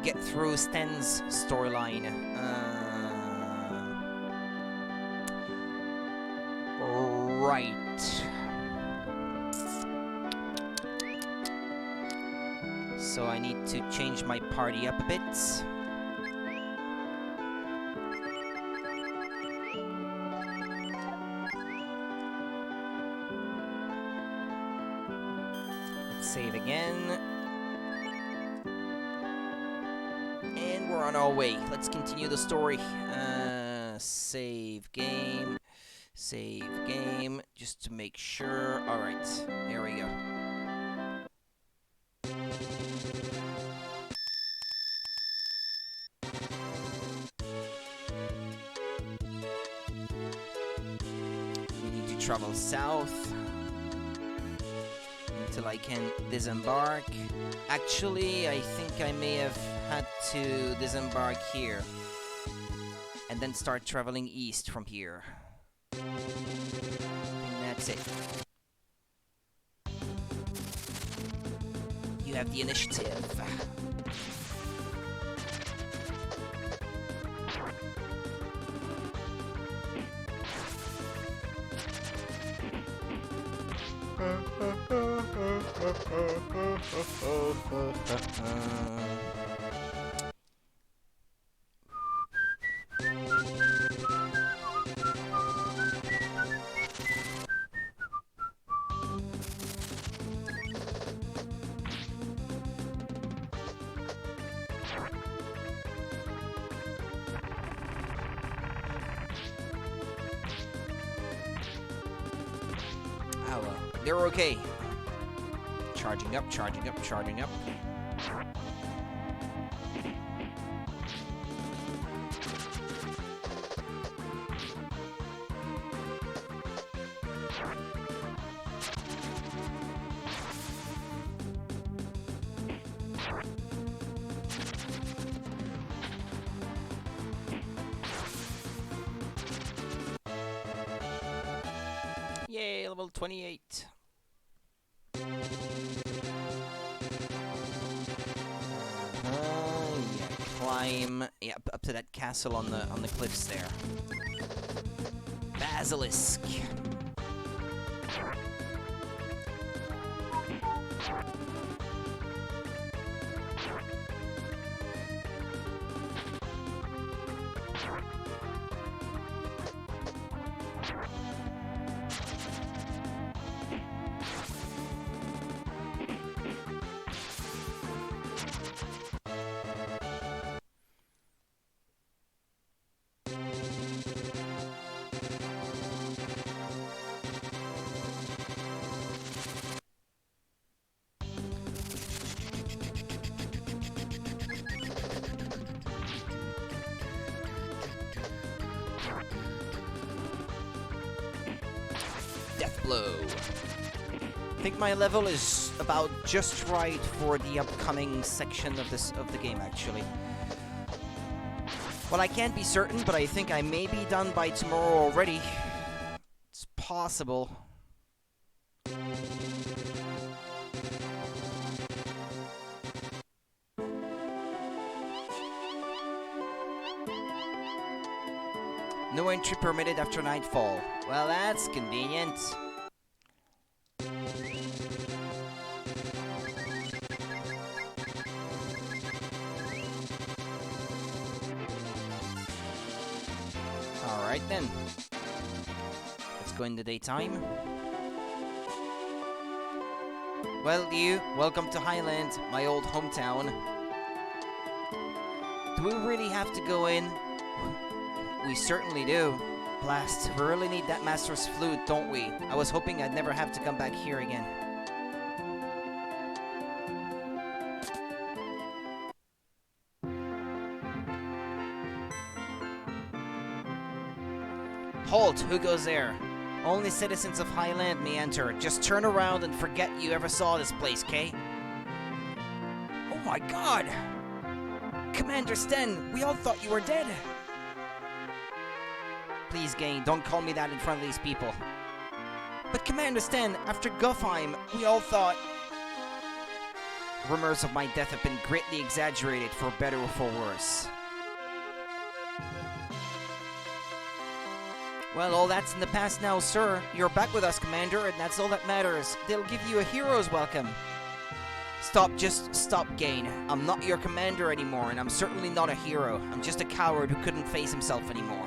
get through Sten's storyline. Right. So I need to change my party up a bit. Save again. And we're on our way. Let's continue the story. Save game. Save game. Just to make sure. Alright. There we go. We need to travel south until I can disembark. Actually, I think I may have had to disembark here and then start traveling east from here. And that's it. You have the initiative. Oh well. They're okay. Charging up, charging up, charging up. Yay, level 28. Yeah, climb. Yeah, up to that castle on the cliffs there. Basilisk. Death blow. I think my level is about just right for the upcoming section of the game, actually. Well, I can't be certain, but I think I may be done by tomorrow already. It's possible. No entry permitted after nightfall. Well, that's convenient. Alright then. Let's go in the daytime. Well, you, welcome to Highland, my old hometown. Do we really have to go in? We certainly do. Blast, we really need that Master's Flute, don't we? I was hoping I'd never have to come back here again. Halt! Who goes there? Only citizens of Highland may enter. Just turn around and forget you ever saw this place, Kay? Oh my god! Commander Sten, we all thought you were dead! Please, Gain, don't call me that in front of these people. But Commander Sten, after Guffheim, we all thought... Rumors of my death have been greatly exaggerated, for better or for worse. Well, all that's in the past now, sir. You're back with us, Commander, and that's all that matters. They'll give you a hero's welcome. Stop, just stop, Gain. I'm not your commander anymore, and I'm certainly not a hero. I'm just a coward who couldn't face himself anymore.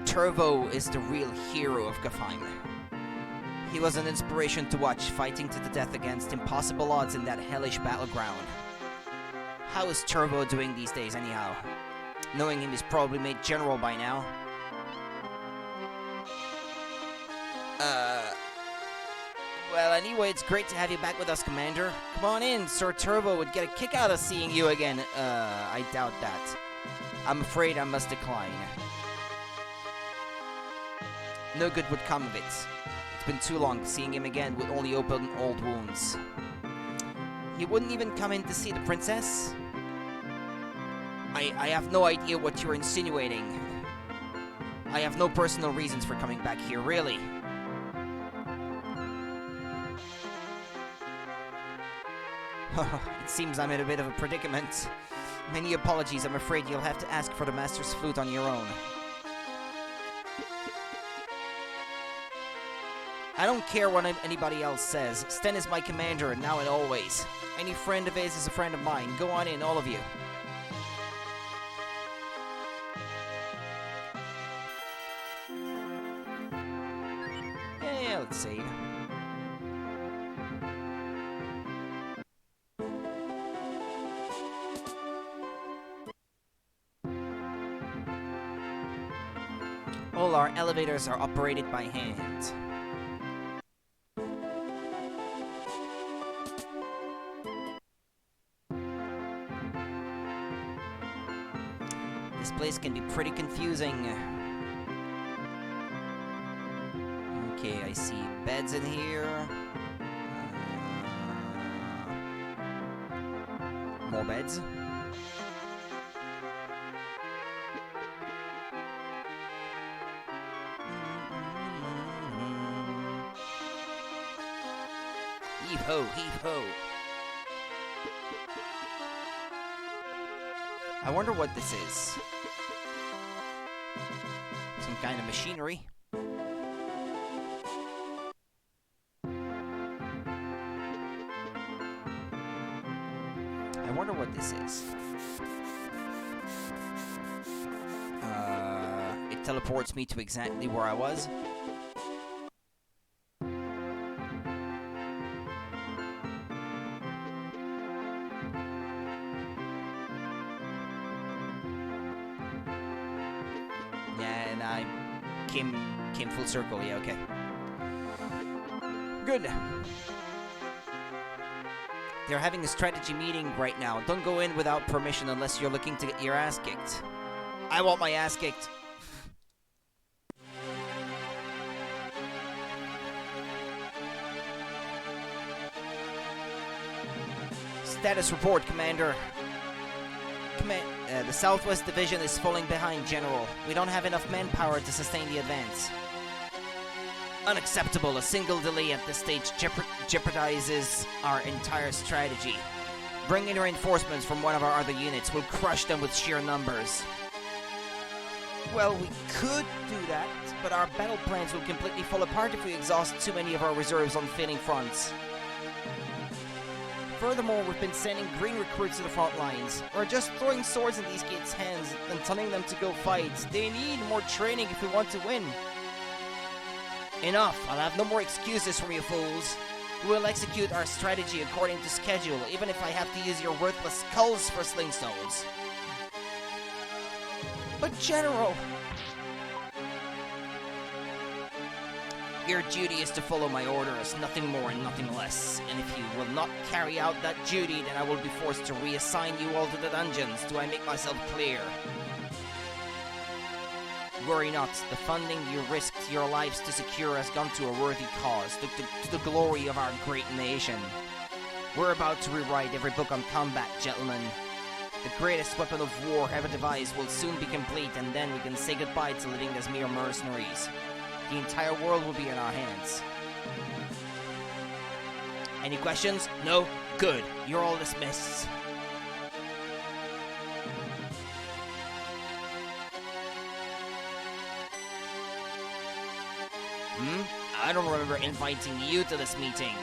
Turvo is the real hero of Guffheim. He was an inspiration to watch, fighting to the death against impossible odds in that hellish battleground. How is Turvo doing these days, anyhow? Knowing him, he's probably made general by now. Well, anyway, it's great to have you back with us, Commander. Come on in, Sir Turvo would get a kick out of seeing you again. I doubt that. I'm afraid I must decline. No good would come of it. It's been too long. Seeing him again would only open old wounds. He wouldn't even come in to see the princess? I have no idea what you're insinuating. I have no personal reasons for coming back here, really. It seems I'm in a bit of a predicament. Many apologies. I'm afraid you'll have to ask for the Master's Flute on your own. I don't care what anybody else says. Sten is my commander, now and always. Any friend of his is a friend of mine. Go on in, all of you. Yeah, let's save. All our elevators are operated by hand. place can be pretty confusing. Okay, I see beds in here. More beds. Heave ho, heave ho. I wonder what this is. Some kind of machinery. I wonder what this is. It teleports me to exactly where I was. Yeah, and I came full circle. Yeah, okay. Good. They're having a strategy meeting right now. Don't go in without permission unless you're looking to get your ass kicked. I want my ass kicked. Status report, Commander. The Southwest Division is falling behind, General. We don't have enough manpower to sustain the advance. Unacceptable. A single delay at this stage jeopardizes our entire strategy. Bring in reinforcements from one of our other units. We'll crush them with sheer numbers. Well, we could do that, but our battle plans will completely fall apart if we exhaust too many of our reserves on failing fronts. Furthermore, we've been sending green recruits to the front lines. We're just throwing swords in these kids' hands and telling them to go fight. They need more training if we want to win. Enough! I'll have no more excuses from you fools. We'll execute our strategy according to schedule, even if I have to use your worthless skulls for sling stones. But General! Your duty is to follow my orders, nothing more and nothing less. And if you will not carry out that duty, then I will be forced to reassign you all to the dungeons. Do I make myself clear? Worry not, the funding you risked your lives to secure has gone to a worthy cause, to the glory of our great nation. We're about to rewrite every book on combat, gentlemen. The greatest weapon of war ever devised will soon be complete, and then we can say goodbye to living as mere mercenaries. The entire world will be in our hands. Any questions? No? Good. You're all dismissed. I don't remember inviting you to this meeting.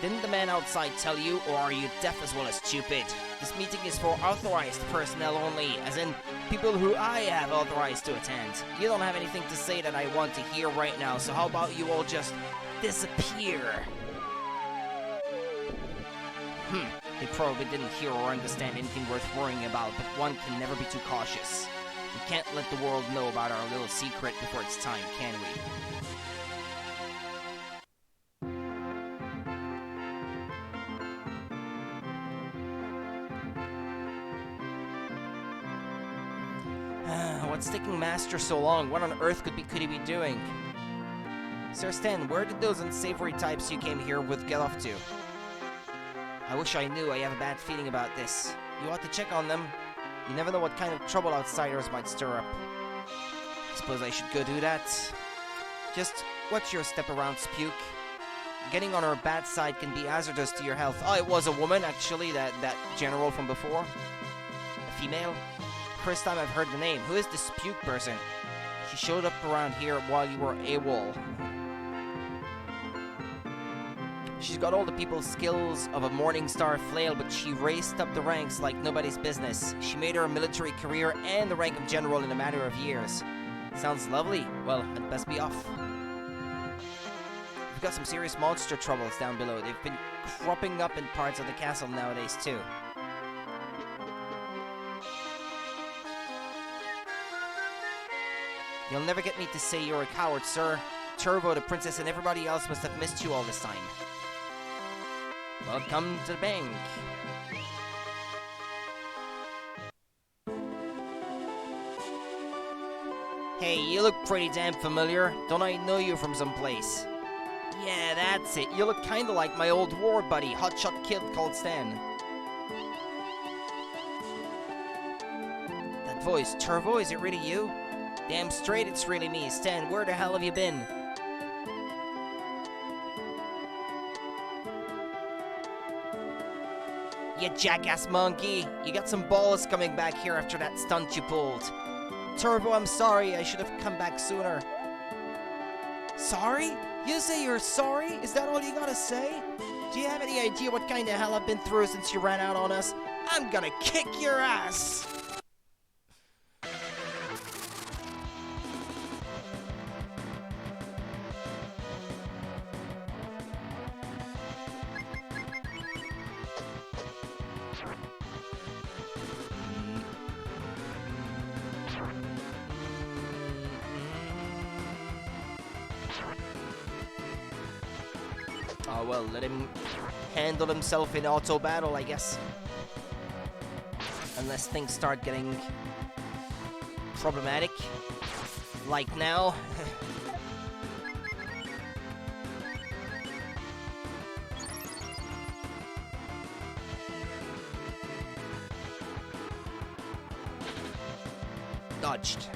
Didn't the man outside tell you, or are you deaf as well as stupid? This meeting is for authorized personnel only, as in people who I have authorized to attend. You don't have anything to say that I want to hear right now, so how about you all just disappear? They probably didn't hear or understand anything worth worrying about, but one can never be too cautious. We can't let the world know about our little secret before it's time, can we? What's taking Master so long? What on earth could he be doing? Sir Stan, where did those unsavory types you came here with get off to? I wish I knew. I have a bad feeling about this. You ought to check on them. You never know what kind of trouble outsiders might stir up. I suppose I should go do that. Just watch your step around, Spuke. Getting on her bad side can be hazardous to your health. Oh, it was a woman, actually, that general from before. A female. First time I've heard the name. Who is this Spuke person? She showed up around here while you were AWOL. She's got all the people's skills of a Morningstar flail, but she raced up the ranks like nobody's business. She made her military career and the rank of general in a matter of years. Sounds lovely. Well, I'd best be off. We've got some serious monster troubles down below. They've been cropping up in parts of the castle nowadays, too. You'll never get me to say you're a coward, sir. Turbo, the princess, and everybody else must have missed you all this time. Welcome to the bank. Hey, you look pretty damn familiar. Don't I know you from someplace? Yeah, that's it. You look kinda like my old war buddy, hotshot kid called Stan. That voice, Turbo, is it really you? Damn straight it's really me. Stan, where the hell have you been? You jackass monkey! You got some balls coming back here after that stunt you pulled. Turbo, I'm sorry. I should have come back sooner. Sorry? You say you're sorry? Is that all you gotta say? Do you have any idea what kind of hell I've been through since you ran out on us? I'm gonna kick your ass! Oh well, let him handle himself in auto battle, I guess. Unless things start getting problematic. Like now. Dodged.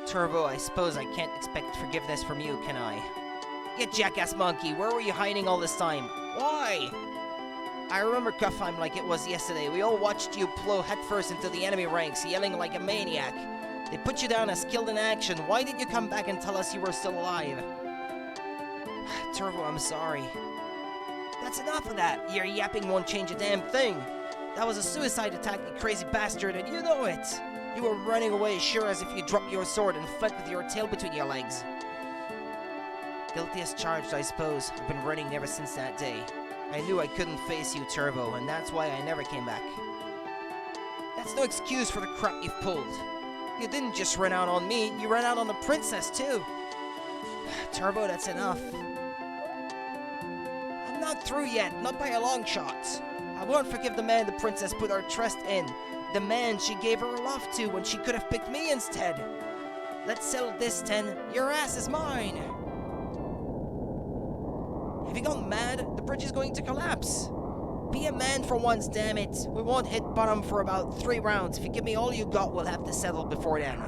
Turbo, I suppose I can't expect forgiveness from you, can I? You jackass monkey, where were you hiding all this time? Why? I remember Cuffheim like it was yesterday. We all watched you plow headfirst into the enemy ranks, yelling like a maniac. They put you down as killed in action. Why did you come back and tell us you were still alive? Turbo, I'm sorry. That's enough of that. Your yapping won't change a damn thing. That was a suicide attack, you crazy bastard, and you know it. You were running away, sure as if you dropped your sword and fled with your tail between your legs. Guilty as charged, I suppose. I've been running ever since that day. I knew I couldn't face you, Turbo, and that's why I never came back. That's no excuse for the crap you've pulled. You didn't just run out on me, you ran out on the princess, too. Turbo, that's enough. I'm not through yet, not by a long shot. I won't forgive the man the princess put her trust in. The man she gave her love to when she could have picked me instead. Let's settle this, Ten. Your ass is mine. Have you gone mad? The bridge is going to collapse. Be a man for once, damn it. We won't hit bottom for about 3 rounds. If you give me all you got, we'll have to settle before then.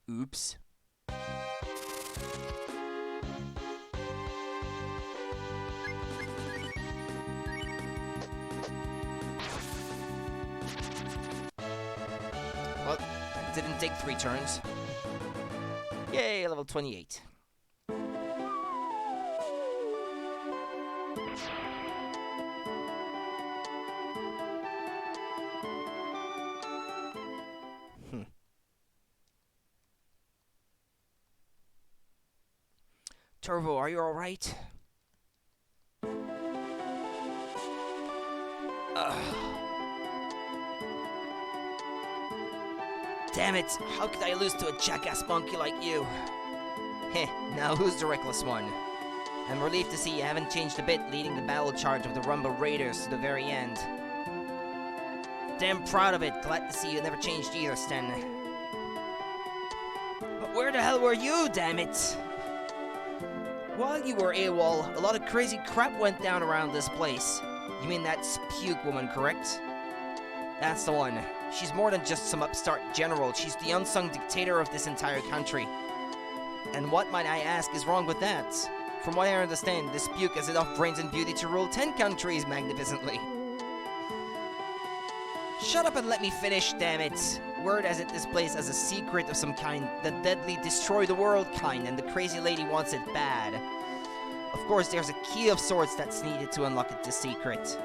Oops. Well, that didn't take 3 turns. Yay, level 28. Turbo, are you alright? Damn it, how could I lose to a jackass monkey like you? Heh, now who's the reckless one? I'm relieved to see you haven't changed a bit, leading the battle charge of the Rumble Raiders to the very end. Damn proud of it, glad to see you never changed either, Sten. But where the hell were you, damn it? While you were AWOL, a lot of crazy crap went down around this place. You mean that Puke woman, correct? That's the one. She's more than just some upstart general. She's the unsung dictator of this entire country. And what, might I ask, is wrong with that? From what I understand, this Puke has enough brains and beauty to rule 10 countries magnificently. Shut up and let me finish, damn it. Word has it this place has a secret of some kind, the deadly destroy the world kind, and the crazy lady wants it bad. Of course, there's a key of sorts that's needed to unlock this secret.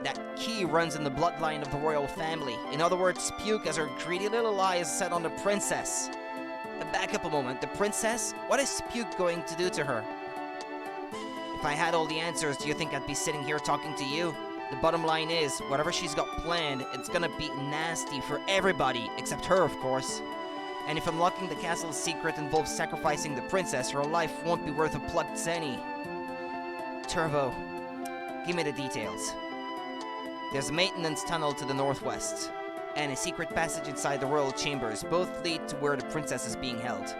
That key runs in the bloodline of the royal family. In other words, Puke has her greedy little eyes set on the princess. Back up a moment, the princess? What is Puke going to do to her? If I had all the answers, do you think I'd be sitting here talking to you? The bottom line is, whatever she's got planned, it's gonna be nasty for everybody, except her, of course. And if unlocking the castle's secret involves sacrificing the princess, her life won't be worth a plucked penny. Turbo, give me the details. There's a maintenance tunnel to the northwest, and a secret passage inside the royal chambers. Both lead to where the princess is being held.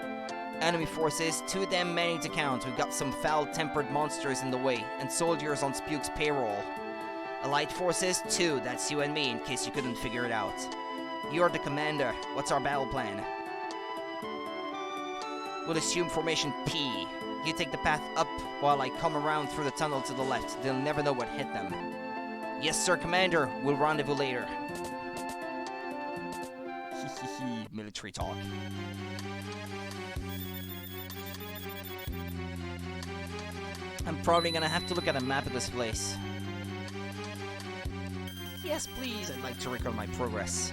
Enemy forces, too damn many to count. We've got some foul-tempered monsters in the way, and soldiers on Spuke's payroll. Allied forces, 2, that's you and me, in case you couldn't figure it out. You're the commander. What's our battle plan? We'll assume formation P. You take the path up while I come around through the tunnel to the left. They'll never know what hit them. Yes, sir, Commander. We'll rendezvous later. Military talk. I'm probably gonna have to look at a map of this place. Yes, please. I'd like to record my progress.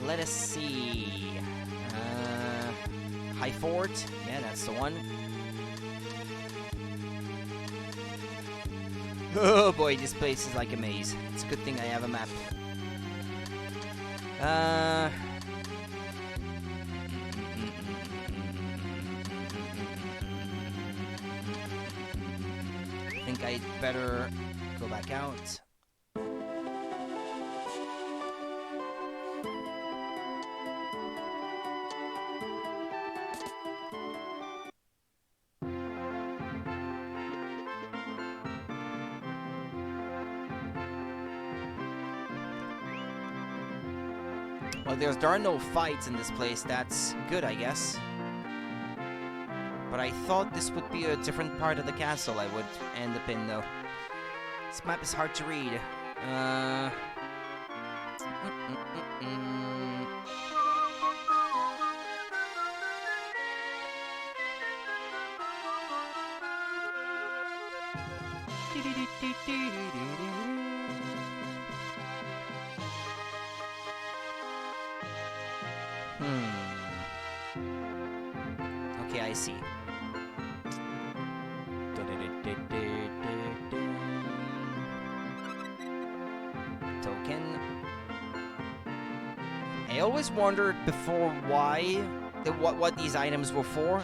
Let us see. High Fort. Yeah, that's the one. Oh boy, this place is like a maze. It's a good thing I have a map. I think I'd better go back out. Well, there are no fights in this place. That's good, I guess. But I thought this would be a different part of the castle I would end up in, though. This map is hard to read. Okay, I see. Token. I always wondered before what these items were for,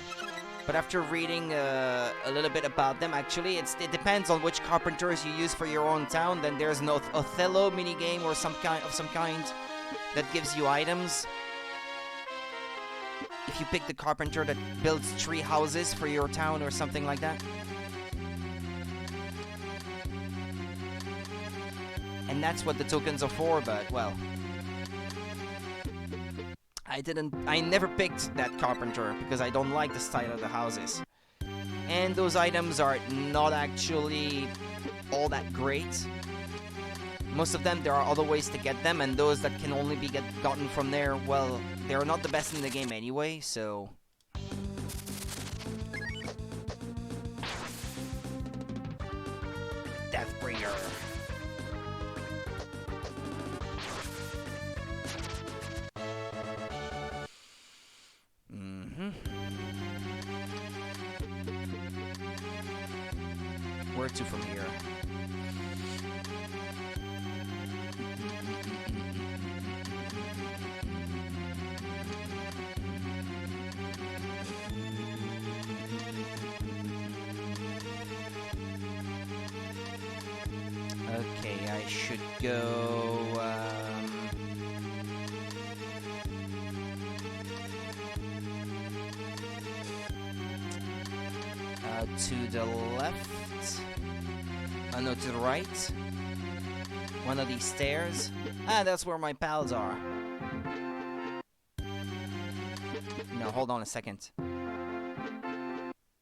but after reading a little bit about them, actually, it depends on which carpenters you use for your own town. Then there's an Othello minigame or some kind that gives you items. If you pick the carpenter that builds 3 houses for your town or something like that. And that's what the tokens are for, but, well. I never picked that carpenter because I don't like the style of the houses. And those items are not actually all that great. Most of them, there are other ways to get them, and those that can only be gotten from there, well, they're not the best in the game anyway, so... Deathbringer. Where to from here? Okay, I should go, to the left. No, to the right. One of these stairs. Ah, that's where my pals are. No, hold on a second.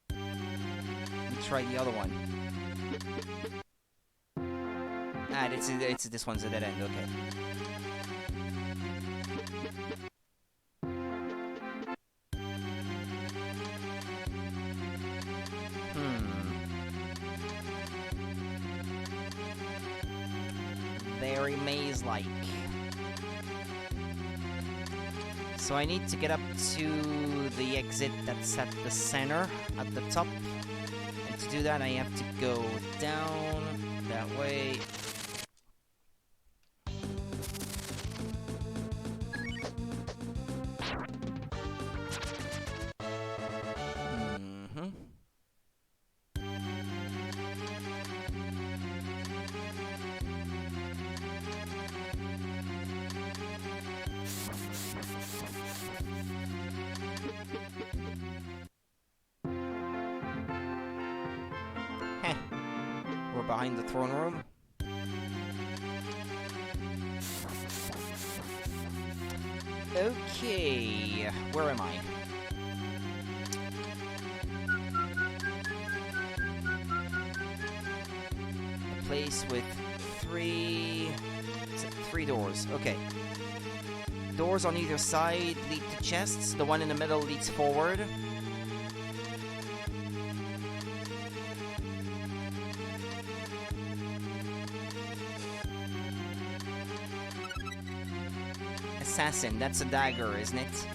Let's try the other one. Ah, this one's a dead end, okay. Very maze-like. So I need to get up to the exit that's at the center, at the top. And to do that, I have to go down that way. behind the throne room. Okay, where am I? A place with three doors. Okay. Doors on either side lead to chests. The one in the middle leads forward. Assassin, that's a dagger, isn't it?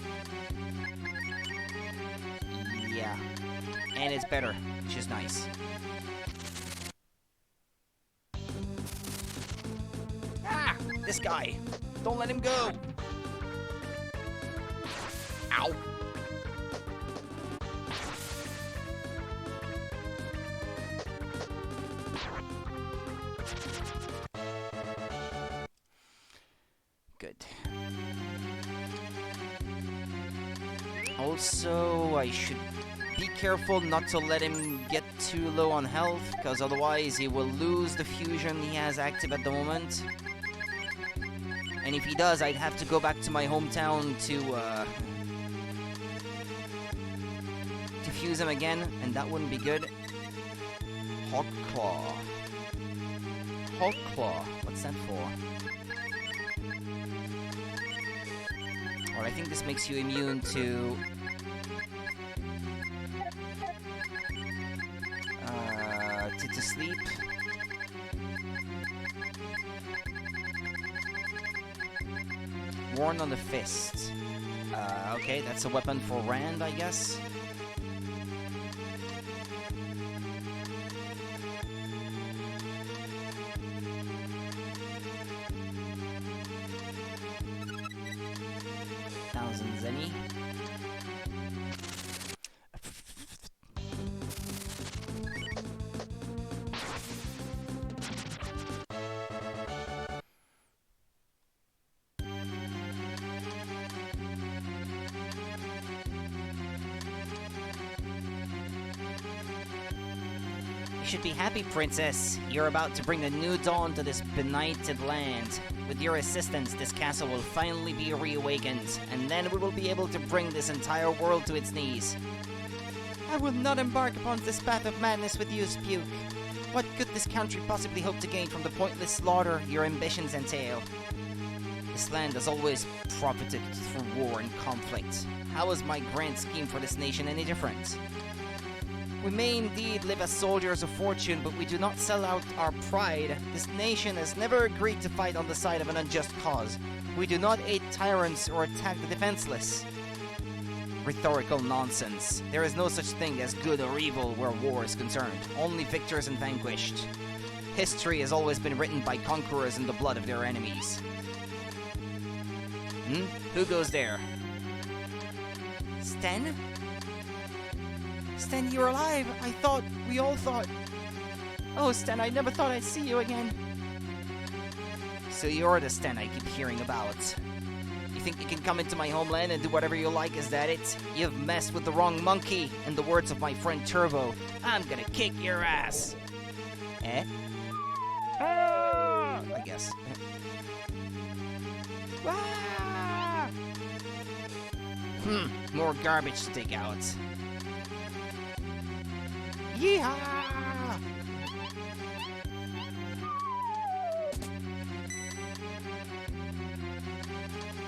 Yeah. And it's better, which is nice. Ah! This guy! Don't let him go! Ow! Good. Also, I should be careful not to let him get too low on health, because otherwise he will lose the fusion he has active at the moment. And if he does, I'd have to go back to my hometown to fuse him again, and that wouldn't be good. Hawk Claw. Hawk Claw. What's that for? Well, I think this makes you immune to... to sleep. Worn on the fist. Okay, that's a weapon for Rand, I guess. Thousand zenny. You should be happy, Princess. You're about to bring a new dawn to this benighted land. With your assistance, this castle will finally be reawakened, and then we will be able to bring this entire world to its knees. I will not embark upon this path of madness with you, Spuke. What could this country possibly hope to gain from the pointless slaughter your ambitions entail? This land has always profited through war and conflict. How is my grand scheme for this nation any different? We may indeed live as soldiers of fortune, but we do not sell out our pride. This nation has never agreed to fight on the side of an unjust cause. We do not aid tyrants or attack the defenseless. Rhetorical nonsense. There is no such thing as good or evil where war is concerned. Only victors and vanquished. History has always been written by conquerors in the blood of their enemies. Who goes there? Sten? Sten, you're alive! We all thought... Oh, Sten, I never thought I'd see you again. So you're the Sten I keep hearing about. You think you can come into my homeland and do whatever you like, is that it? You've messed with the wrong monkey. In the words of my friend Turbo, I'm gonna kick your ass. Eh? Ah! I guess. Ah! More garbage to take out. Yeehaw!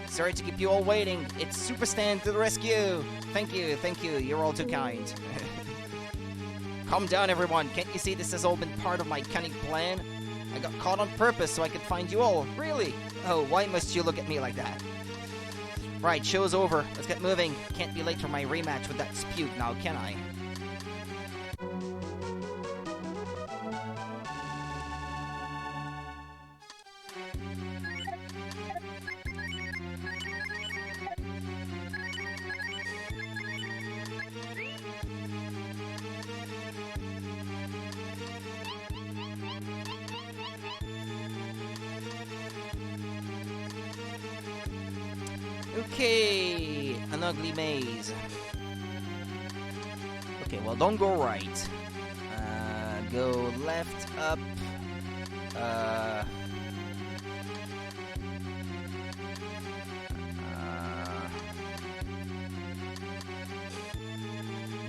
Sorry to keep you all waiting. It's Super Stan to the rescue. Thank you. You're all too kind. Calm down, everyone. Can't you see this has all been part of my cunning plan? I got caught on purpose so I could find you all. Really? Oh, why must you look at me like that? Right, show's over. Let's get moving. Can't be late for my rematch with that Spuke now, can I? Okay, an ugly maze. Okay, well, don't go right. Go left, up.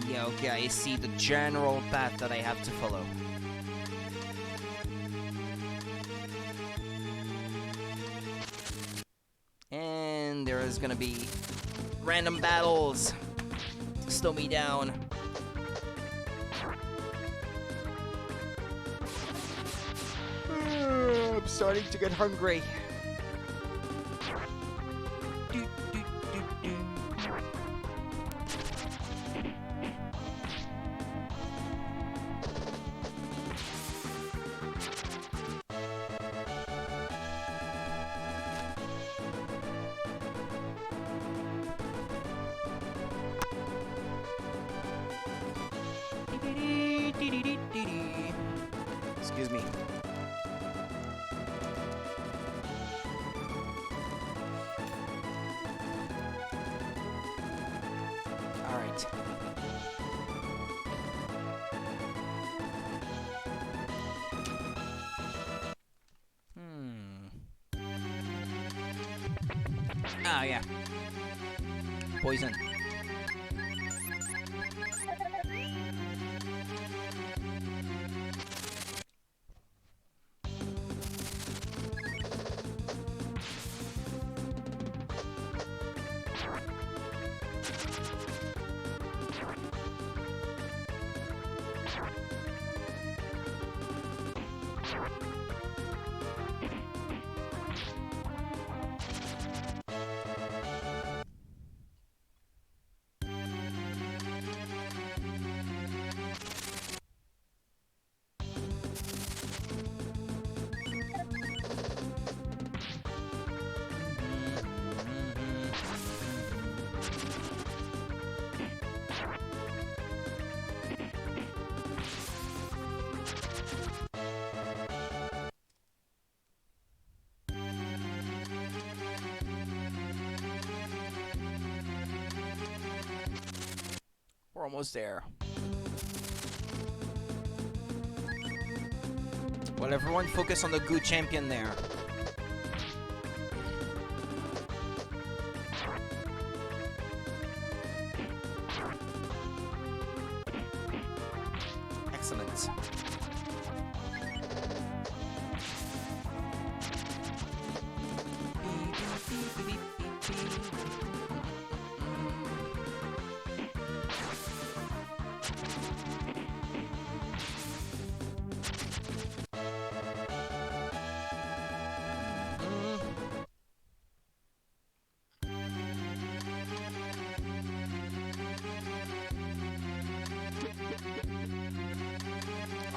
Yeah, okay, I see the general path that I have to follow. And there is gonna be random battles to slow me down. I'm starting to get hungry. Excuse me. All right. Ah, yeah. Poison. We're almost there. Well, everyone focus on the good champion there. Excellent.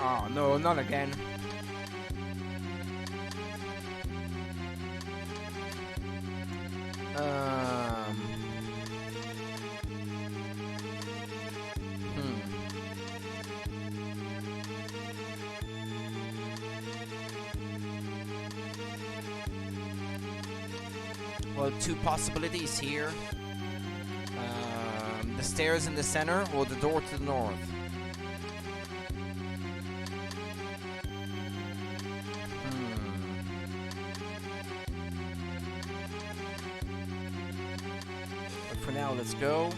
Oh no, not again. Well, two possibilities here. The stairs in the center or the door to the north. But for now, let's go.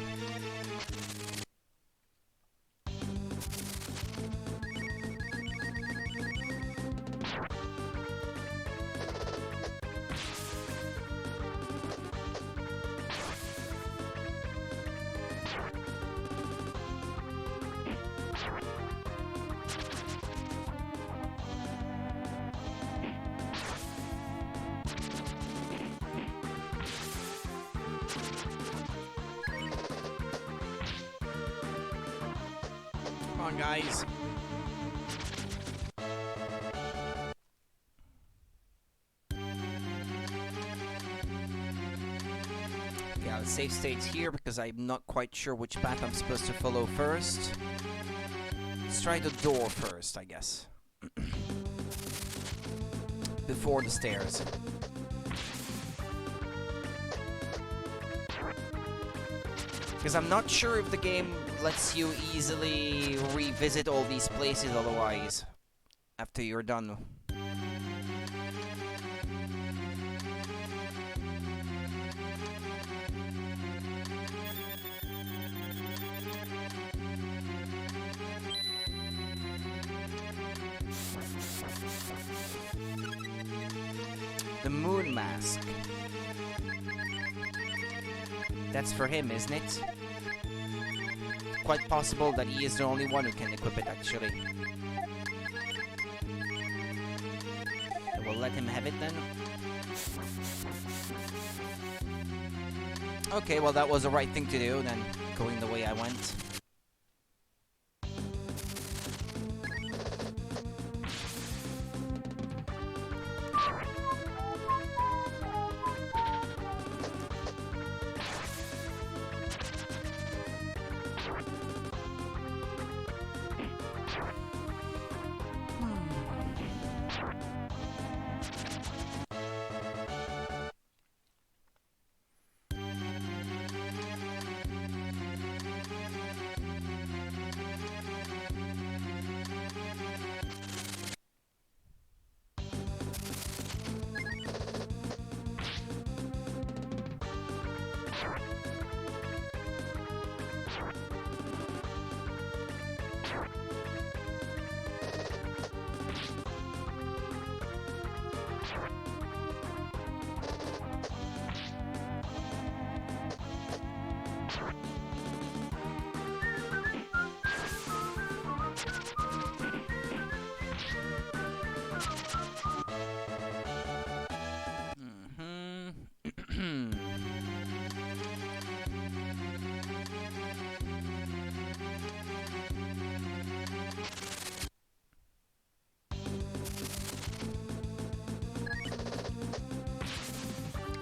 Come on, guys. Yeah, the save state's here because I'm not quite sure which path I'm supposed to follow first. Let's try the door first, I guess. Before the stairs. Because I'm not sure if the game lets you easily revisit all these places otherwise, after you're done. The moon mask. That's for him, isn't it? Quite possible that he is the only one who can equip it, actually. So we'll let him have it then. Okay, well that was the right thing to do, then, going the way I went.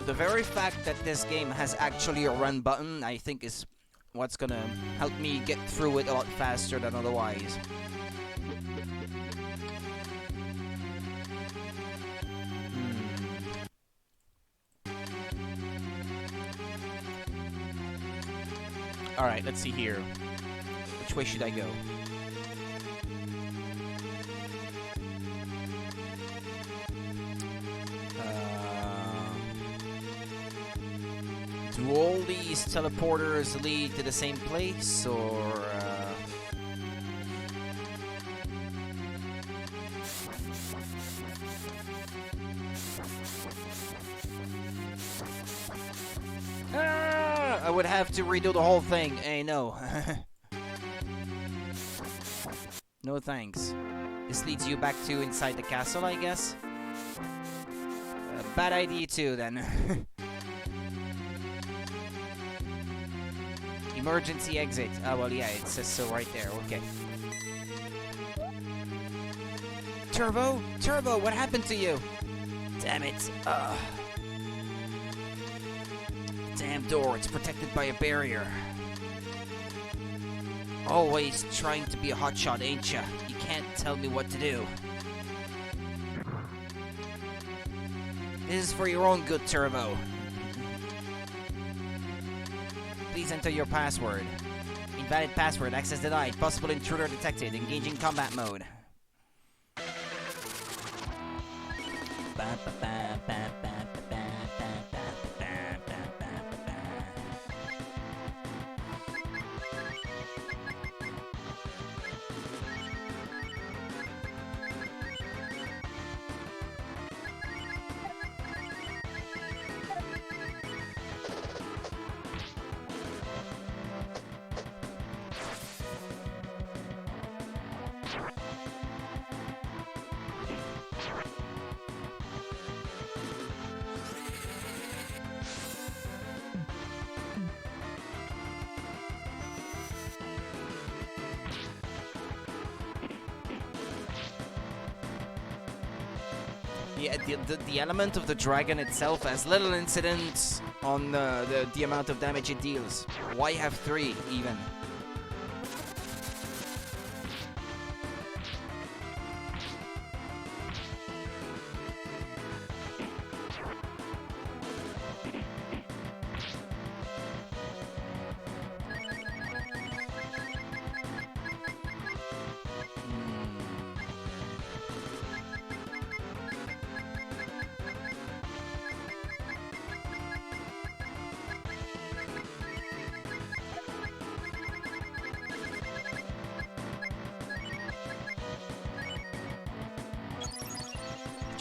The very fact that this game has actually a run button, I think, is what's gonna help me get through it a lot faster than otherwise. Alright, let's see here. Which way should I go? Do all these teleporters lead to the same place, or... I would have to redo the whole thing. Hey, no. No thanks. This leads you back to inside the castle, I guess? Bad idea too, then. Emergency exit. Oh, well, yeah, it says so right there. Okay. Turbo? Turbo, what happened to you? Damn it. Damn door, it's protected by a barrier. Always trying to be a hotshot, ain't ya? You can't tell me what to do. This is for your own good, Turbo. Please enter your password. Invalid password, access denied. Possible intruder detected. Engaging combat mode. Yeah, the element of the dragon itself has little incidence on the amount of damage it deals. Why have 3, even?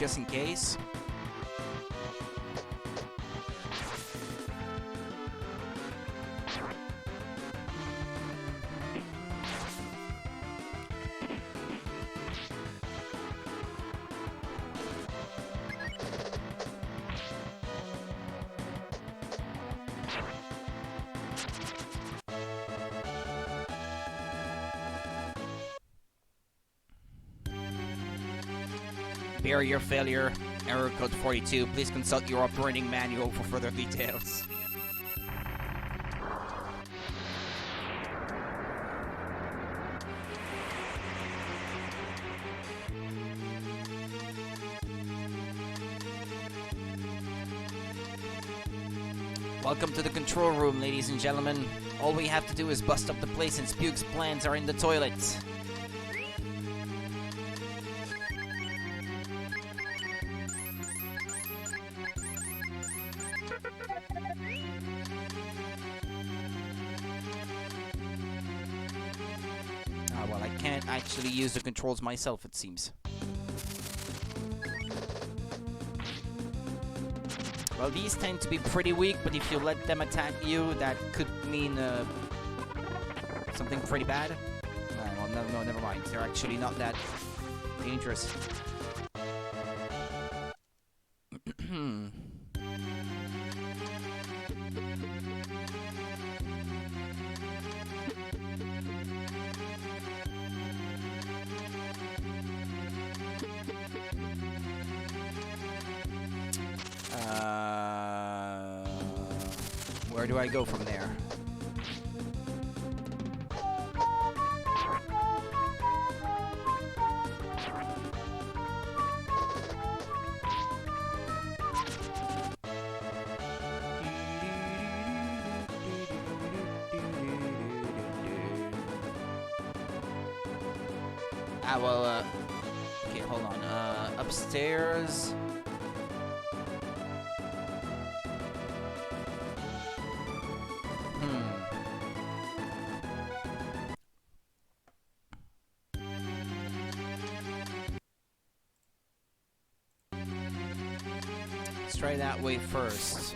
just in case. Barrier failure, error code 42. Please consult your operating manual for further details. Welcome to the control room, ladies and gentlemen. All we have to do is bust up the place and Spug's plans are in the toilet. Well, I can't actually use the controls myself, it seems. Well, these tend to be pretty weak, but if you let them attack you, that could mean something pretty bad. Well, no, never mind. They're actually not that dangerous. Where do I go from there? Okay, hold on. Upstairs. Let's try that way first.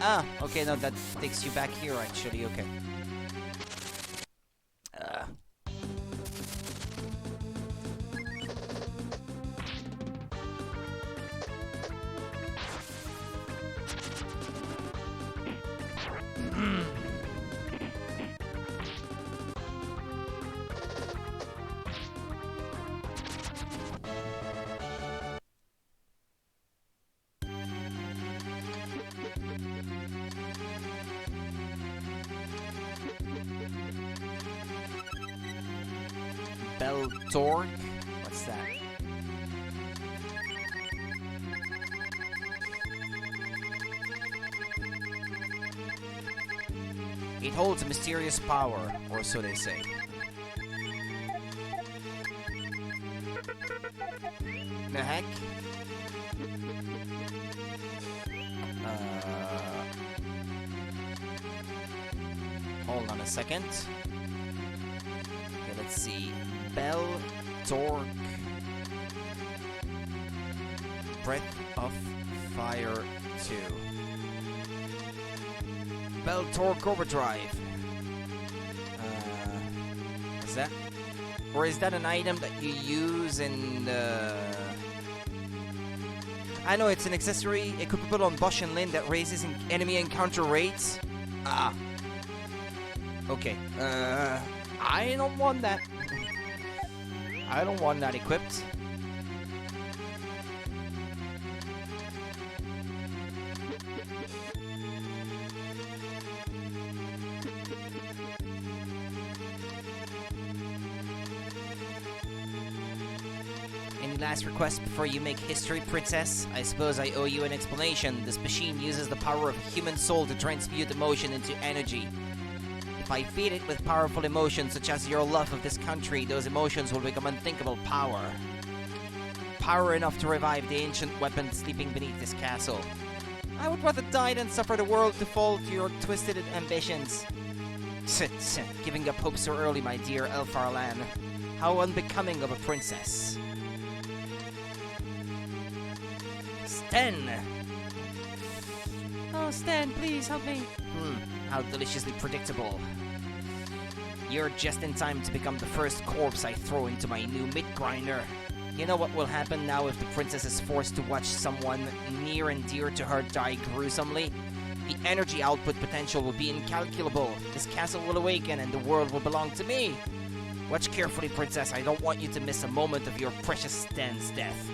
Ah, okay, no, that takes you back here, actually, okay. Torque? What's that? It holds a mysterious power, or so they say. The heck? Hold on a second. Okay, let's see. Bell, Torque, Breath of Fire 2. Bell, Torque, Overdrive. Is that? Or is that an item that you use in the... I know, it's an accessory equipable on Bosch and Lin that raises enemy encounter rates. Ah. Okay. I don't want that. I don't want that equipped. Any last requests before you make history, Princess? I suppose I owe you an explanation. This machine uses the power of a human soul to transmute emotion into energy. If I feed it with powerful emotions such as your love of this country, those emotions will become unthinkable power. Power enough to revive the ancient weapon sleeping beneath this castle. I would rather die than suffer the world to fall to your twisted ambitions. Giving up hope so early, my dear Elfarlan. How unbecoming of a princess. Stan! Oh, Stan, please help me. How deliciously predictable. You're just in time to become the first corpse I throw into my new meat grinder. You know what will happen now if the princess is forced to watch someone near and dear to her die gruesomely? The energy output potential will be incalculable. This castle will awaken and the world will belong to me. Watch carefully, princess. I don't want you to miss a moment of your precious Stan's death.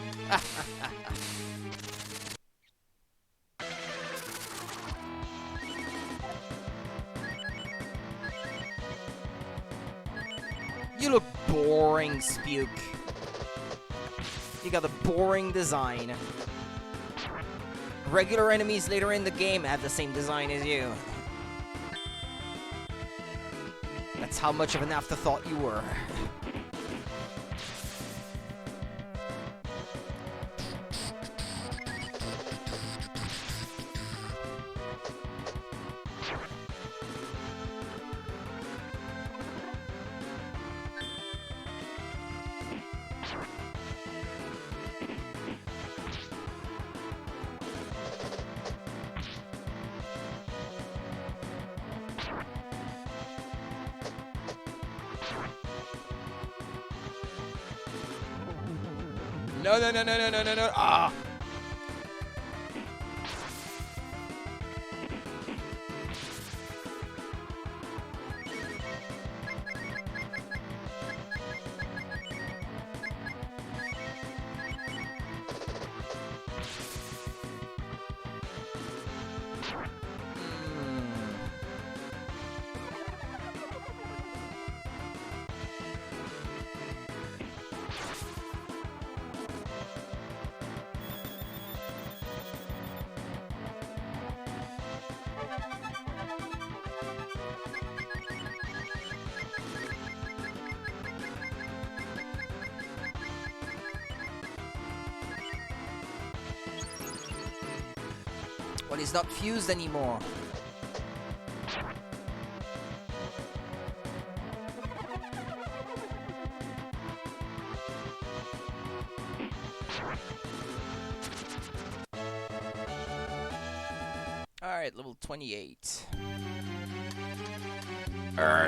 You look boring, Spuke. You got a boring design. Regular enemies later in the game have the same design as you. That's how much of an afterthought you were. No. Ah! Well, he's not fused anymore. Alright, level 28.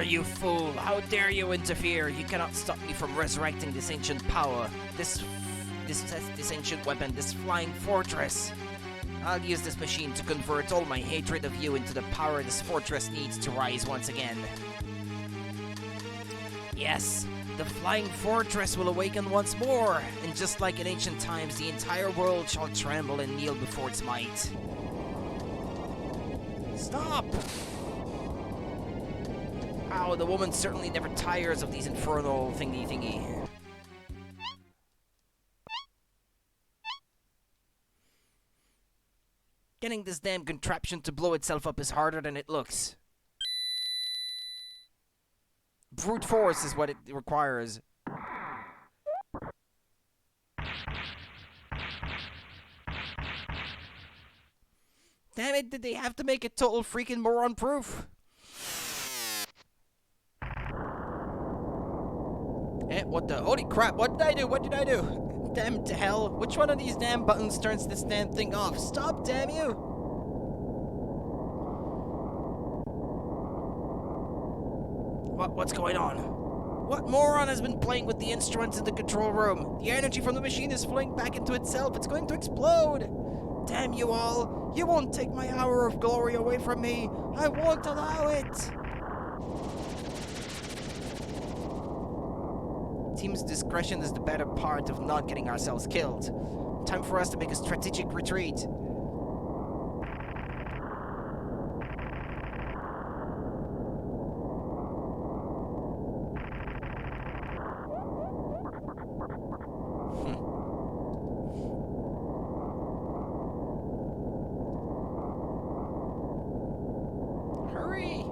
You fool! How dare you interfere! You cannot stop me from resurrecting this ancient power. This ancient weapon, this flying fortress. I'll use this machine to convert all my hatred of you into the power this fortress needs to rise once again. Yes, the flying fortress will awaken once more, and just like in ancient times, the entire world shall tremble and kneel before its might. Stop! Ow, the woman certainly never tires of these infernal thingy. Getting this damn contraption to blow itself up is harder than it looks. Brute force is what it requires. Damn it, did they have to make it total freaking moron proof? Eh, what the? Holy crap, what did I do? What did I do? Damn to hell. Which one of these damn buttons turns this damn thing off? Stop, damn you! What's going on? What moron has been playing with the instruments in the control room? The energy from the machine is flowing back into itself. It's going to explode! Damn you all! You won't take my hour of glory away from me! I won't allow it! Team's discretion is the better part of not getting ourselves killed. Time for us to make a strategic retreat. Hurry!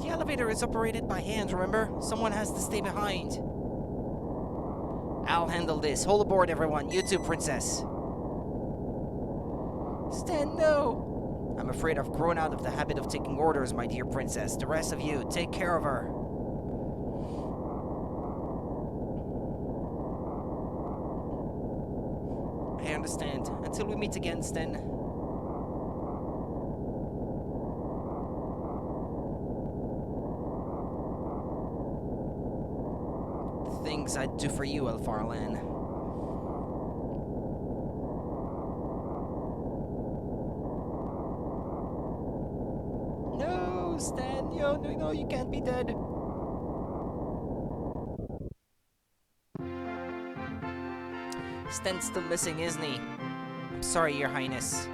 The elevator is operated by hand, remember? Someone has to stay behind. I'll handle this. Hold aboard, everyone. You too, princess. Stan, no! I'm afraid I've grown out of the habit of taking orders, my dear princess. The rest of you, take care of her. I understand. Until we meet again, Stan. The things I'd do for you, Elfarlan. No, Stan, no, you can't be dead. Stan's still missing, isn't he? I'm sorry, Your Highness.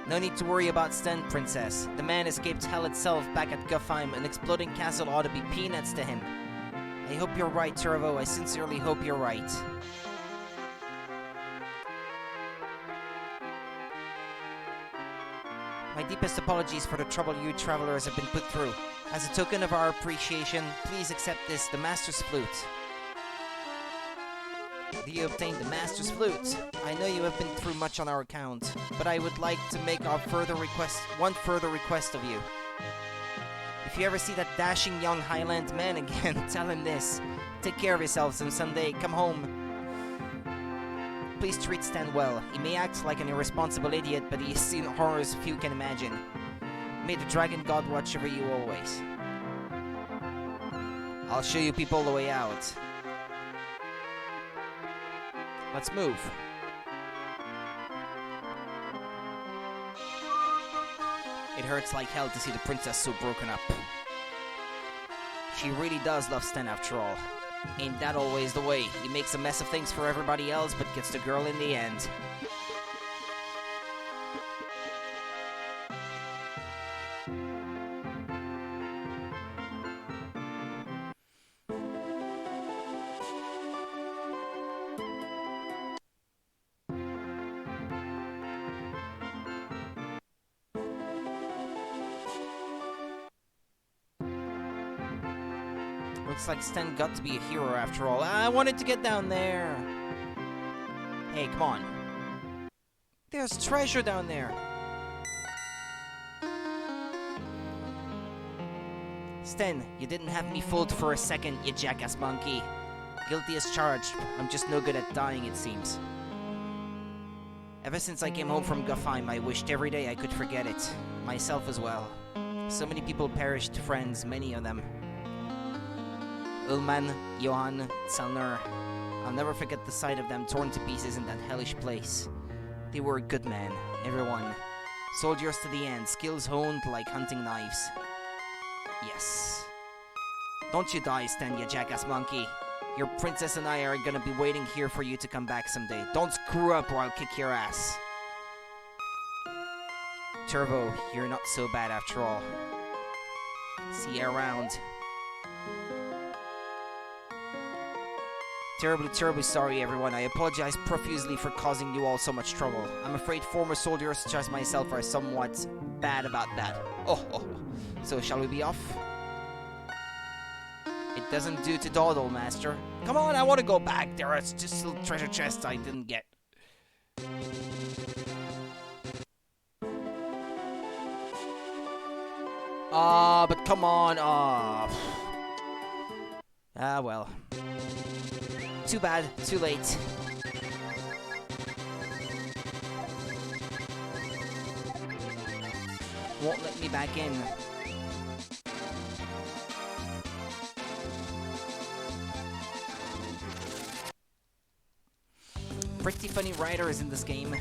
No need to worry about Stan, Princess. The man escaped hell itself back at Guffheim. An exploding castle ought to be peanuts to him. I hope you're right, Turvo. I sincerely hope you're right. My deepest apologies for the trouble you travelers have been put through. As a token of our appreciation, please accept this, the Master's Flute. You obtained the Master's Flute. I know you have been through much on our account, but I would like to make one further request of you. If you ever see that dashing young Highland man again, tell him this. Take care of yourselves and someday come home. Please treat Stan well. He may act like an irresponsible idiot, but he has seen horrors few can imagine. May the Dragon God watch over you always. I'll show you people the way out. Let's move. It hurts like hell to see the princess so broken up. She really does love Stan after all. Ain't that always the way? He makes a mess of things for everybody else, but gets the girl in the end. Looks like Stan got to be a hero after all. I wanted to get down there. Hey, come on. There's treasure down there. Stan, you didn't have me fooled for a second, you jackass monkey. Guilty as charged. I'm just no good at dying, it seems. Ever since I came home from Guffheim, I wished every day I could forget it. Myself as well. So many people perished, friends, many of them. Ullman, Johan, Zellner. I'll never forget the sight of them torn to pieces in that hellish place. They were good men, everyone. Soldiers to the end, skills honed like hunting knives. Yes. Don't you die, Stan, you jackass monkey. Your princess and I are gonna be waiting here for you to come back someday. Don't screw up or I'll kick your ass. Turvo, you're not so bad after all. See you around. Terribly sorry, everyone. I apologize profusely for causing you all so much trouble. I'm afraid former soldiers such as myself are somewhat bad about that. Oh. So shall we be off? It doesn't do to dawdle, master. Come on, I want to go back. There are just still treasure chests I didn't get. But come on. Well. Too bad, too late. Won't let me back in. Pretty funny writers in this game.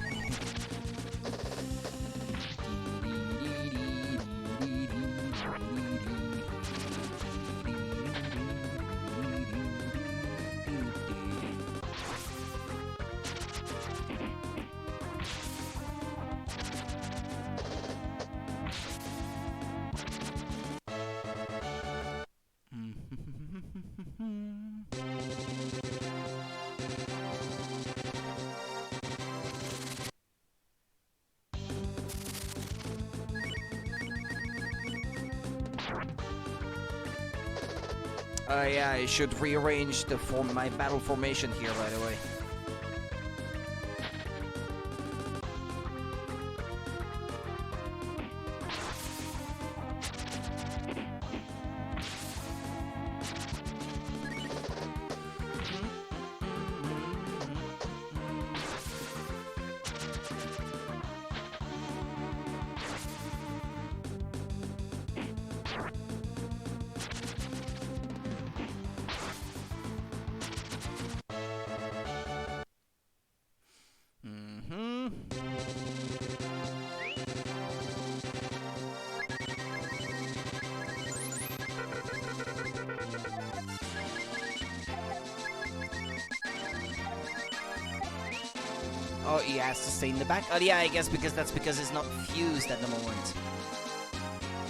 Yeah, I should rearrange my battle formation here, by the way. Oh, he has to stay in the back? Oh, yeah, I guess that's because it's not fused at the moment.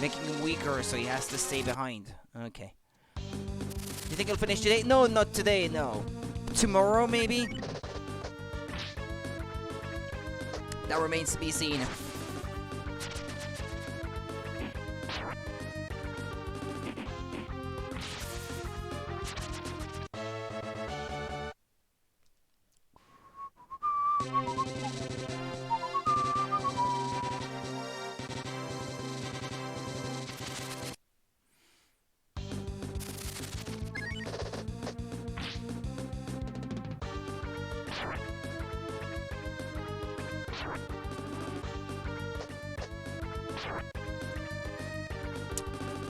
Making him weaker, so he has to stay behind. Okay. You think he'll finish today? No, not today, no. Tomorrow, maybe? That remains to be seen.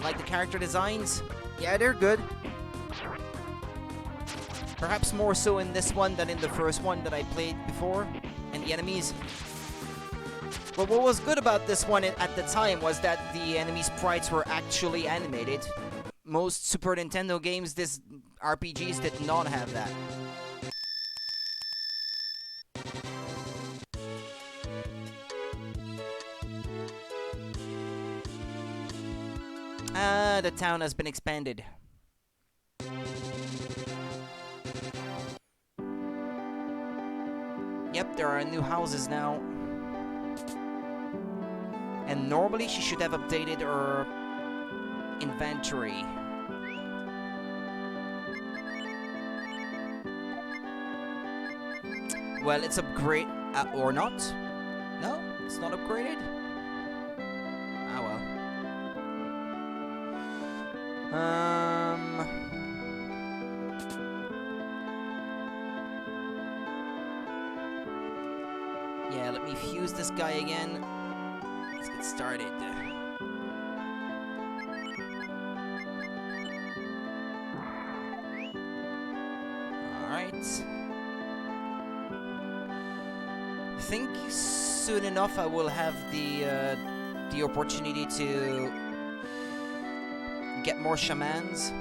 Like the character designs? Yeah, they're good. Perhaps more so in this one than in the first one that I played before. And the enemies. But what was good about this one at the time was that the enemy sprites were actually animated. Most Super Nintendo games, this RPGs did not have that. Ah, the town has been expanded. Yep, there are new houses now. And normally she should have updated her inventory. Well, it's upgrade or not? No, it's not upgraded. Ah well. Yeah, let me fuse this guy again. Let's get started. Alright. I think soon enough I will have the opportunity to get more shamans.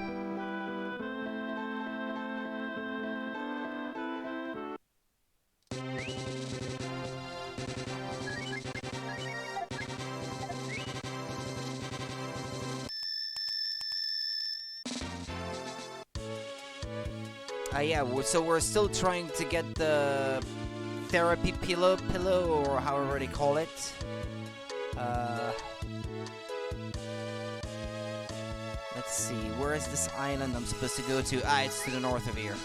Yeah, so we're still trying to get the therapy pillow, or however they call it. Let's see, where is this island I'm supposed to go to? Ah, it's to the north of here.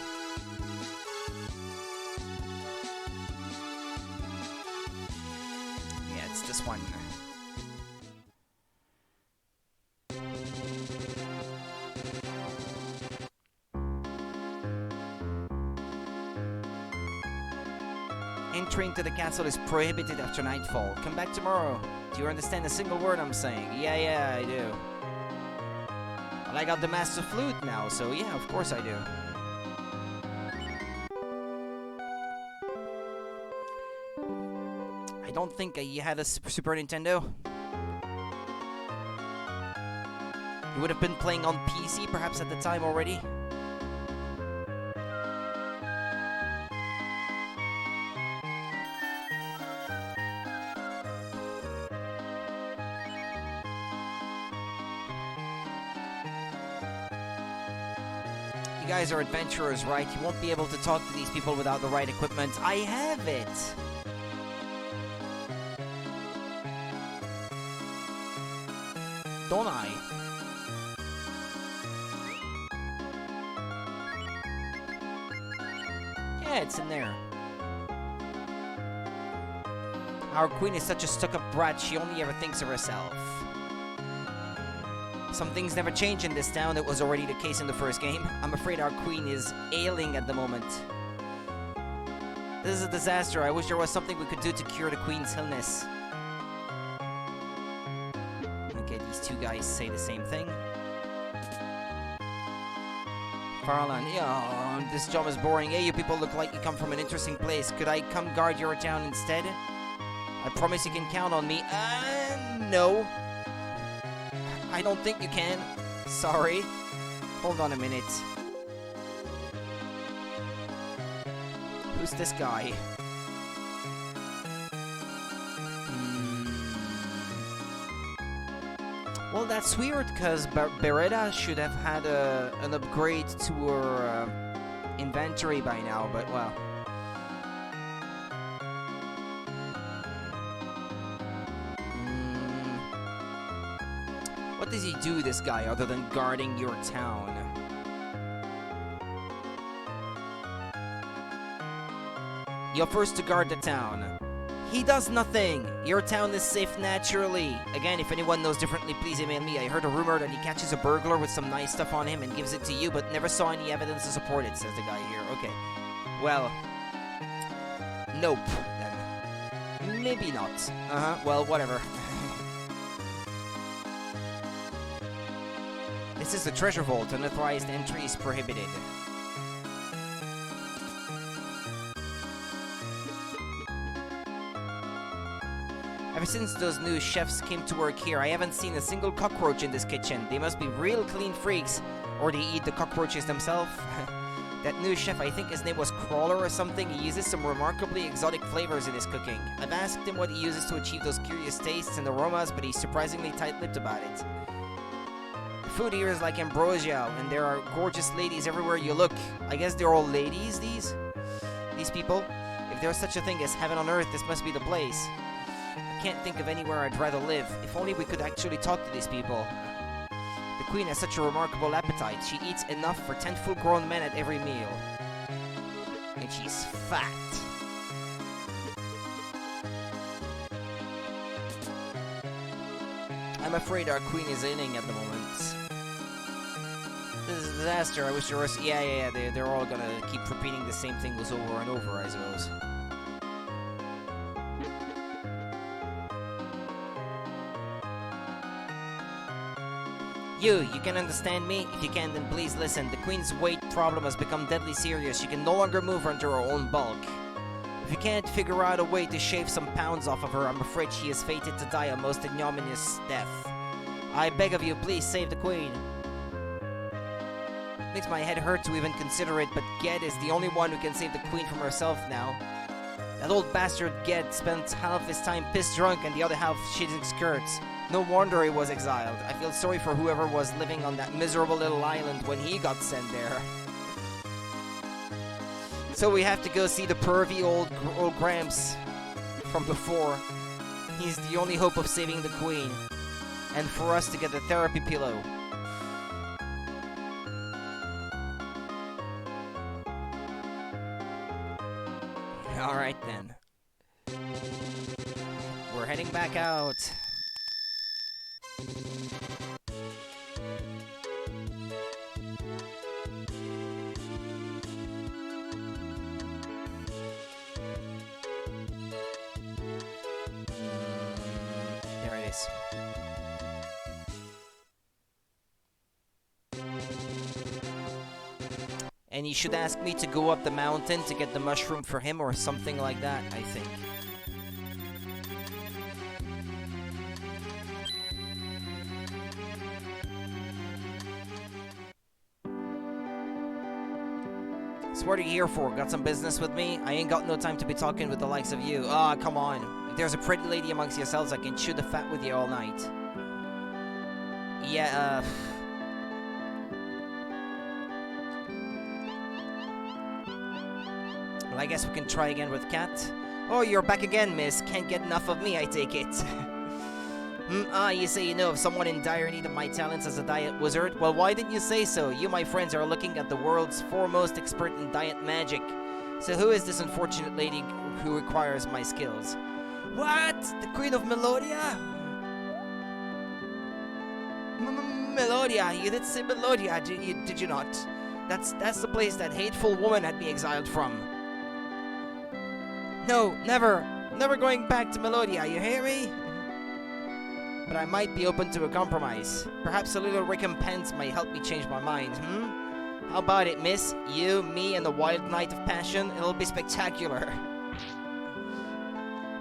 Yeah, it's this one. Entering to the castle is prohibited after nightfall. Come back tomorrow. Do you understand a single word I'm saying? Yeah, I do. Well, I got the master flute now, so yeah, of course I do. I don't think you had a Super Nintendo. You would have been playing on PC perhaps at the time already. You guys are adventurers, right? You won't be able to talk to these people without the right equipment. I have it! Don't I? Yeah, it's in there. Our queen is such a stuck-up brat, she only ever thinks of herself. Some things never change in this town. It was already the case in the first game. I'm afraid our queen is ailing at the moment. This is a disaster. I wish there was something we could do to cure the queen's illness. Okay, these two guys say the same thing. Farland, yeah, this job is boring. Hey, you people look like you come from an interesting place. Could I come guard your town instead? I promise you can count on me. No. I don't think you can. Sorry. Hold on a minute. Who's this guy? Well, that's weird, because Beretta should have had an upgrade to her inventory by now, but well. What does he do, this guy, other than guarding your town? He offers to guard the town. He does nothing! Your town is safe naturally. Again, if anyone knows differently, please email me. I heard a rumor that he catches a burglar with some nice stuff on him and gives it to you, but never saw any evidence to support it, says the guy here. Okay. Well. Nope, then. Maybe not. Well, whatever. This is the treasure vault. Unauthorized entry is prohibited. Ever since those new chefs came to work here, I haven't seen a single cockroach in this kitchen. They must be real clean freaks, or they eat the cockroaches themselves. That new chef, I think his name was Crawler or something, he uses some remarkably exotic flavors in his cooking. I've asked him what he uses to achieve those curious tastes and aromas, but he's surprisingly tight-lipped about it. The food here is like ambrosia, and there are gorgeous ladies everywhere you look. I guess they're all ladies, these people? If there's such a thing as heaven on earth, this must be the place. I can't think of anywhere I'd rather live. If only we could actually talk to these people. The queen has such a remarkable appetite. She eats enough for 10 full-grown men at every meal. And she's fat. I'm afraid our queen is inning at the moment. This is a disaster. I wish there was... Yeah, they're all gonna keep repeating the same thing over and over, I suppose. You can understand me? If you can, then please listen. The queen's weight problem has become deadly serious. She can no longer move under her own bulk. If you can't figure out a way to shave some pounds off of her, I'm afraid she is fated to die a most ignominious death. I beg of you, please save the queen. Makes my head hurt to even consider it, but Ged is the only one who can save the queen from herself now. That old bastard Ged spent half his time pissed drunk and the other half shitting skirts. No wonder he was exiled. I feel sorry for whoever was living on that miserable little island when he got sent there. So we have to go see the pervy old Gramps from before. He's the only hope of saving the queen. And for us to get the therapy pillow. Alright then. We're heading back out. There it is. And you should ask me to go up the mountain to get the mushroom for him or something like that, I think. So what are you here for? Got some business with me? I ain't got no time to be talking with the likes of you. Ah, come on. If there's a pretty lady amongst yourselves, I can chew the fat with you all night. Yeah, Well, I guess we can try again with Cat. Oh, you're back again, miss. Can't get enough of me, I take it. You say you know of someone in dire need of my talents as a diet wizard? Well, why didn't you say so? You, my friends, are looking at the world's foremost expert in diet magic. So who is this unfortunate lady who requires my skills? What? The Queen of Melodia? Melodia? You did say Melodia, did you not? That's the place that hateful woman had me exiled from. No, never. Never going back to Melodia, you hear me? But I might be open to a compromise. Perhaps a little recompense might help me change my mind, How about it, miss? You, me, and the wild night of passion? It'll be spectacular.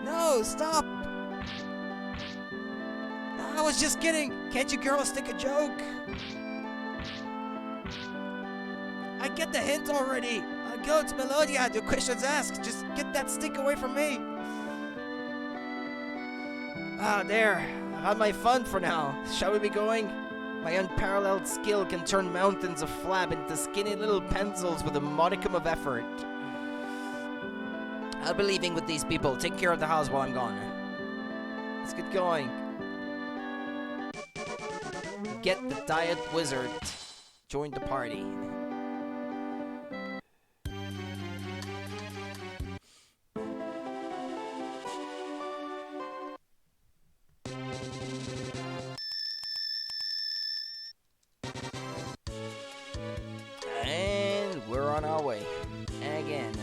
No, stop! I was just kidding. Can't you girls take a joke? I get the hint already. I'll go to Melodia, do questions asked. Just get that stick away from me. Ah, there. I've had my fun for now. Shall we be going? My unparalleled skill can turn mountains of flab into skinny little pencils with a modicum of effort. I'll be leaving with these people. Take care of the house while I'm gone. Let's get going. Get the Diet Wizard. Join the party. And we're on our way. Again.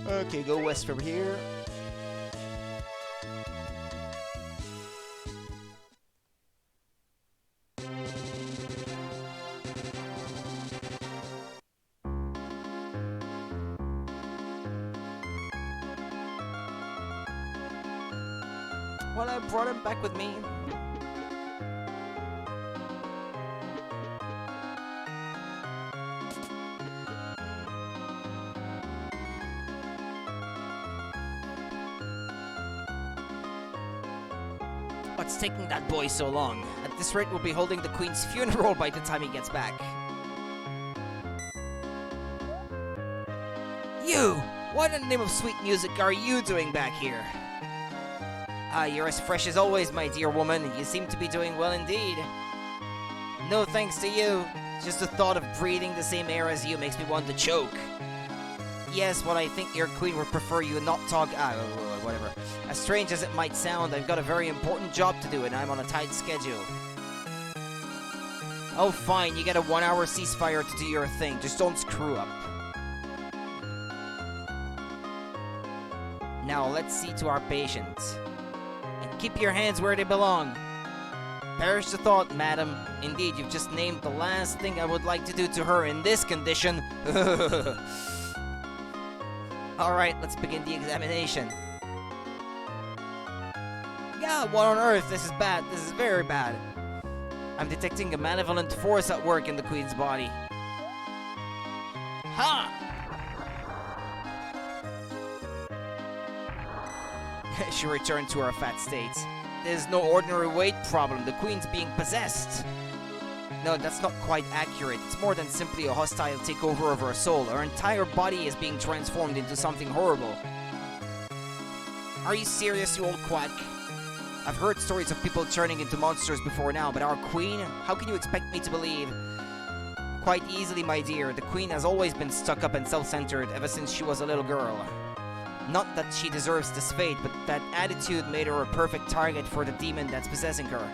Okay, go west from here. Well, I brought him back with me. What's taking that boy so long? At this rate, we'll be holding the Queen's funeral by the time he gets back. You! What in the name of sweet music are you doing back here? Ah, you're as fresh as always, my dear woman. You seem to be doing well indeed. No thanks to you. Just the thought of breathing the same air as you makes me want to choke. Yes, well, I think your queen would prefer you not talk... whatever. As strange as it might sound, I've got a very important job to do and I'm on a tight schedule. Oh, fine, you get a 1-hour ceasefire to do your thing. Just don't screw up. Now, let's see to our patient. And keep your hands where they belong. Perish the thought, madam. Indeed, you've just named the last thing I would like to do to her in this condition. Alright, let's begin the examination. God, what on earth? This is bad. This is very bad. I'm detecting a malevolent force at work in the Queen's body. Ha! She returned to her fat state. There's no ordinary weight problem. The Queen's being possessed. No, that's not quite accurate. It's more than simply a hostile takeover of her soul. Her entire body is being transformed into something horrible. Are you serious, you old quack? I've heard stories of people turning into monsters before now, but our Queen? How can you expect me to believe? Quite easily, my dear. The Queen has always been stuck up and self-centered ever since she was a little girl. Not that she deserves this fate, but that attitude made her a perfect target for the demon that's possessing her.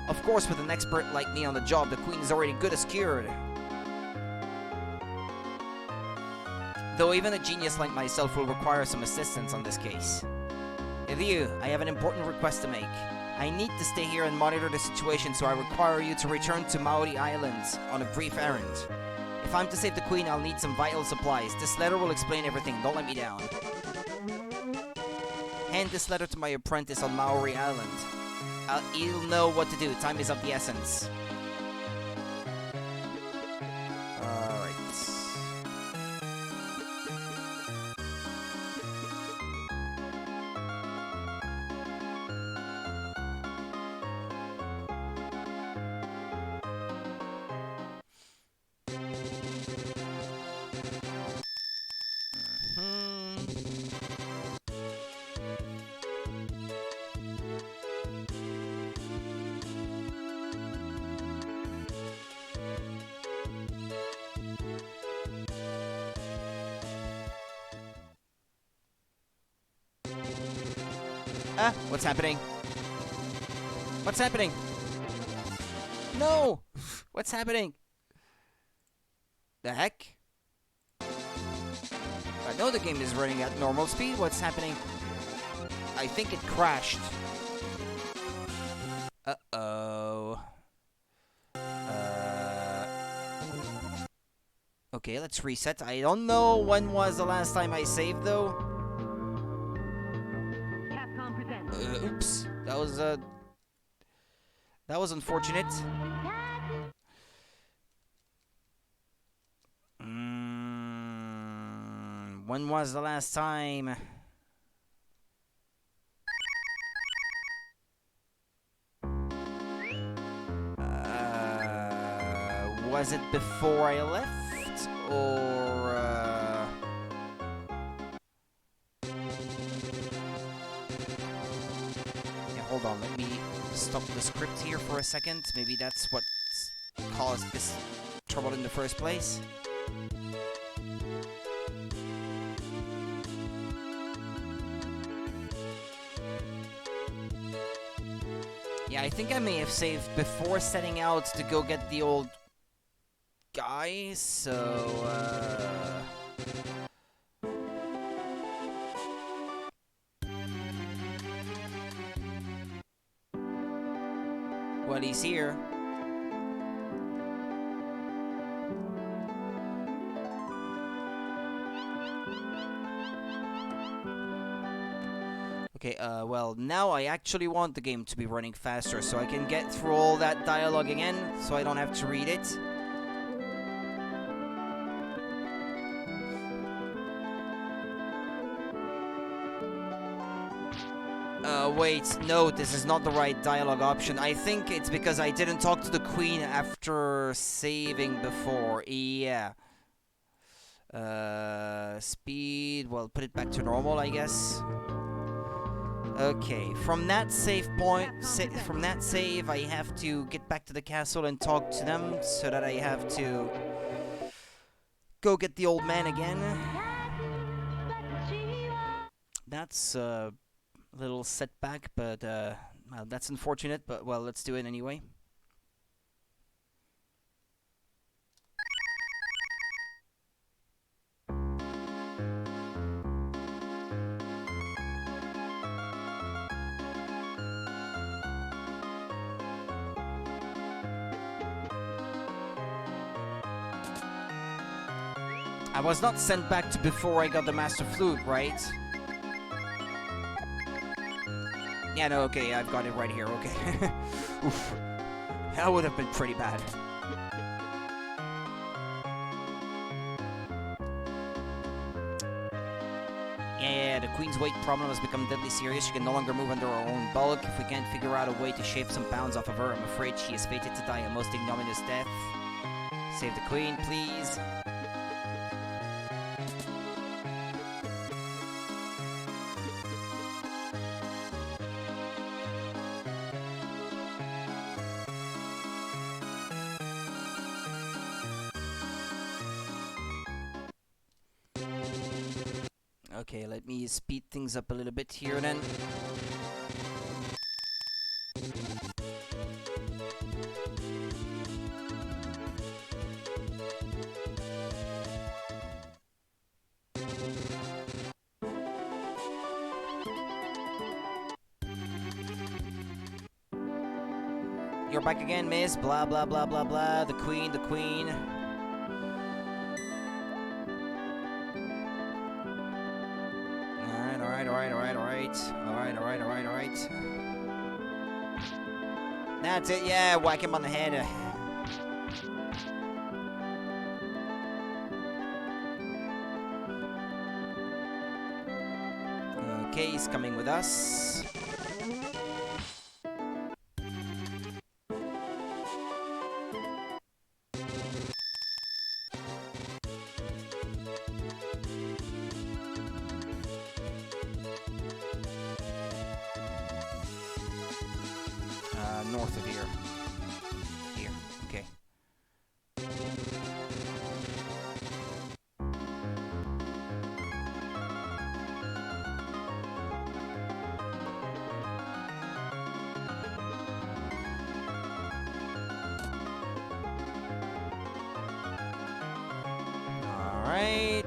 Of course, with an expert like me on the job, the Queen is already good as cured. Though even a genius like myself will require some assistance on this case. Ryu, I have an important request to make. I need to stay here and monitor the situation, so I require you to return to Maori Islands on a brief errand. If I'm to save the Queen, I'll need some vital supplies. This letter will explain everything. Don't let me down. Hand this letter to my apprentice on Maori Island. He'll know what to do. Time is of the essence. Alright. What's happening? What's happening? No! What's happening? The heck? I know the game is running at normal speed. What's happening? I think it crashed. Uh-oh. Okay, let's reset. I don't know when was the last time I saved, though. Oops. That was unfortunate. When was the last time? Was it before I left? Or... Yeah, hold on, let me stop the script here for a second. Maybe that's what caused this trouble in the first place. Yeah, I think I may have saved before setting out to go get the old guy, so, well, he's here. Okay, well, now I actually want the game to be running faster, so I can get through all that dialogue again, so I don't have to read it. Wait, no, this is not the right dialogue option. I think it's because I didn't talk to the queen after saving before. Yeah. Speed, well, put it back to normal, I guess. Okay, from that save point, from that save, I have to get back to the castle and talk to them, so that I have to go get the old man again. That's a little setback, but well, that's unfortunate, but well, let's do it anyway. I was not sent back to before I got the Master Flute, right? Yeah, no, okay, I've got it right here, okay. Oof. That would have been pretty bad. Yeah, the Queen's weight problem has become deadly serious. She can no longer move under her own bulk. If we can't figure out a way to shave some pounds off of her, I'm afraid she is fated to die a most ignominious death. Save the Queen, please. Okay, let me speed things up a little bit here then. You're back again, miss. Blah, blah, blah, blah, blah. The Queen, the Queen. Alright. That's it, yeah, whack him on the head. Okay, he's coming with us. North of here. Here, okay. All right.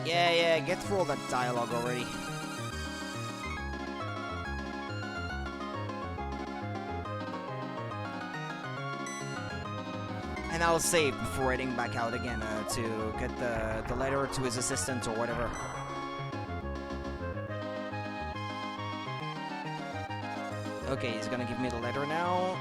Yeah, get through all that dialogue already. And I'll save before heading back out again to get the letter to his assistant or whatever. Okay, he's gonna give me the letter now.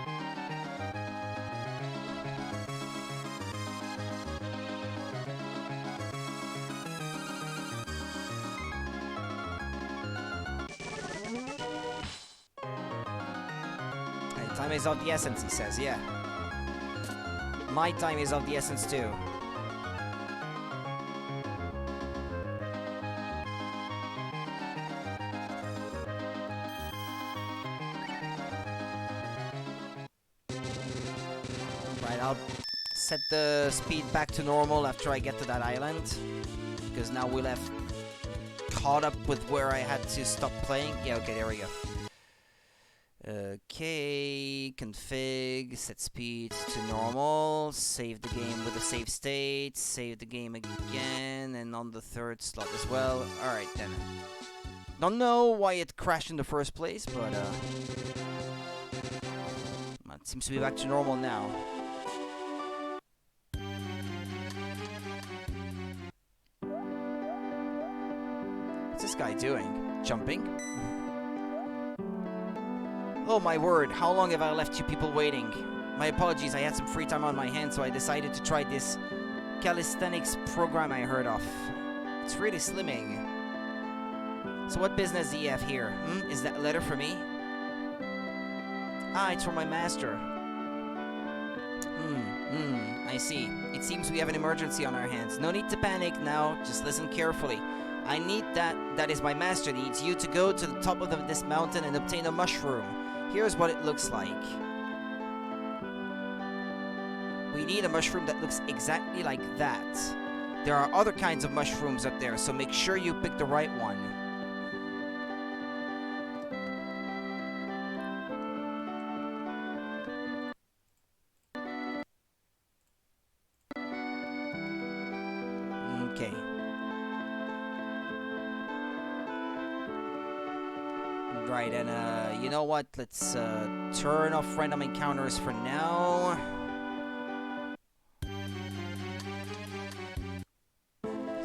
Hey, time is of the essence, he says, yeah. My time is of the essence too. Right, I'll set the speed back to normal after I get to that island. Because now we'll have caught up with where I had to stop playing. Yeah, okay, there we go. Okay, config, set speed to normal, save the game with a save state, save the game again, and on the third slot as well. Alright then. Don't know why it crashed in the first place, but it seems to be back to normal now. What's this guy doing? Jumping? Oh my word, how long have I left you people waiting? My apologies, I had some free time on my hands, so I decided to try this calisthenics program I heard of. It's really slimming. So what business do you have here? Is that a letter for me? Ah, it's from my master. I see. It seems we have an emergency on our hands. No need to panic now, just listen carefully. I need that is my master needs you to go to the top of this mountain and obtain a mushroom. Here's what it looks like. We need a mushroom that looks exactly like that. There are other kinds of mushrooms up there, so make sure you pick the right one. Okay. Right, and you know what? Let's turn off random encounters for now.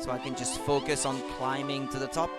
So I can just focus on climbing to the top.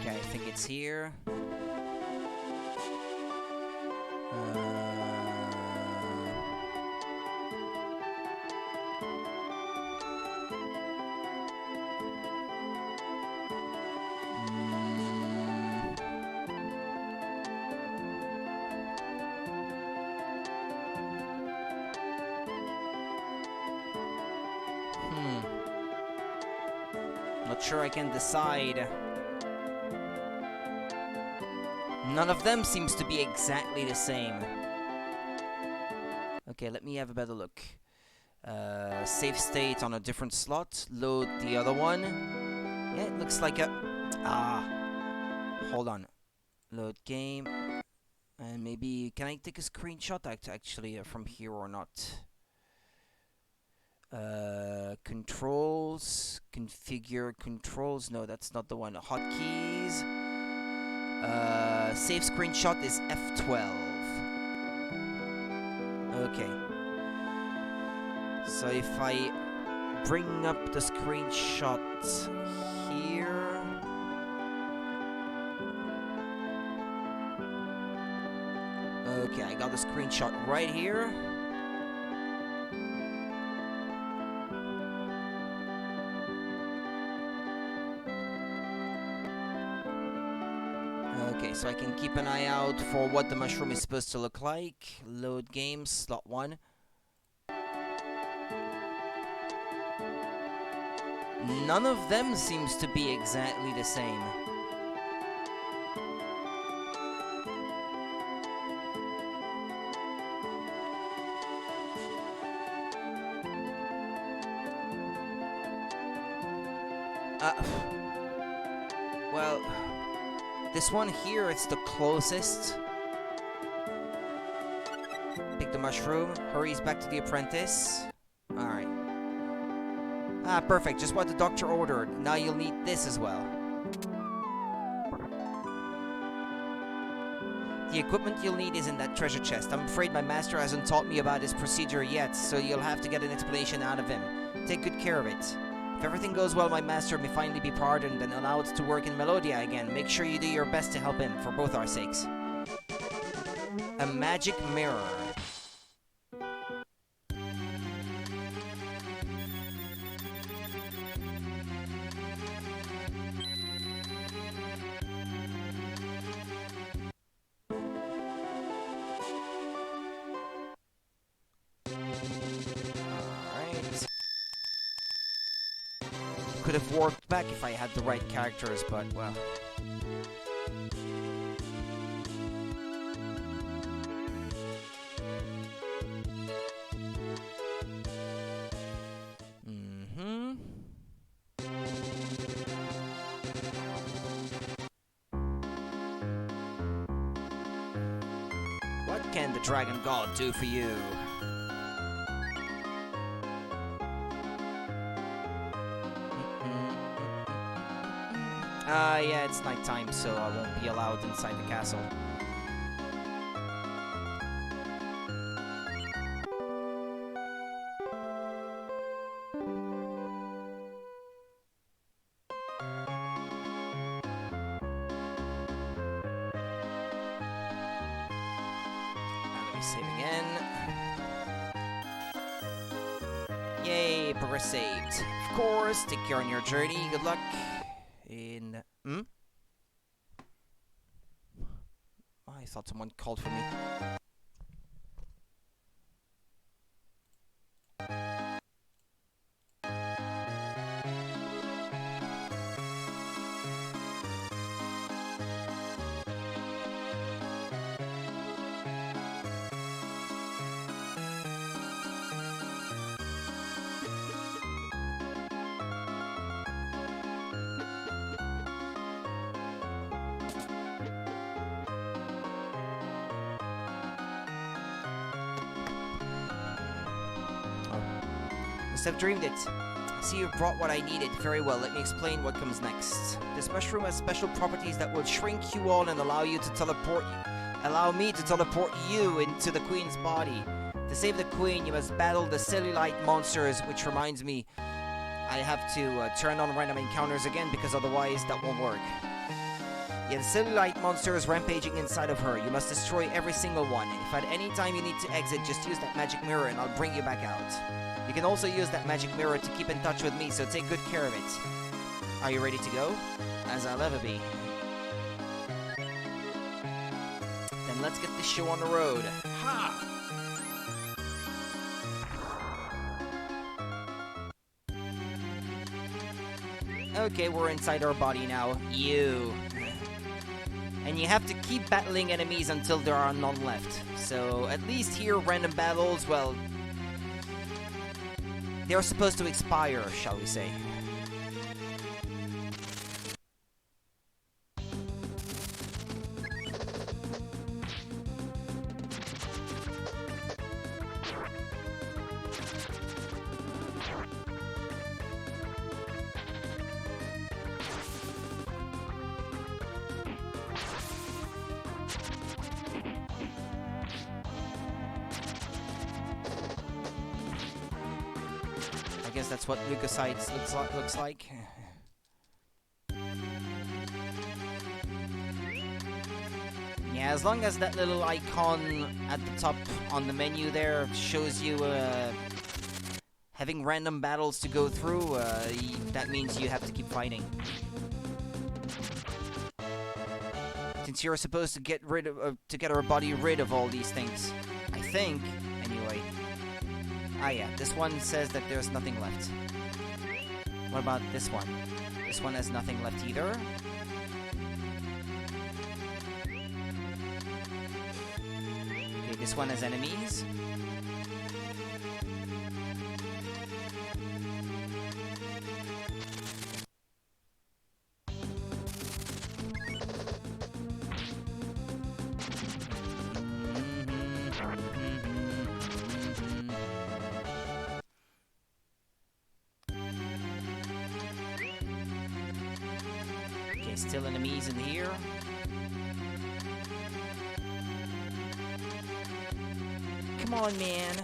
Okay, I think it's here. Not sure I can decide. None of them seems to be exactly the same. Okay, let me have a better look. Save state on a different slot. Load the other one. Yeah, it looks like a... Hold on. Load game. And maybe... Can I take a screenshot actually from here or not? Controls. Configure controls. No, that's not the one. Hotkeys. Save screenshot is F12. Okay. So if I bring up the screenshot here. Okay, I got the screenshot right here. Okay, so I can keep an eye out for what the mushroom is supposed to look like. Load game, slot 1. None of them seems to be exactly the same. Well, this one here, it's the closest. Pick the mushroom, hurries back to the apprentice. Alright. Ah, perfect, just what the doctor ordered. Now you'll need this as well. The equipment you'll need is in that treasure chest. I'm afraid my master hasn't taught me about his procedure yet, so you'll have to get an explanation out of him. Take good care of it. If everything goes well, my master may finally be pardoned and allowed to work in Melodia again. Make sure you do your best to help him, for both our sakes. A magic mirror. Could have warped back if I had the right characters, but, well. What can the Dragon God do for you? Yeah, it's nighttime, so I won't be allowed inside the castle. Let me save again. Yay, progress saved. Of course, take care on your journey. Good luck. I thought someone called for me. Must have dreamed it. I see you've brought what I needed. Very well, let me explain what comes next. This mushroom has special properties that will shrink you all and allow me to teleport you into the queen's body. To save the queen, you must battle the cellulite monsters, which reminds me, I have to turn on random encounters again because otherwise that won't work. Yeah, the cellulite monster is rampaging inside of her. You must destroy every single one. If at any time you need to exit, just use that magic mirror and I'll bring you back out. You can also use that magic mirror to keep in touch with me, so take good care of it. Are you ready to go? As I'll ever be. Then let's get this show on the road. Ha! Okay, we're inside our body now. You. And you have to keep battling enemies until there are none left. So, at least here, random battles, well, they are supposed to expire, shall we say. I guess that's what leukocytes looks like. Yeah, as long as that little icon at the top on the menu there shows you having random battles to go through, that means you have to keep fighting. Since you're supposed to get our body rid of all these things, I think. Anyway. Ah yeah, this one says that there's nothing left. What about this one? This one has nothing left either. Okay, this one has enemies. still enemies in here. Come on, man.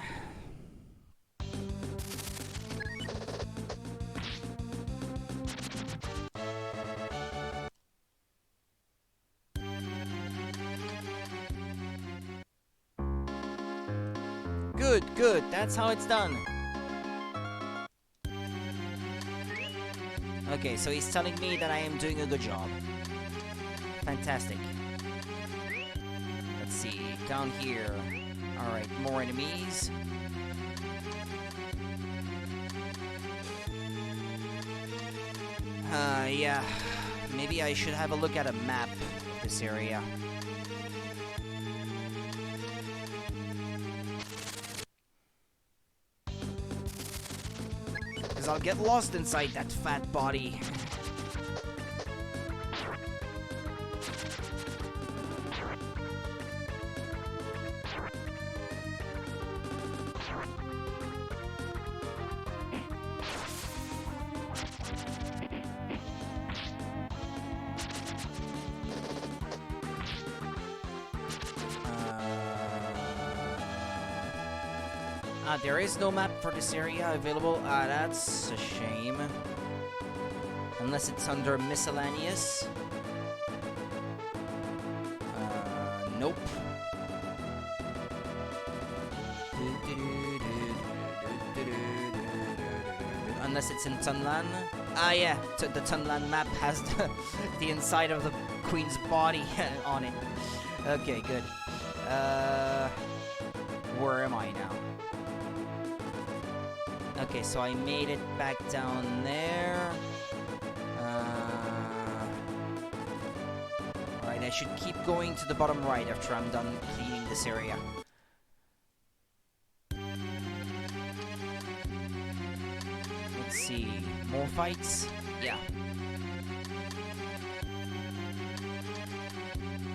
Good, good. That's how it's done. Okay, so he's telling me that I am doing a good job. Fantastic. Let's see. Down here. Alright, more enemies. Yeah. Maybe I should have a look at a map of this area. Because I'll get lost inside that fat body. There is no map for this area available. That's a shame. Unless it's under miscellaneous. Nope. Unless it's in Tunlan. Ah, yeah. The Tunlan map has the inside of the queen's body on it. Okay, good. Where am I now? Okay, so I made it back down there. Alright, I should keep going to the bottom right after I'm done cleaning this area. Let's see. More fights? Yeah.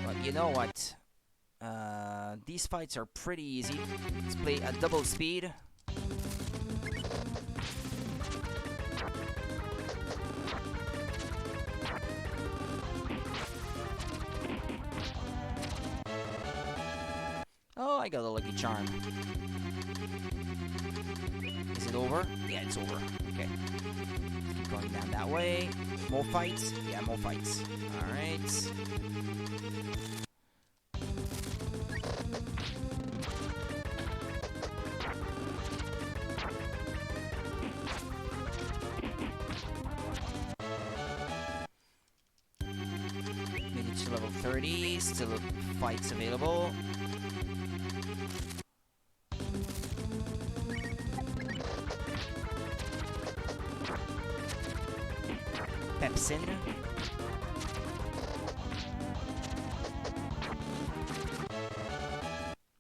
But you know what? These fights are pretty easy. Let's play at double speed. Oh, I got a lucky charm. Is it over? Yeah, it's over. Okay. Keep going down that way. More fights? Yeah, more fights. Alright. Made it to level 30. Still fights available. Pepsin.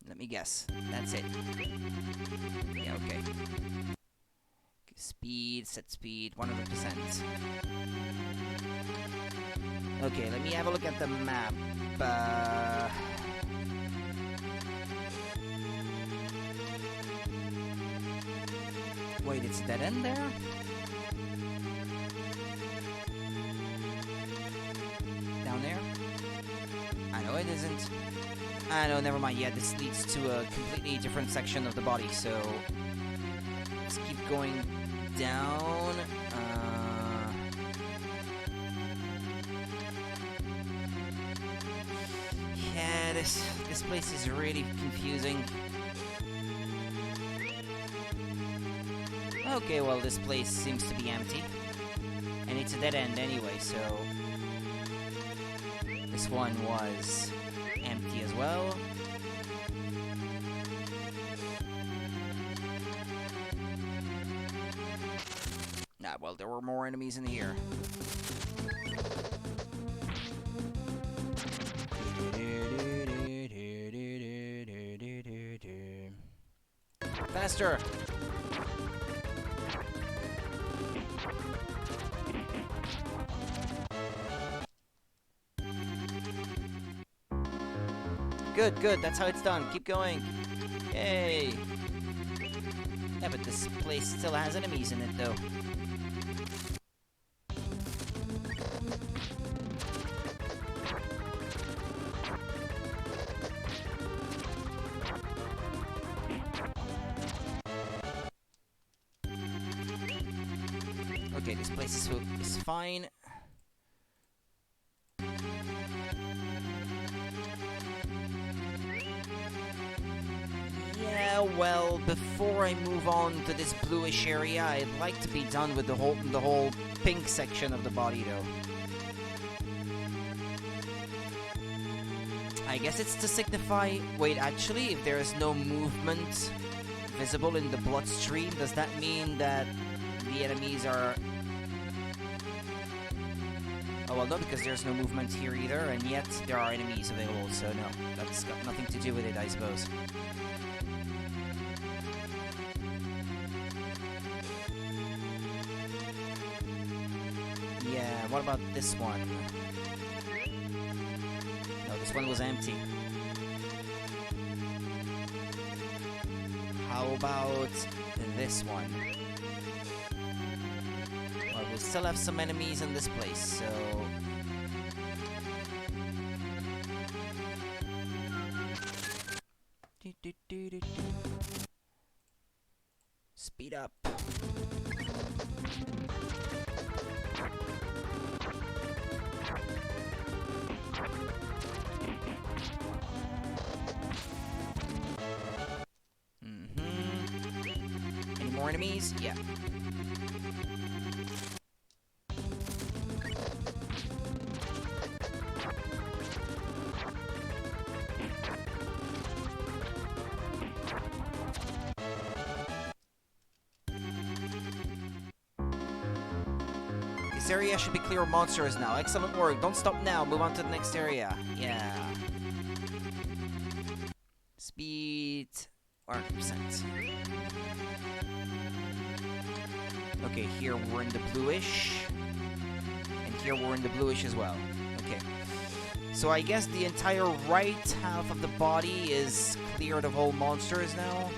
Let me guess. That's it. Yeah, okay. Speed, set speed, 100%. Okay, let me have a look at the map. Wait, it's a dead end there? Down there? I know it isn't. I know, never mind. Yeah, this leads to a completely different section of the body, so let's keep going down. Yeah, this place is really confusing. Okay, well, this place seems to be empty. And it's a dead end anyway, so this one was empty as well. Ah, well, there were more enemies in here. Faster! Good, good, that's how it's done. Keep going. Yay! Yeah, but this place still has enemies in it, though. Okay, this place is fine. Yeah, well, before I move on to this bluish area, I'd like to be done with the whole pink section of the body, though. I guess it's to signify... Wait, actually, if there is no movement visible in the bloodstream, does that mean that the enemies are... Oh, well, no, because there's no movement here either, and yet there are enemies available, so no, that's got nothing to do with it, I suppose. Yeah, what about this one? No, this one was empty. How about this one? Well, we still have some enemies in this place, so... Speed up. Any more enemies? Yeah. This area should be clear of monsters now. Excellent work. Don't stop now. Move on to the next area. Yeah. Speed 100%. Okay, here we're in the bluish. And here we're in the bluish as well. Okay. So I guess the entire right half of the body is cleared of all monsters now.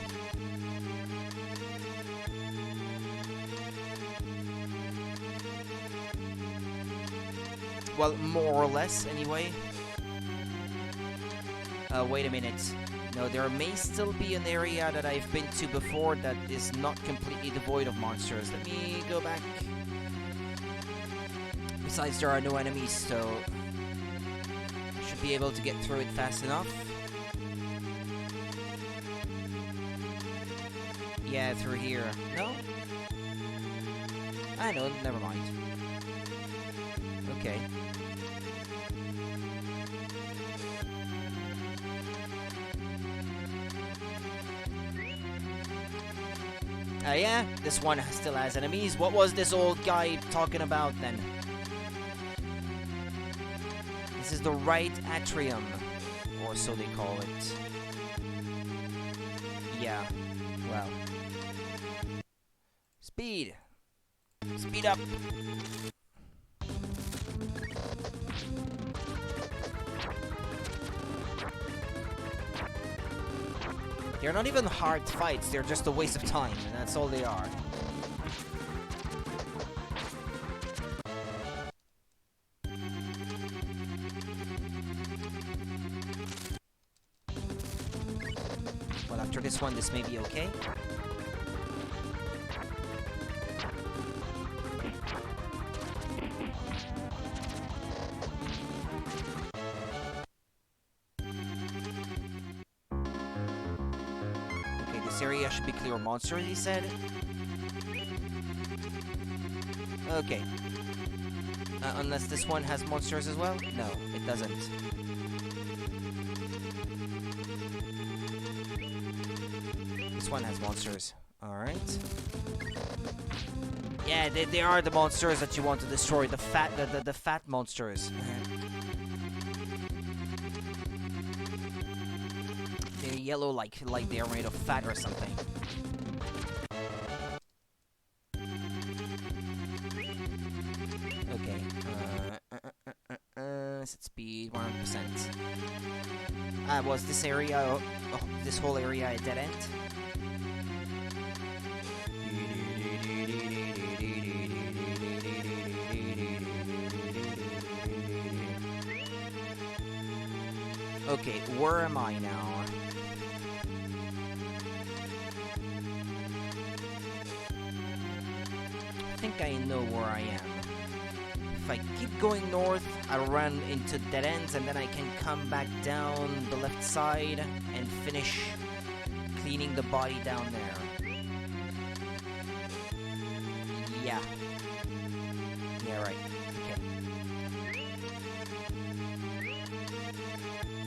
Well, more or less, anyway. Wait a minute. No, there may still be an area that I've been to before that is not completely devoid of monsters. Let me go back. Besides, there are no enemies, so... I should be able to get through it fast enough. Yeah, through here. No? I know, never mind. Okay. Yeah, this one still has enemies. What was this old guy talking about then? This is the right atrium, or so they call it. Yeah, well. Speed! Speed up! They're not even hard fights, they're just a waste of time, and that's all they are. Well, after this one, this may be okay. This area should be clear of monsters, he said. Okay. Unless this one has monsters as well? No, it doesn't. This one has monsters. Alright. Yeah, they are the monsters that you want to destroy. The fat monsters. They're yellow like they are made of fat or something. Okay. Set speed 100%. Was this area, this whole area a dead end? Okay, where am I now? think I know where I am. If I keep going north, I'll run into dead ends, and then I can come back down the left side and finish cleaning the body down there. Yeah. Yeah, right. Okay.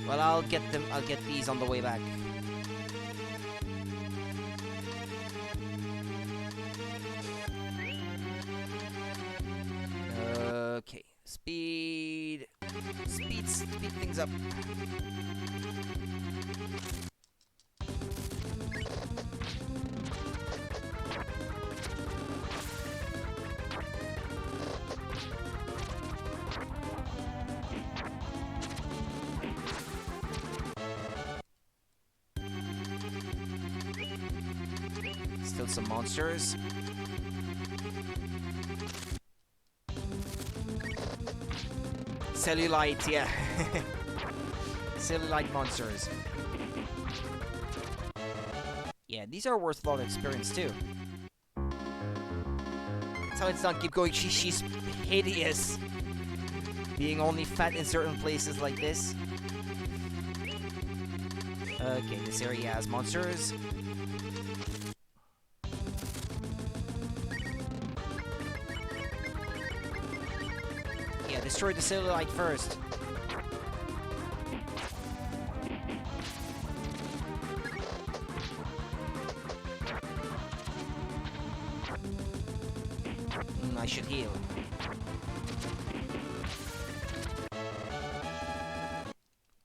Well, I'll get these on the way back. Okay. Speed things up. Still some monsters. Cellulite, yeah. Cellulite monsters. Yeah, these are worth a lot of experience too. That's how it's done. Keep going. She's hideous. Being only fat in certain places like this. Okay, this area has monsters. Yeah, destroy the cellulite first. I should heal.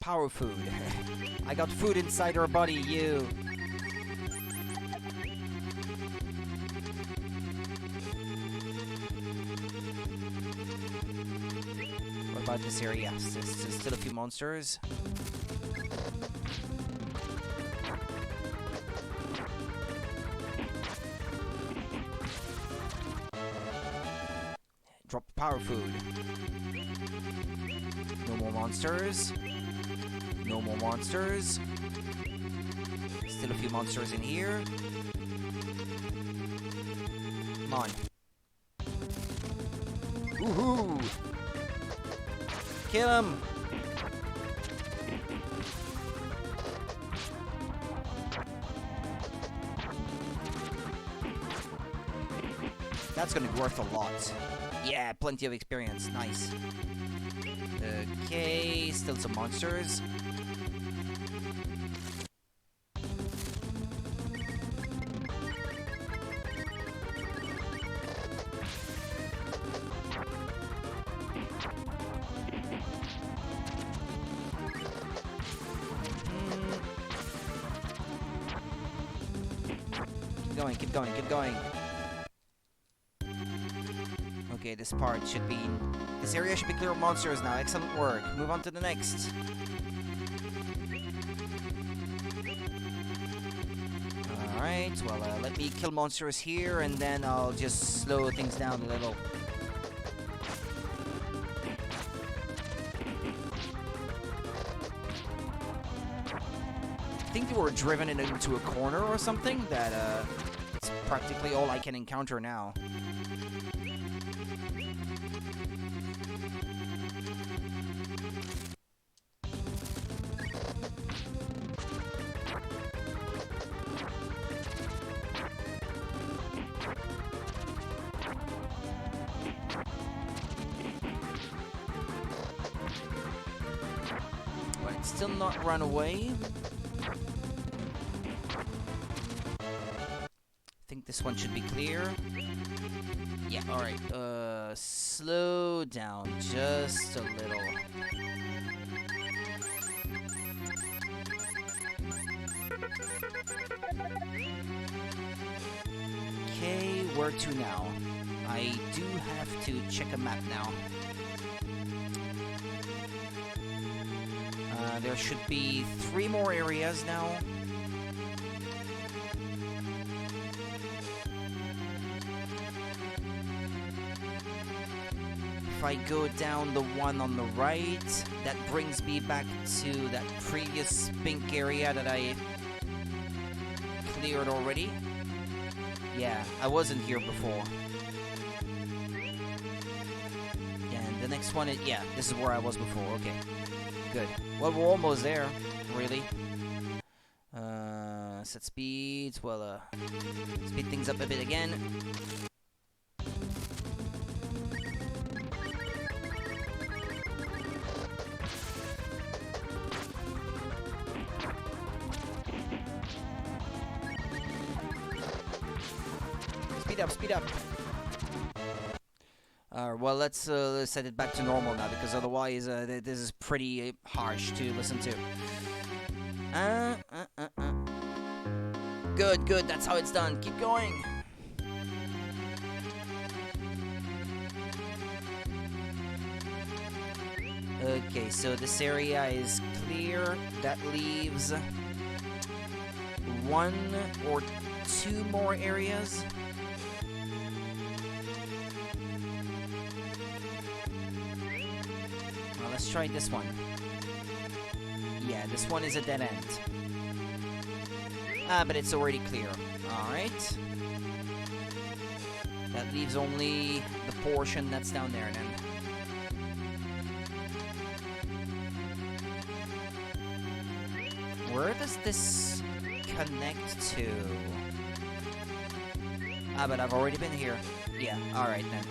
Power food. I got food inside her body, you. What about this area? There's still a few monsters. Drop power food. No more monsters. No more monsters. Still a few monsters in here. Come on. Woohoo! Kill him! That's gonna be worth a lot. Yeah, plenty of experience. Nice. Okay, still some monsters. Keep going, keep going. Okay, this part should be... This area should be clear of monsters now. Excellent work. Move on to the next. Alright, well, let me kill monsters here, and then I'll just slow things down a little. I think they were driven into a corner or something. It's practically all I can encounter now. Right, still not run away. This one should be clear. Yeah, alright. Slow down just a little. Okay, where to now? I do have to check a map now. There should be 3 more areas now. If I go down the one on the right, that brings me back to that previous pink area that I cleared already. Yeah, I wasn't here before. next one is... Yeah, this is where I was before. Okay, good. Well, we're almost there, really. Set speeds. Well, speed things up a bit again. Speed up, speed up. Well, let's set it back to normal now, because otherwise this is pretty harsh to listen to. Good, good, that's how it's done. Keep going. Okay, so this area is clear. That leaves 1 or 2 more areas. Well, let's try this one. Yeah, this one is a dead end. But it's already clear. Alright. That leaves only the portion that's down there then. Where does this connect to? But I've already been here. Yeah, alright then.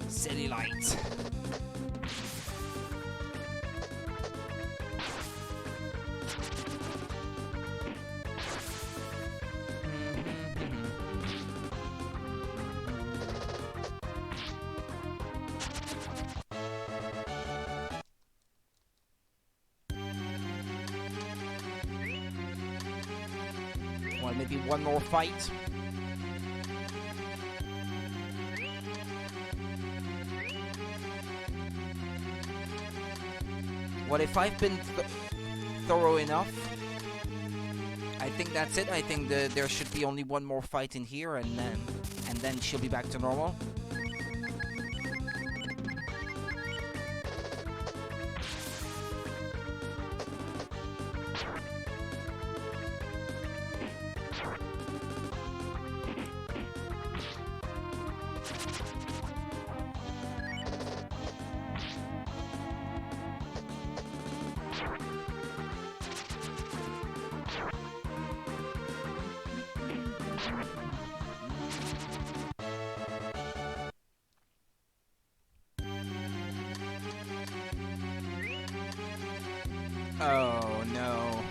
City lights. Well, maybe one more fight. Well, if I've been thorough enough, I think that's it. I think there should be only one more fight in here, and then she'll be back to normal. Oh, no.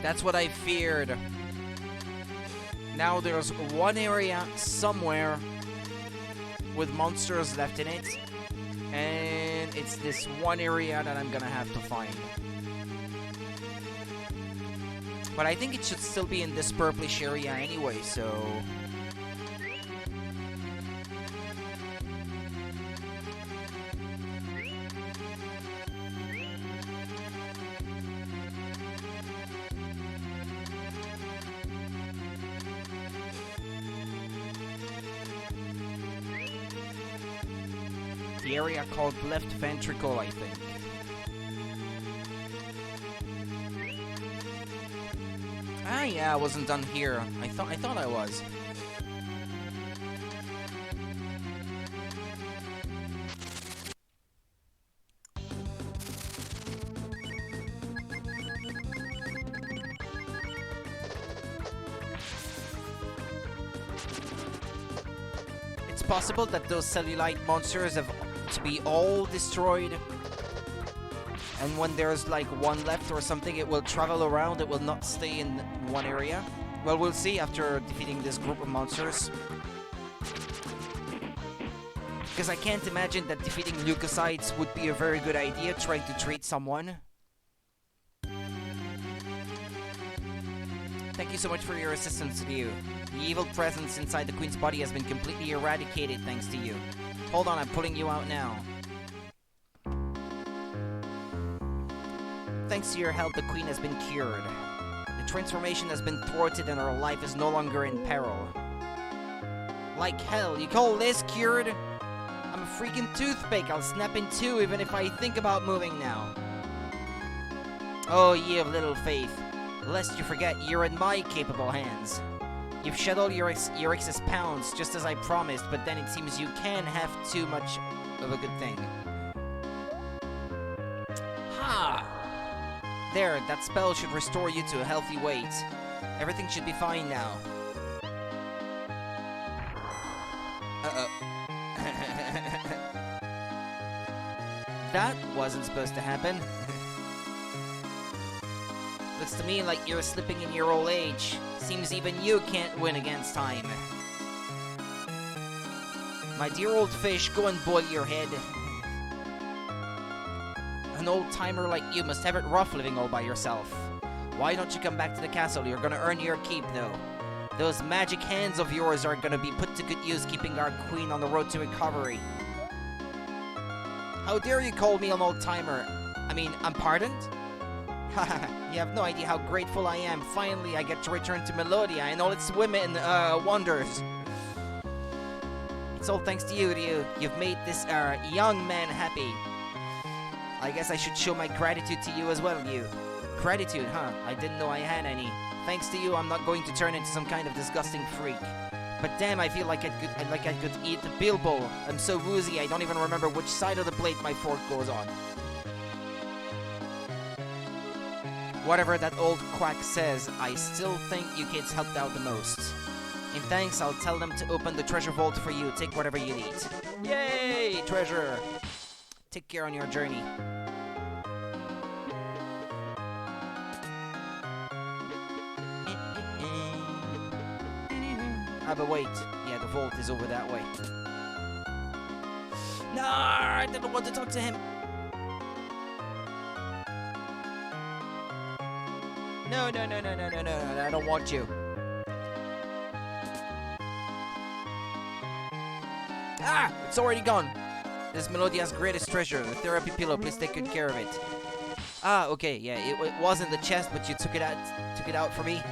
That's what I feared. Now there's one area somewhere with monsters left in it, and it's this one area that I'm gonna have to find. But I think it should still be in this purplish area anyway, so... The area called left ventricle, I think. Ah, yeah, I wasn't done here. I thought I was. It's possible that those cellulite monsters have to be all destroyed, and when there's like one left or something, it will travel around. It will not stay in one area. Well, we'll see after defeating this group of monsters, because I can't imagine that defeating leukocytes would be a very good idea trying to treat someone. Thank you so much for your assistance, Liu. The evil presence inside the Queen's body has been completely eradicated thanks to you. Hold on, I'm pulling you out now. Thanks to your help, the Queen has been cured. The transformation has been thwarted and her life is no longer in peril. Like hell, you call this cured? I'm afraid freaking toothpick. I'll snap in two even if I think about moving now. Oh, ye of little faith. Lest you forget, you're in my capable hands. You've shed all your excess pounds, just as I promised, but then it seems you can have too much of a good thing. Ha! There, that spell should restore you to a healthy weight. Everything should be fine now. Uh-oh. That wasn't supposed to happen. Looks to me like you're slipping in your old age. Seems even you can't win against time. My dear old fish, go and boil your head. An old-timer like you must have it rough living all by yourself. Why don't you come back to the castle? You're gonna earn your keep, though. Those magic hands of yours are gonna be put to good use keeping our queen on the road to recovery. How dare you call me an old-timer? I mean, I'm pardoned? Haha, you have no idea how grateful I am. Finally, I get to return to Melodia and all its women, wonders. It's all thanks to you, Ryu. You've made this, young man happy. I guess I should show my gratitude to you as well, you. Gratitude, huh? I didn't know I had any. Thanks to you, I'm not going to turn into some kind of disgusting freak. But damn, I feel like I could eat a Bilbo. I'm so woozy, I don't even remember which side of the plate my fork goes on. Whatever that old quack says, I still think you kids helped out the most. In thanks, I'll tell them to open the treasure vault for you. Take whatever you need. Yay, treasure! Take care on your journey. But wait. Yeah, the vault is over that way. No, I didn't want to talk to him. No, I don't want you. Ah, it's already gone. This is Melodia's greatest treasure, the therapy pillow. Please take good care of it. Ah, okay, yeah, it wasn't the chest, but you took it out for me.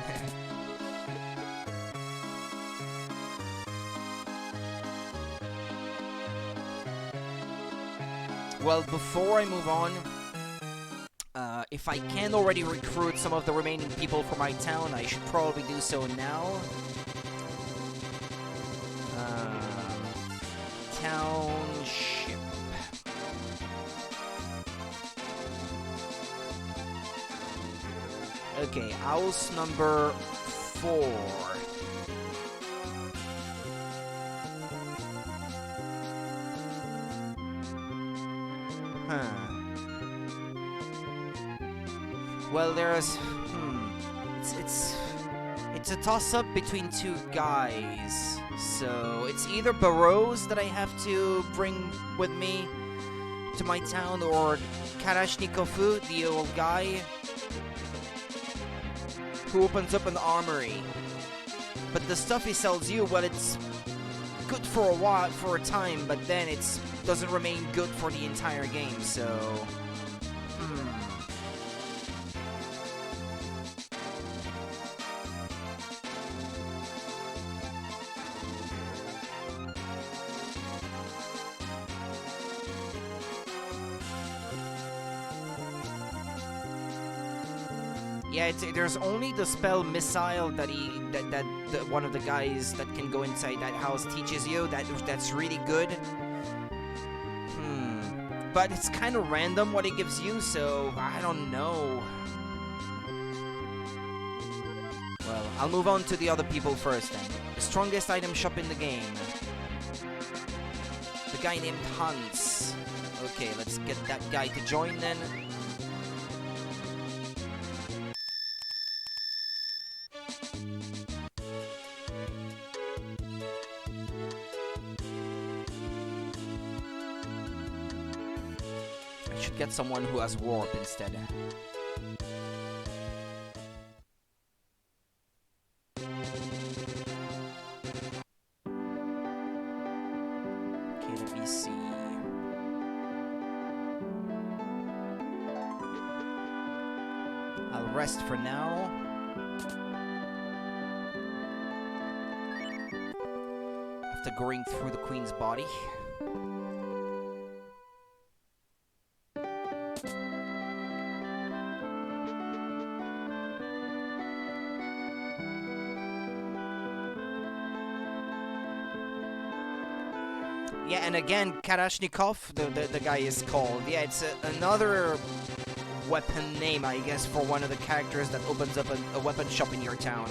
Well, before I move on, if I can already recruit some of the remaining people for my town, I should probably do so now. Township. Okay, house number 4. Well, there's... It's a toss-up between two guys. So, it's either Barrows that I have to bring with me to my town, or Karashnikofu, the old guy who opens up an armory. But the stuff he sells you, well, it's good for a while, for a time, but then it doesn't remain good for the entire game, so... Yeah, there's only the spell Missile that one of the guys that can go inside that house teaches you. That's really good. But it's kind of random what it gives you, so I don't know. Well, I'll move on to the other people first then. The strongest item shop in the game. The guy named Hans. Okay, let's get that guy to join then. Get someone who has warp instead. Okay, let me see. I'll rest for now. After going through the queen's body. Yeah, and again, Kalashnikov, the guy is called. Yeah, it's another weapon name, I guess, for one of the characters that opens up a weapon shop in your town.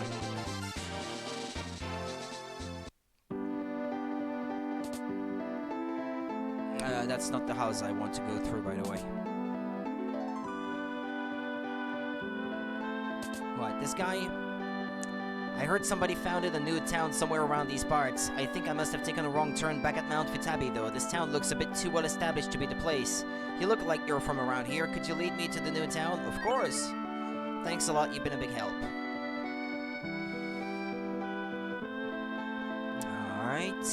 That's not the house I want to go through, by the way. What, this guy? I heard somebody founded a new town somewhere around these parts. I think I must have taken a wrong turn back at Mount Vitabi, though. This town looks a bit too well established to be the place. You look like you're from around here. Could you lead me to the new town? Of course. Thanks a lot. You've been a big help. Alright.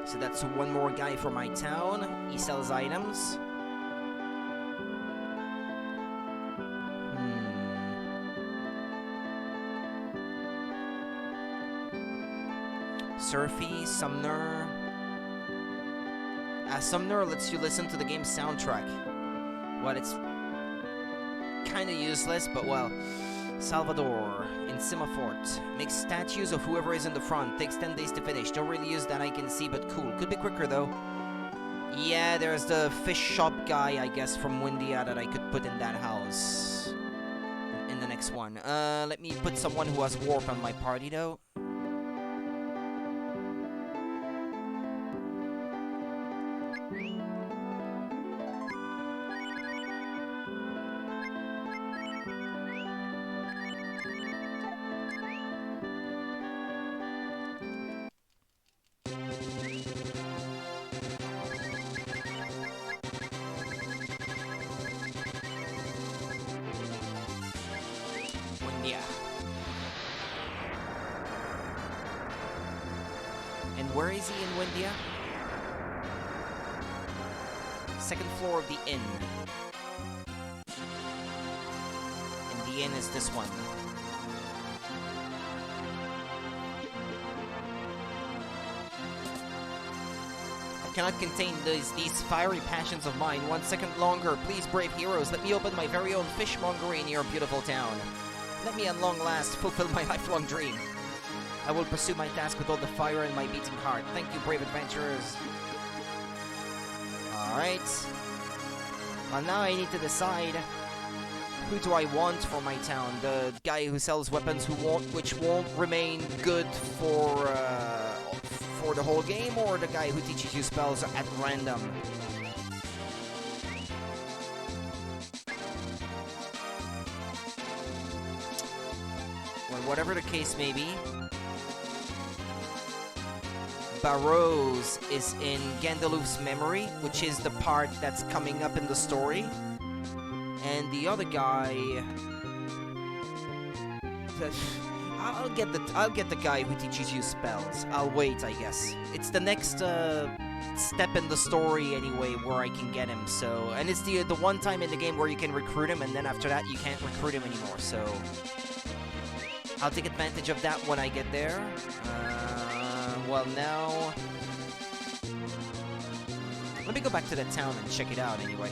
So that's one more guy for my town. He sells items. Surfy, Sumner. Sumner lets you listen to the game's soundtrack. Well, it's kinda useless, but well. Salvador, in Simafort. Makes statues of whoever is in the front. Takes 10 days to finish. Don't really use that I can see, but cool. Could be quicker, though. Yeah, there's the fish shop guy, I guess, from Windia that I could put in that house. In the next one. Let me put someone who has warp on my party, though. And where is he in Windia? Second floor of the inn. And the inn is this one. I cannot contain these fiery passions of mine. 1 second longer. Please, brave heroes, let me open my very own fishmongery in your beautiful town. Let me at long last fulfill my lifelong dream. I will pursue my task with all the fire in my beating heart. Thank you, brave adventurers. Alright. Well, now I need to decide who do I want for my town. The guy who sells weapons which won't remain good for the whole game, or the guy who teaches you spells at random. Well, whatever the case may be, Barrows is in Gandalf's memory, which is the part that's coming up in the story. And the other guy, I'll get the guy who teaches you spells. I'll wait, I guess. It's the next step in the story anyway where I can get him. So, and it's the one time in the game where you can recruit him, and then after that you can't recruit him anymore. So I'll take advantage of that when I get there. Well, now let me go back to the town and check it out anyway.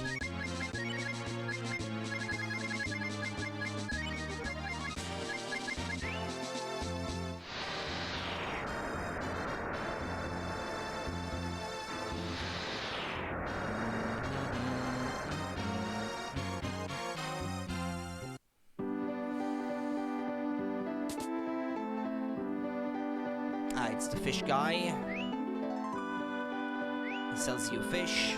It's the fish guy. He sells you fish.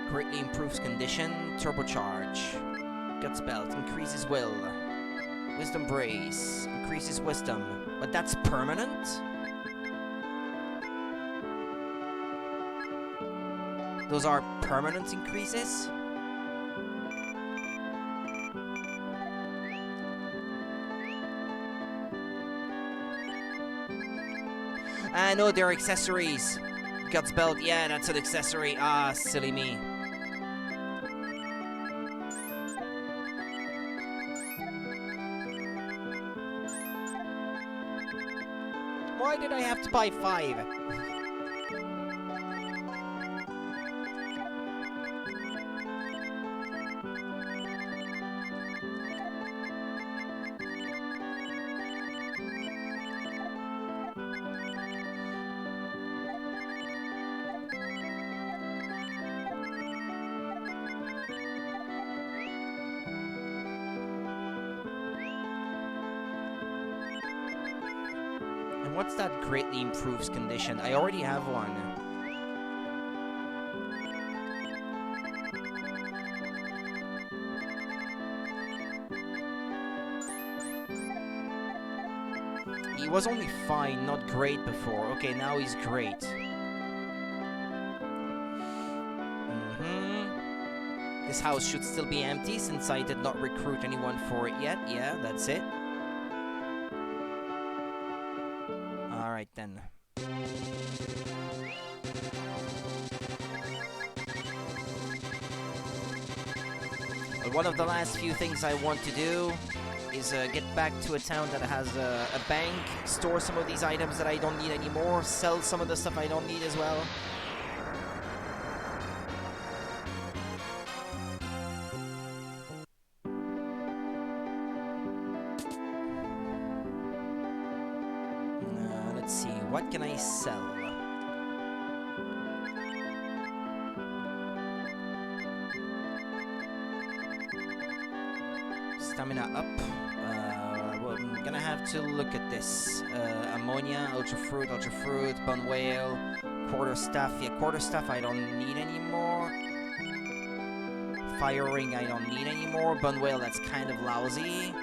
Greatly improves condition. Turbocharge. Guts belt. Increases will. Wisdom brace. Increases wisdom. But that's permanent? Those are permanent increases? No, they're accessories. Guts belt, yeah, that's an accessory. Ah, silly me. Why did I have to buy 5? And what's that greatly improves condition? I already have one. He was only fine, not great before. Okay, now he's great. This house should still be empty since I did not recruit anyone for it yet. Yeah, that's it. Alright then. Well, one of the last few things I want to do is get back to a town that has a bank, store some of these items that I don't need anymore, sell some of the stuff I don't need as well. Let's see, what can I sell? Stamina up. Well, I'm gonna have to look at this. Ammonia, ultra fruit, bone whale, quarter staff. Yeah, quarter staff I don't need anymore. Fire ring I don't need anymore. Bone whale, that's kind of lousy.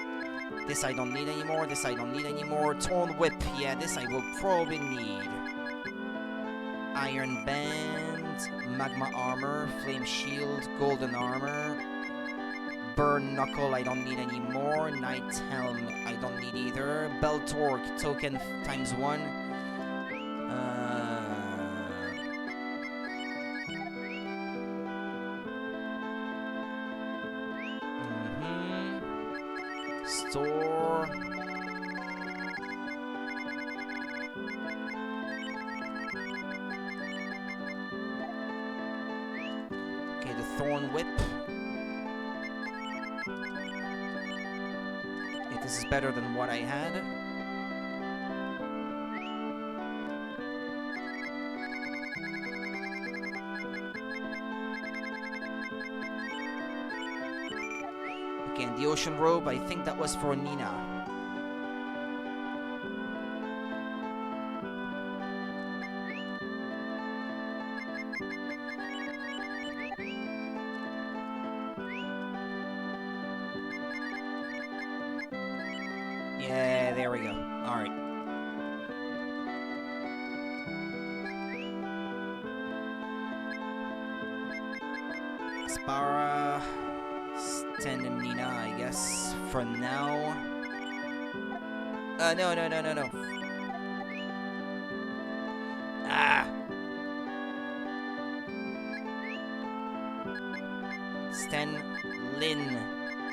This I don't need anymore. This I don't need anymore. Torn whip. Yeah, this I will probably need. Iron band, magma armor, flame shield, golden armor. Burn knuckle I don't need anymore. Knight helm I don't need either. Bell torque token times 1. Store. Okay, the thorn whip. Yeah, this is better than what I had. Okay, and the ocean robe, I think that was for Nina. Yeah, there we go. Alright. Spara, Stan and Nina, I guess, for now. No. Ah! Stan, Lynn,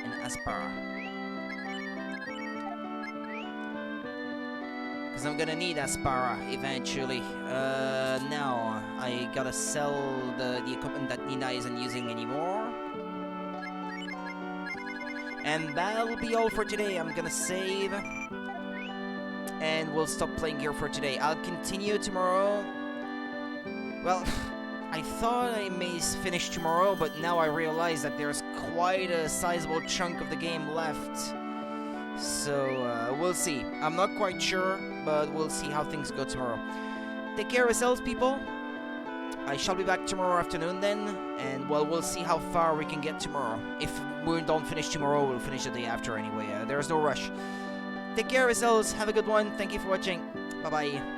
and Aspara. Because I'm gonna need Aspara eventually. Now I gotta sell the equipment that Nina isn't using anymore. And that'll be all for today. I'm gonna save. And we'll stop playing here for today. I'll continue tomorrow. Well, I thought I may finish tomorrow, but now I realize that there's quite a sizable chunk of the game left. So, we'll see. I'm not quite sure, but we'll see how things go tomorrow. Take care of yourselves, people. I shall be back tomorrow afternoon then, and well, we'll see how far we can get tomorrow. If we don't finish tomorrow, we'll finish the day after anyway. There's no rush. Take care of yourselves. Have a good one. Thank you for watching. Bye-bye.